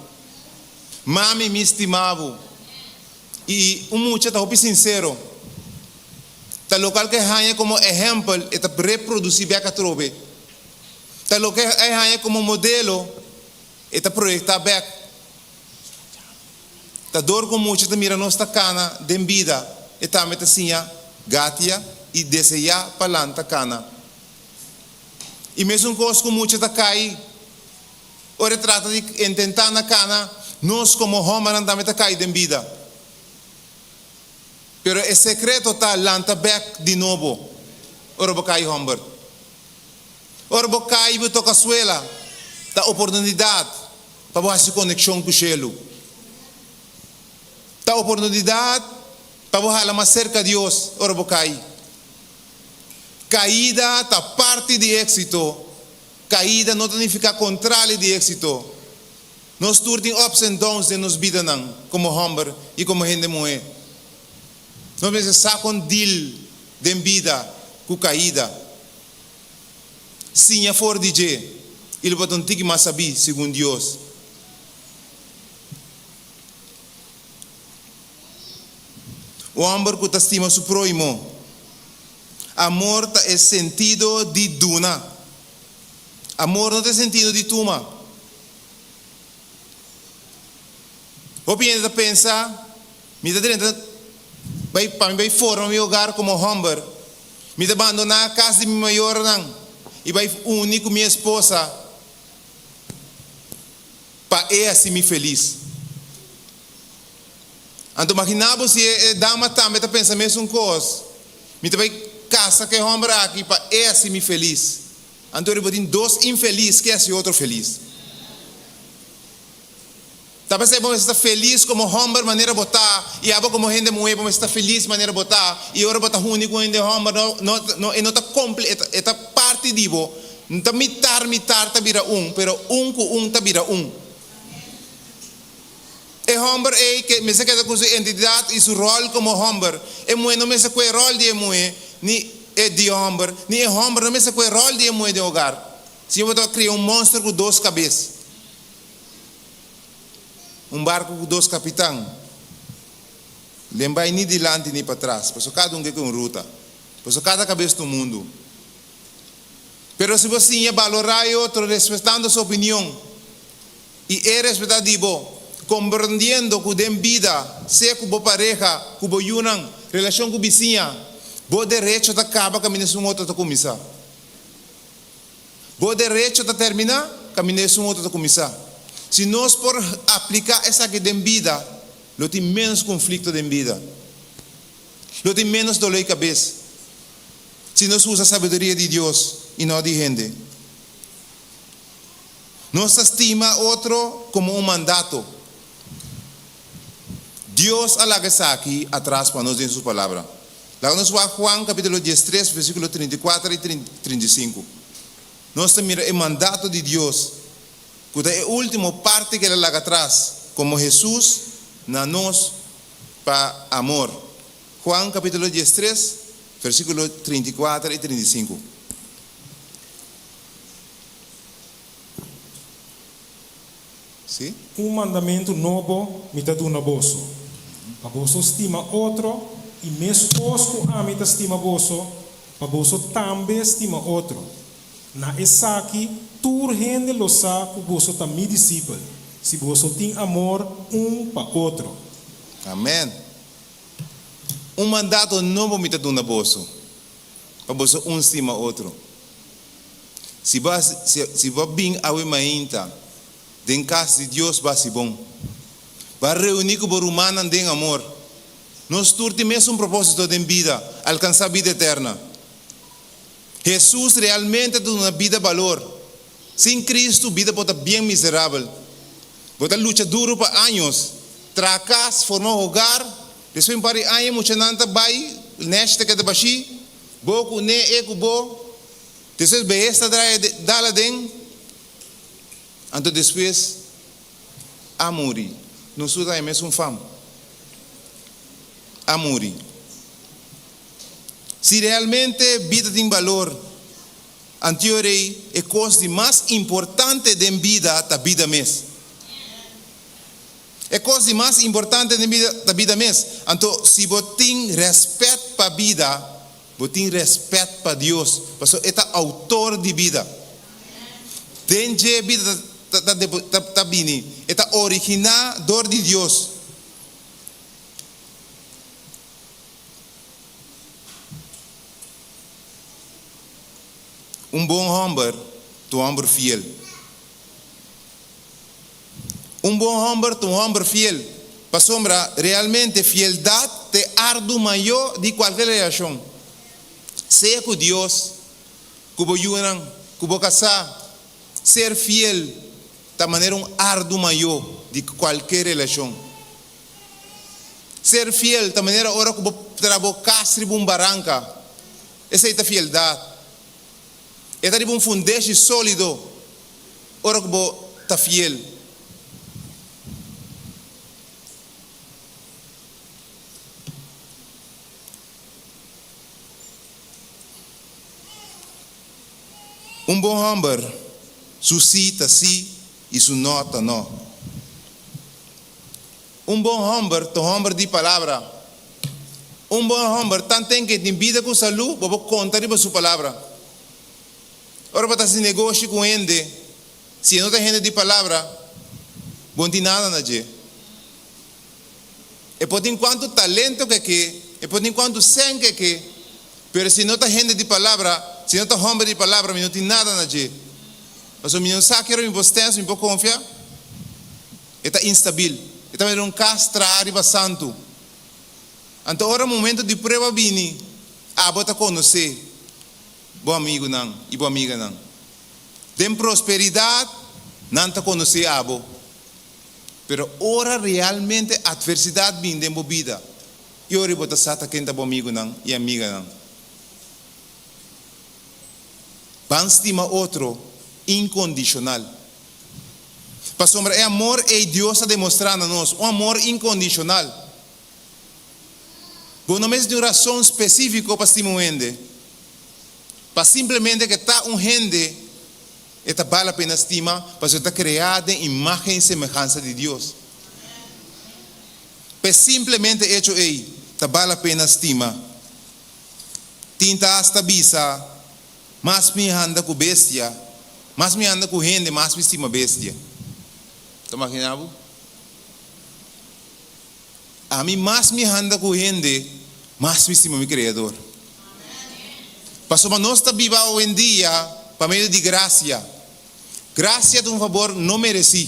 Mami me estimava. E mucho tá sincero. Tá local que é como exemplo, é tá reproduzir bem a trobe. Tá local que é como modelo, é tá projetar bem. Tá dor com muito, tá mira nossa cana de vida, é tá meta assim, gatia e desejar palanta cana. E mesmo coisa com muito tá cai. Ora trata de tentar na cana, nós como homem não também tá cai de vida. Pero o secreto tá lanta back de novo. Ora bo cai homem. Ora bo cai bo toca suela. Tá oportunidade para fazer conexão com o cielo. Tá oportunidade para falar mais cerca de Deus. Ora bo cai. Caída tá parte de êxito. Caída não significa contrário de êxito. Nós temos ups and downs de nos vida não, como homem e como gente mulher. Nós precisamos com deal de vida com caída. Sim, é for DJ. Ele vai ter que mais saber, segundo Deus. O homem que estima seu próximo. Amor é sentido de duna. Amor não tem sentido de tuma. O piensa pensa, me dá dentro, vai fora meu lugar como homem, me dá abandonar a casa de minha maior não, e vai unir com minha esposa, para assim me feliz. Então imaginava se a dama também está pensando mesmo coisa, me vai casa que homem aqui para assim me feliz. Então ele tem dois infelizes que é outro feliz. Talvez você está feliz como homem maneira botar e agora como gente mulher você está feliz maneira botar e agora botar único ainda homem não está completo está parte de vo não está mitar tá vira pero com tá vira É homem é que me se queda com sua identidade e seu rol como homem é mulher não me se qual rol de mulher ni é de homem, nem é homem, não me se qual rol de mulher de hogar. Se eu vou criar monstro com duas cabeças, barco com dois capitães, lembra nem de lante nem para trás, porque cada que com ruta, porque cada cabeça do mundo. Pero se você é valorar outro, respeitando sua opinião, e é respeitado, compreendendo que tem vida, se com a pareja, com a união, relação com a vizinha, Bo direito da acaba caminhar um outro da começar. Bo direito da terminar caminhar um outro da começar. Se nós por aplicar essa que tem vida, não tem menos conflito de vida. Não tem menos dor de cabeça. Se nós usa a sabedoria de Deus e não de gente. Nós estima outro como um mandato. Deus alaga aqui atrás para nós em sua palavra. Lá nós vamos a Juan capítulo 13, versículo 34 e 35. Nós temos o mandato de Deus, que é a última parte que ele larga atrás, como Jesus na nós para amor. Juan capítulo 13, versículo 34 e 35. Sim? Mandamento novo me dá do naboso. A vosso estima outro. E mesmo que a mim estima vosso, para vosso também estima outro. Na essa aqui, tur gente lo sabe que vosso também discípulo. Se vosso tem amor para outro. Amém. Mandato novo me dá na vosso, para vosso estima outro. Se vai bem a mainta, den casa de Deus vai ser bom. va reunir com o humano em amor. Nós turti mesmo propósito de vida, alcançar vida eterna. Jesus realmente tem uma vida valor. Sem Cristo, vida pode ser bem miserável. Pode lutar duro por anos, tracas, formar hogar, depois de pari anos, muita nanta vai, neste que é de baixi, boco ne ekubo, depois beesta dala den, então depois a morrer. Nós é mesmo fama. A morrer. Se realmente vida tem valor, anteriormente é coisa mais importante da vida, da vida mesmo. É coisa mais importante da vida mesmo. Então, se você tem respeito para a vida, você tem respeito para Deus, porque Ele é autor de vida. Tem que vida está bem, é originador de Deus. Bom homem, tu homem fiel. Bom homem fiel. Para sombra, realmente fieldade é ardo maior de qualquer relação. Seja com Deus, com o Yunan, com o casar, ser fiel da maneira ardo maior de qualquer relação. Ser fiel da maneira ora que o trabalhar bom barranca. Essa é a fieldade. É dar um fundamento sólido, ora que você está fiel. Bom homem suscita sim e su nota não. Bom homem, tu homem de palavra. Bom homem, tanto tem que tem vida com saúde, você conta de sua palavra. Ora, para se negócio com ele, se não tem gente de palavra, não tem nada na gente. E pode enquanto talento que, e pode enquanto sangue que, mas se não tem gente de palavra, se não tem homem de palavra, não tem nada na gente. Mas o menino sabe que era um pouco confiar, está instável, está um castra arriba santo. Então, ora, momento de prova vini, bota conhecer. Bom amigo não e boa amiga não. Tem prosperidade, não te conhece abo. Pero ora realmente adversidade vem em vida. E ora bota sata quem tá bom amigo não e amiga não. Van estima outro incondicional. Para sombra é amor e Deus a demonstrar a nós, amor incondicional. Bom, não é de uma razão específica para estimar para simplesmente que está gente está vale a pena estima, para está criada em imagem e semelhança de Deus. Para simplesmente hecho aí, está vale a pena estima. Tinta hasta bisa, mas me anda com bestia, mas me anda com gente, mas me estima bestia. Está imaginando? A mim mais me anda com gente, mas me estima meu Criador. Pastor, nós estamos vivos hoje em dia para meio de graça. Graça de um favor não mereci.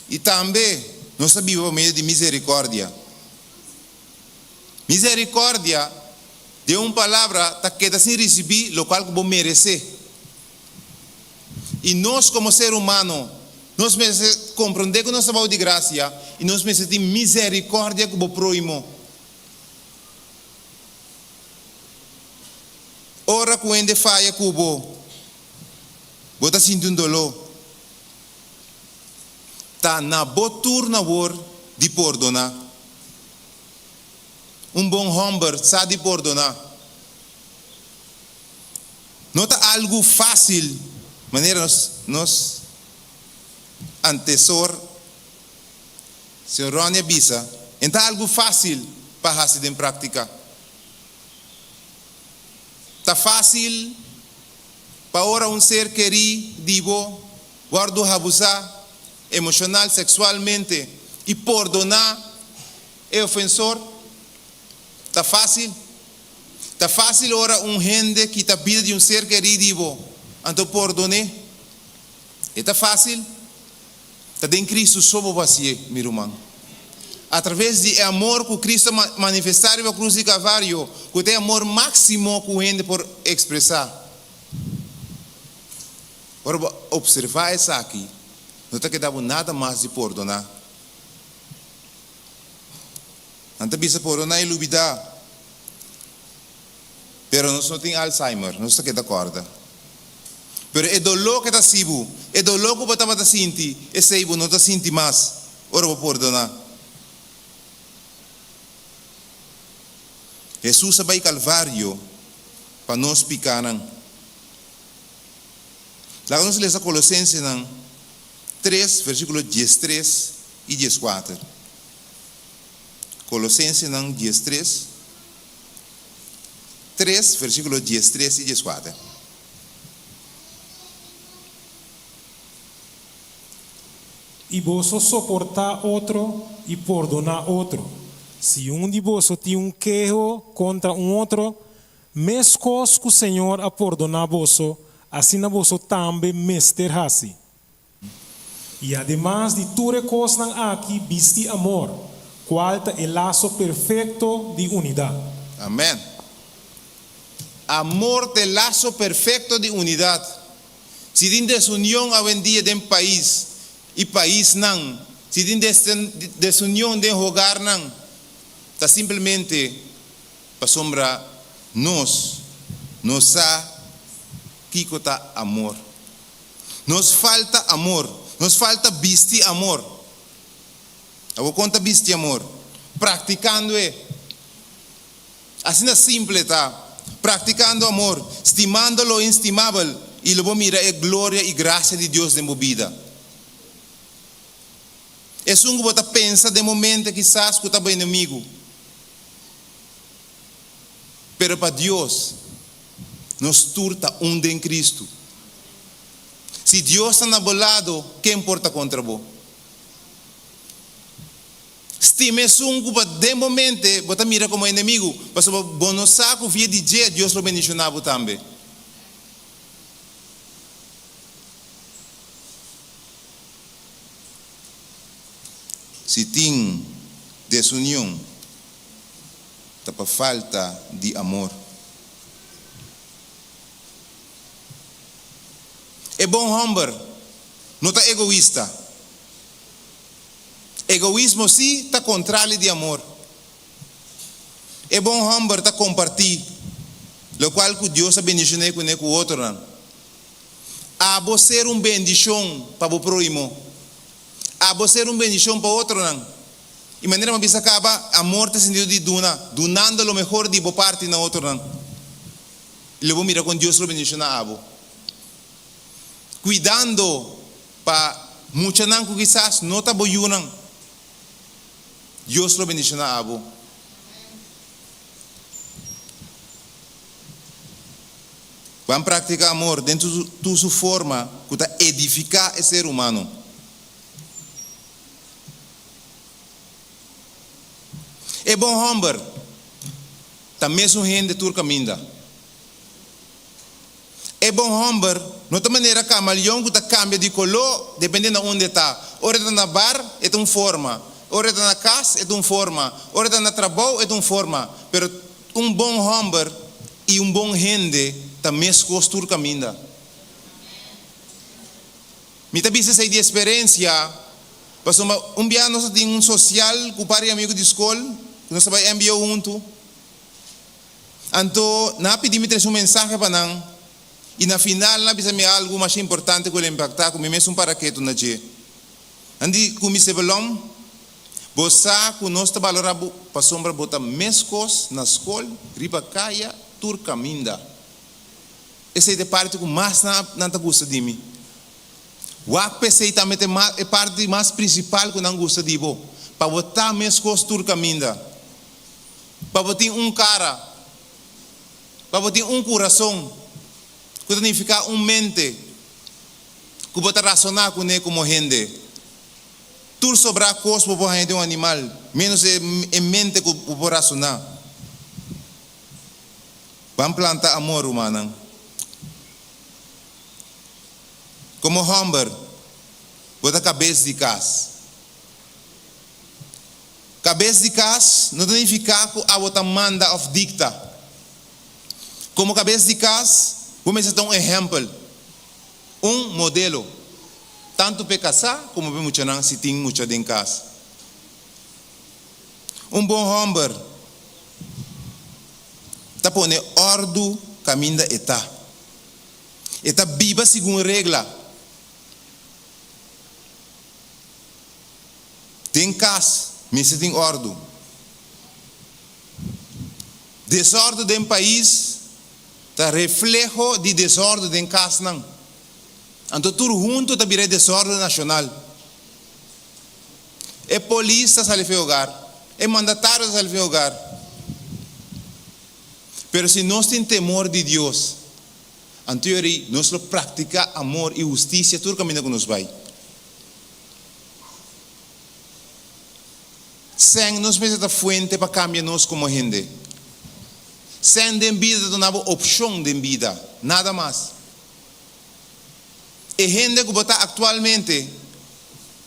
E também nós estamos vivos para meio de misericórdia. Misericórdia de uma palavra que está sem receber, o qual que vou merecer. E nós, como ser humano, nós merecemos compreender que nós estamos de graça e nós merecemos misericórdia que vou proimo. Ora quando falha cubo, bota sentindo dolor. Tá na boturna wor de perdonar. Bom homem sabe perdonar. Não tá algo fácil, maneira nós antecessor, senhor Rônia Bisa, não é algo fácil para fazer em prática. Está fácil para ora um ser querido, divo, guardo abusar emocional, sexualmente e perdonar é ofensor. Está fácil? Está fácil ora um gente que está pedindo de um ser querido, divo, então perdone. Está fácil? Tá em Cristo sobo vazie, meu irmão. Através de amor que Cristo manifestar na cruz de Calvário, que tem amor máximo que o gente por expressar. Agora, observar isso aqui, não está quedando nada mais de perdonar. Não está bisa perdonar e lubida. Pero nós não temos Alzheimer, nós está quedando corda. Pero é dolor que está sibo, é dolor que você está sentindo, é sibo, não está sentindo mais. Ora, vou perdonar. Jesus vai Calvário para nós picaram. Lá nós lemos a Colossenses 3, versículo 13 e 14. Colossenses 3, versículo 13 e 14. E vos soportar outro e perdonar outro. Se de vós tem queijo contra outro, mescos que o Senhor a perdonar vos, assim vos também mesterhasi. E además de tudo coisas aqui, viste amor, qual é o laço perfeito de unidade. Amém. Amor de laço perfeito de unidade. Se tem desunião a vendia de país e país não, se tem desunião de hogar não, está simplesmente para sombra nós que está amor. Nos falta amor, nos falta vestir amor. Eu vou contar vestir amor, praticando assim é simples, tá? Praticando amor, estimando lo inestimável e logo mira a glória e graça de Deus na minha vida. É um que você pensa de momento quizás que está bem inimigo. Pero para Deus, nos turta em Cristo. Se Deus está na bolado, quem importa contra você? Estime um que de momento você mira como inimigo, mas você não sabe que via de dia Deus lo bendicionava também. Se tem desunião, está para falta de amor. É bom homem, não está egoísta. Egoísmo sim está contrário de amor. É bom homem está compartilhar, o qual que Deus abençoe com o outro. A você ser bendição para o próximo. A você ser bendição para o outro. E maneira uma vez acaba, amor tem sentido de donando o melhor de boa parte na outra. E logo mira com Deus lo bendição a abo. Cuidando para muitos não quizás não está boiunang. Deus lo bendição a abo. Vamos praticar amor dentro de sua forma que está edificar o ser humano. É bom homem, também são gente tur caminha. É bom homem, não tem maneira camaleão que cambia de color, dependendo de onde está. Ora está na bar, é de uma forma. Ora está na casa, é de uma forma. Ora está na trabalho, é de uma forma. Pero bom homem e bom gente também se costura caminha. Me também se sei de experiência, mas dia nós temos social com pare amigo de escola. Nós vai enviar junto. Então, na pedimos mensagem para nós. E na final, na bisa algo mais importante que ele impactar, como mesmo para que tu na je. Andi como se velom, você que nós está valorando para sombra botar mescos na escola, riba caia, tur caminda. Essa é a parte que mais não te gosta de mim. O APC também é a parte mais principal que não gosta de você. Para botar mescos tur caminda. Para botar cara, para botar coração, que significa mente, que botar razonar com ele como gente. Tudo sobre a coisa para gente um animal, menos em mente que para razonar. Vamos plantar amor humano. Como homem, bota cabeça de casa. Cabeça de casa não significa que a bota manda of dicta. Como cabeça de casa, vamos dar um exemplo, modelo, tanto para casar como para muitos não se tem muito em casa. Bom homem, tá pone ordem caminho da eta. Eta viva segundo regra. Tem casa, mas tem ordem. Desordem do país tá reflejo de desordem de casa não. Então tudo junto tá virando desordem nacional. É polícia sale fe hogar, é mandatário sale fe hogar. Pero se nós tem temor de Deus, em teoria nós lo praticar amor e justiça tudo caminho que nos vai. Sem nos meter a fuente para cambiar nós como gente. Sem de vida não há opção de vida, nada mais. E gente que está atualmente,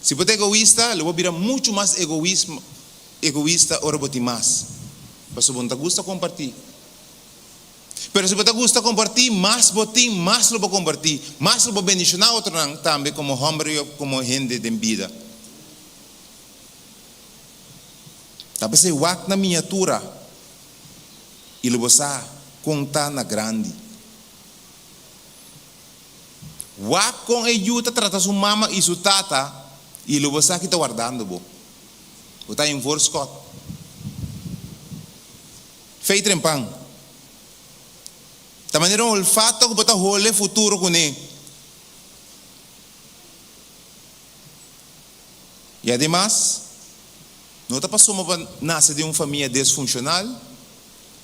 se você é egoísta, ele vai virar muito mais egoísta ou botar mais. Mas se você gosta compartilhar. Pero se você gosta compartilhar, mais botim, mais lo vai compartilhar, mais lo vai bendicionar outro também como homem, como gente de vida. Tapos se wak na miniatura, ele vai contar na grande. Wak com ajuda trata sua mama e sua tata, ele vai que está guardando bo. O tá em Scott. Feito em pão. Da maneira o olfato que bota role futuro com ele. E además, não está passando para nascer de uma família disfuncional,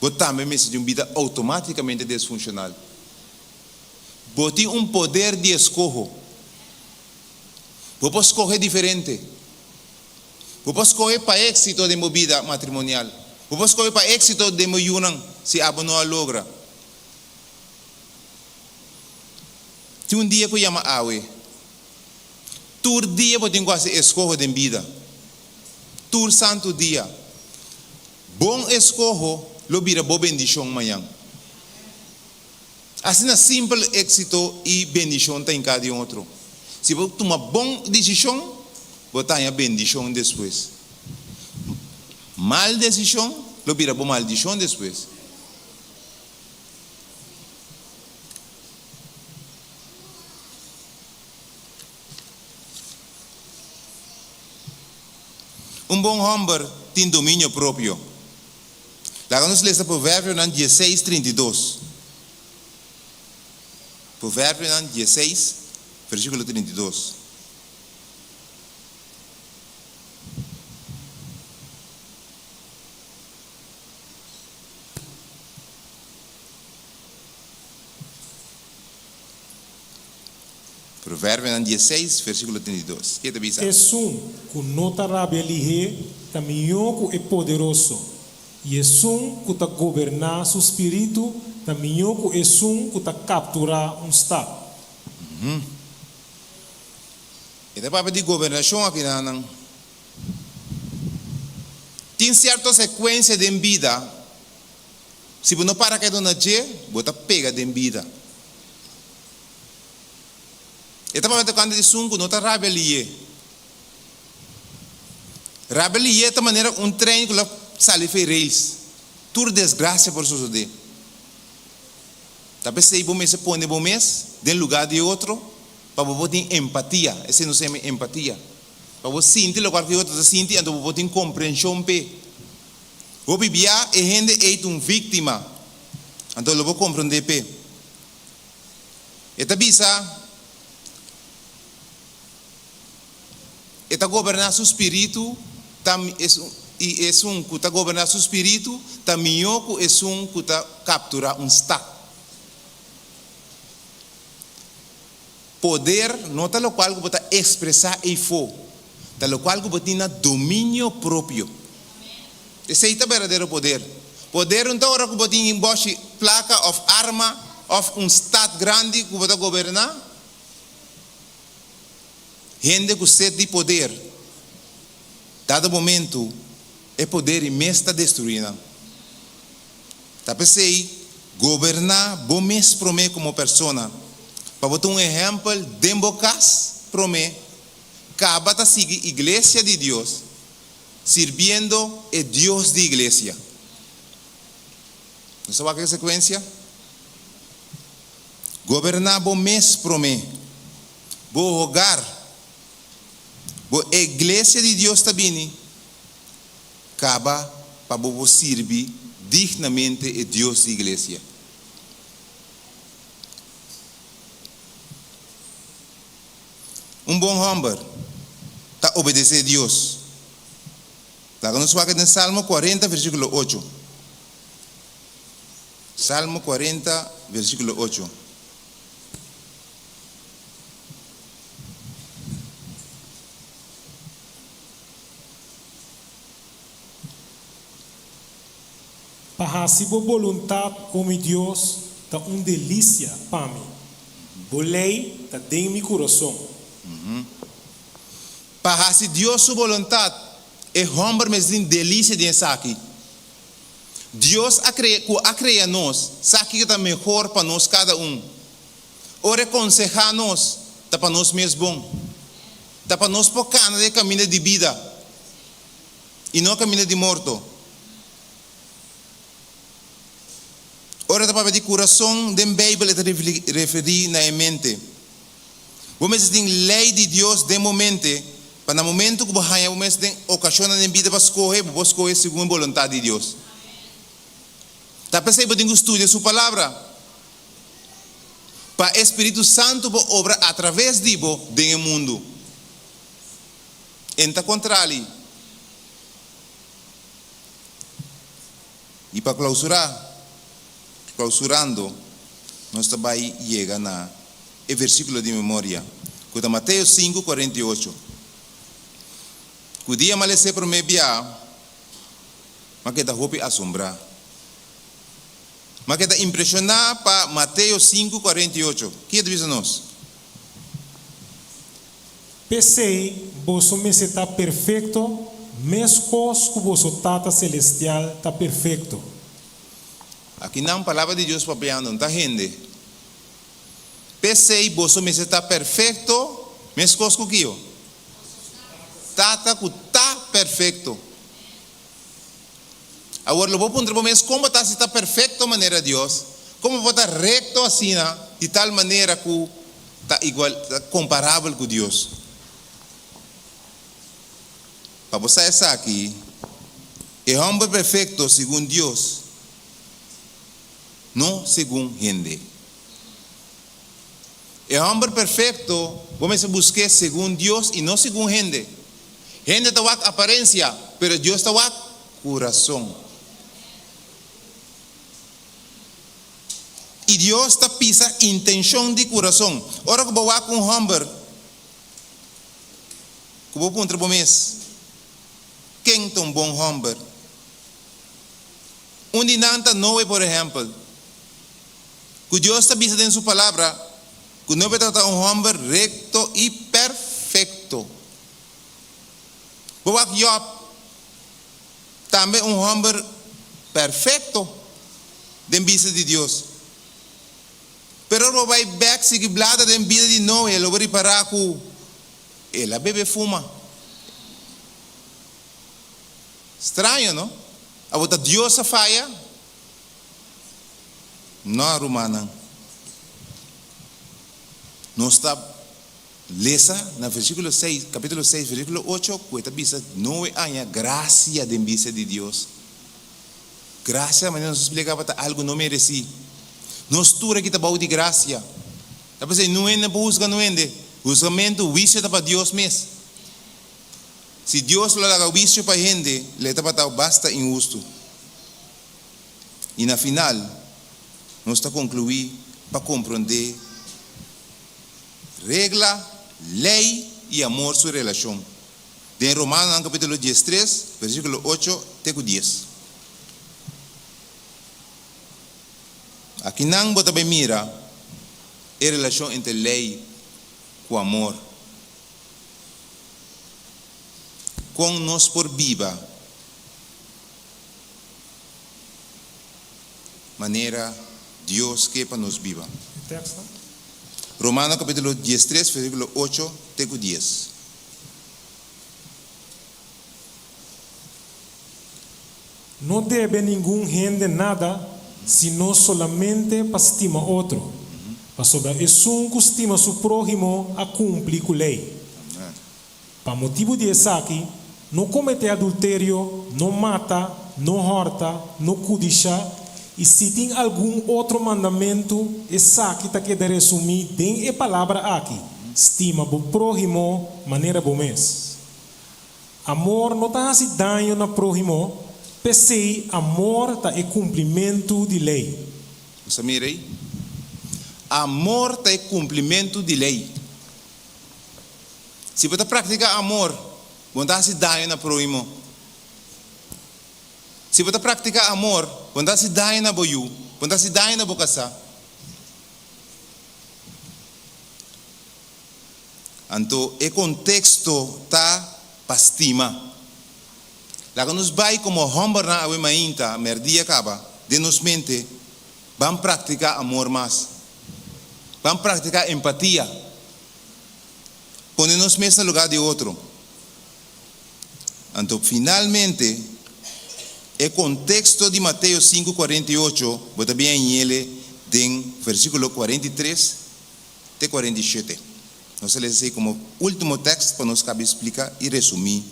ou também de uma vida automaticamente disfuncional. Você tem um poder de escolha. Você pode escolher diferente. Você pode escolher para êxito de uma vida matrimonial. Você pode escolher para êxito de uma união, se a não logra. Tem um dia que eu chamo Awe. Todo dia você tem que escolher de vida. Todo santo dia. Bom escolho, lo vira boa bendição amanhã. Assim é simples êxito e bendição tem cada outro. Se você tomar boa decisão, você tem a bendição depois. Mal decisão, lo vira boa maldição depois. Bom homem tem domínio próprio. Lá vamos ler Provérbio 16:32. Provérbio 16, versículo 32. Provérbio 16, versículo 32. Que te diz? Que nota rabia caminhou é poderoso. E que está governar seu espírito, caminhou que está capturar estado. E depois de governação aqui não. Tem certa sequência de vida. Se você não para que não nace, você pega de vida. E depois quando de sungo não está rabia. Rabia é maneira trem que sale rails. Tudo desgraça por suceder. Talvez se você põe bom mês, de lugar de outro, para você ter empatia. Esse não se chama empatia. Para você sentir o que o outro sente, então você tem compreensão. Você vive e gente é uma vítima. Então você vai compreender. E talvez está governar seu espírito, e é que está governar seu espírito, também é que está capturar estado. Poder não está no qual você está expressar e for, está no qual você tem domínio próprio. Esse é o verdadeiro poder. Poder não está hora que você tem embaixo placa of arma of estado grande que você está governar. gente com sede de poder, dado momento, é poder imenso está destruindo. Tá pensei, governar, bom mês para mim como pessoa. Para botar um exemplo, dembocas para mim, acaba de seguir a igreja de Deus, servindo a Deus de igreja. Não sabe a sequência? Governar bom mês para mim, bom hogar, bom igreja de Deus também, acaba para bom servir dignamente a Deus de igreja. Um bom homem está obedecer a Deus. Lá que nos fala em Salmo 40, versículo 8. Salmo 40, versículo 8. Para se boa vontade, como Deus, está delícia para mim. Boa lei está dentro do meu coração. Para se Deus sua vontade, é homem mas tem delícia de estar aqui. Deus a criar nós, sabe que está melhor para nós cada um. Ora aconselhar nós, está para nós mesmo bom. Está para nós por cana de caminho de vida e não caminho de morto. Ora está para de coração da Bíblia está referir na mente. Vamos ter lei de Deus de momento, para no momento que vamos ter ocasião na vida para escolher segundo a vontade de Deus. Está pensando em estudar sua palavra, para o Espírito Santo para obrar através de você no mundo. Enta contrário. E para clausurando, nós também chega na o versículo de memória, que é Mateus 5, 48. Que o dia malece para me biar, mas que da roupa assombrar. Mas que da impressionar para Mateus 5, 48. Que é diz nós? Pensei, você me está perfeito, mesmo que você tata celestial está perfeito. Aqui não palavra de Deus para biar não está rende. Pensei, você me está perfeito, mesmo que eu. Tata que está perfeito. Agora, eu vou perguntar para vocês como está perfeito de maneira de Deus, como pode estar recto assim, de tal maneira que está igual, está comparável com Deus. Para você estar aqui, é homem perfeito segundo Deus, não segundo gente. É homem perfeito, vamos buscar segundo Deus e não segundo gente. Gente está com aparência, mas Deus está com coração. E Deus está pisa intenção de coração. Ora que vou com um homem, que vou perguntar para vocês, quem é um bom homem? Um dinanta não é, por exemplo, que Deus está pisa em sua palavra, que não vai tratar um homem recto e perfeito. Vou aqui Job, também um homem perfeito, de vista de Deus. Pero vou vai back se que blada de vida de Noé, ele vai reparar que ela bebe fuma. Estranho, não? A volta Deus a faia, não romana. Nós está lesa no versículo 6, capítulo 6, versículo 8, que bisa não há graça de vista de Deus. Graça, mas nos explicava que algo não mereci. Nós tura que está bom de graça. Tá pensando, não é para buscar, não é. Usamento, o vício está para Deus mesmo. Se Deus lo dá o vício para a gente, ele está para basta injusto. E na final, nós está concluir para compreender regra, lei e amor sua relação. De Romanos, capítulo 13, versículo 8 até 10. Aqui não bota bem mira a relação entre lei com amor. com nos por viva. Maneira Deus que para nos viva. Romanos capítulo 13, versículo 8 até 10. No debe ningún gente nada, sino solamente para estimar otro. Para sobre es un que estima su prójimo a cumplir con ley. Para motivo de aqui, não comete adultério, não mata, não horta, não cobiça, e se tem algum outro mandamento, essa aqui está querendo resumir, tem a palavra aqui, estima o prójimo, maneira bom mês. Amor não está fazendo dano na prójimo, pensei, amor está em cumprimento de lei. Você mira aí? Amor está em cumprimento de lei. Se você praticar amor, você está se dando na próximo. Se você praticar amor, você está se dando na boiú, você está se dando na bocaça. Então, o contexto está para estima. Lá que nos vai como homem na ave mainta, merdia acaba, de nos mente, vamos praticar amor mais. Vamos praticar empatia. Ponernos mesmo no lugar de outro. Então, finalmente, o contexto de Mateus 5:48, bota bem em ele, em versículo 43 até 47. Nós lemos assim como último texto para nos cabe explicar e resumir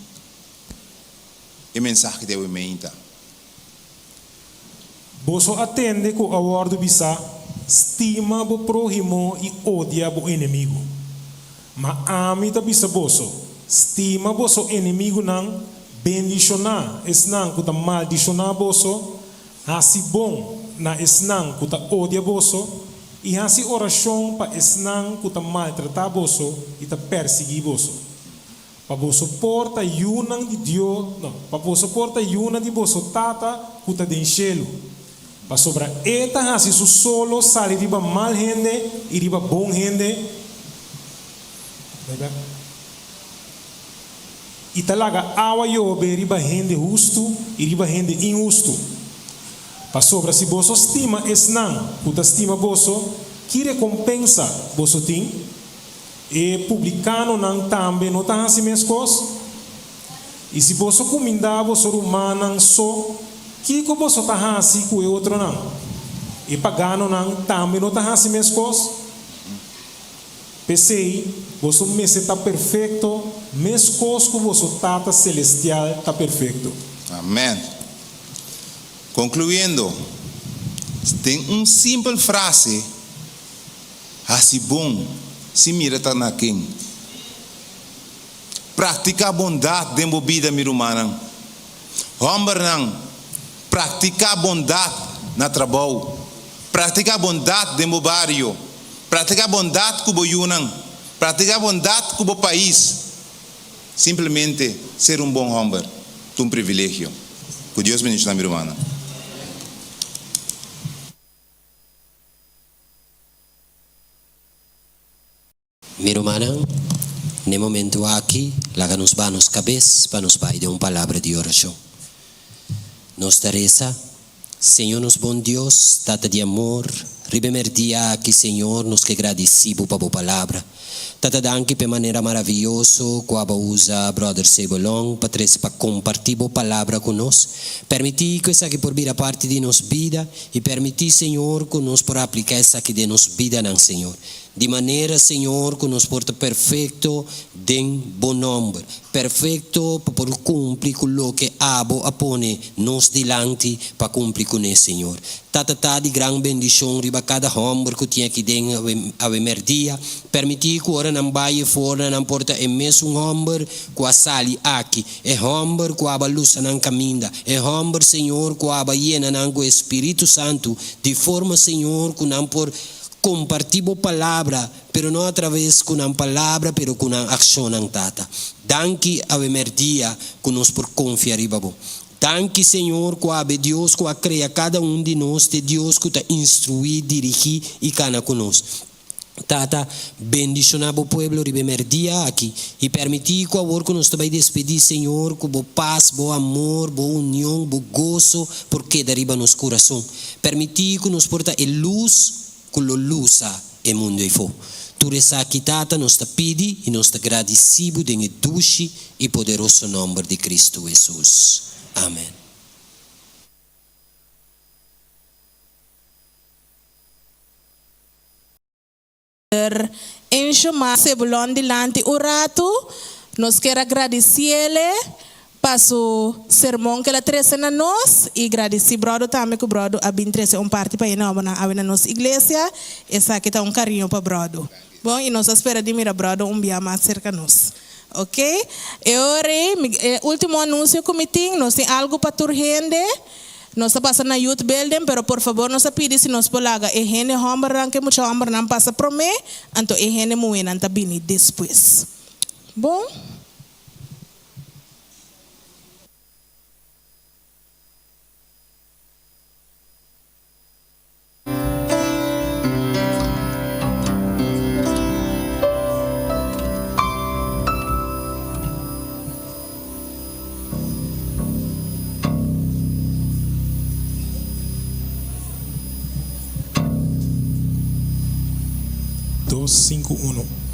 o mensagem de hoje. Você atende com a ordem bisa, estima o prójimo e odia o inimigo. Mas ami ta bisa boso, estima boso inimigo não bendicionar, esnang kuta maldicionar boso, hasi bom na esnang kuta odia boso, e hasi oração pa esnang kuta maltratar boso e ta perseguir boso. Pa boso porta yunang di Dio, não, pa boso porta yuna di boso tata kuta den cielo. Pa sobra eta hasi su solo sali riba mal gente e riba bom gente. E talaga awa yobe riba gente justo e riba gente injusto. Para sobra se você estima esnan, puta estima você, que recompensa você tem? E publicano não também não tá assim mesmo coisas. E se você comida você humana só, que você tá assim com o outro não? E pagano não também não tá assim mesmo coisas. Pensei, você mês está perfeito, mês cosco você tata celestial está perfeito. Amém. Concluindo, tem simples frase, assim bom, se mira tá na quem. Praticar bondade dentro da vida humana. Homem não, praticar bondade na trabalho, praticar bondade dentro do bairro. Praticar bondade com o Yunnan, praticar bondade com o país, simplesmente ser um bom homem, é um privilégio. Que Deus bendiga a minha irmã. Minha irmã, no momento aqui, lá que nos vai nos cabeças, para nos vai de uma palavra de oração. Nos Teresa, Senhor, nos bom Deus, data de amor, ribemer dia aqui, Senhor, nos que agradecemos para a palavra. Tata danke de maneira maravilhosa, quando usa brother Sebolong, para compartilhar a palavra conosco. Permitir que essa aqui por vir a parte de nossa vida e permitir, Senhor, que nos por aplicar essa aqui de nossa vida, não, Senhor. De maneira, Senhor, que nos porta perfeito de bom nome, perfeito para por cumprir com o que abo apone nos dilante para cumprir com ele, Senhor. Tata de grande bendição riba cada homem que tinha aqui dentro a merdia, permitir que ora não vai fora não porta é mesmo homem que a sali aqui, é homem que a luz não caminha, é homem, Senhor, que a llena não com o Espírito Santo, de forma, Senhor, que não por compartilhar a palavra, pero não através com a palavra, pero com a ação não tata. Danke a merdia que nos por confiar em babo. Danke, Senhor, que a Deus que a cria cada de nós, de Deus que está instruir, dirigir e cana conosco. Tata, bendicionar o pueblo ribemer dia aqui e permitir que agora que nós também despedir, Senhor, com boa paz, bom amor, boa união, bom gozo, porque deriva nos coração. Permitir que nos porta a luz, com a luz e mundo e fo. Tudo isso aqui, Tata, nós te pedi e nós te agradecemos em doce e poderoso nome de Cristo Jesus. Amém. Em chamar Sebulon delante o rato, nós quer agradecer-lhe para o sermão que ela trouxe na nós e agradecer brother também que o brother a bem trouxe parte para ir na nossa igreja. Essa aqui está carinho para brother. Bom, e nós esperamos de mirar brother dia mais cerca de nós. Ok? E agora, último anúncio que me tem, nós temos algo para tur gente. Nós estamos passando na youth building, pero por favor, nós pedimos se nós polaga e gente homem que muito homem não passa por mim, então e gente muito não tá bem depois. Bom? Dos, 5, 1.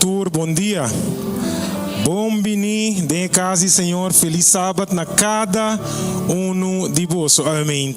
Tour, bom dia. Bom vini de casa, Senhor. Feliz sábado na cada de vós. Amém.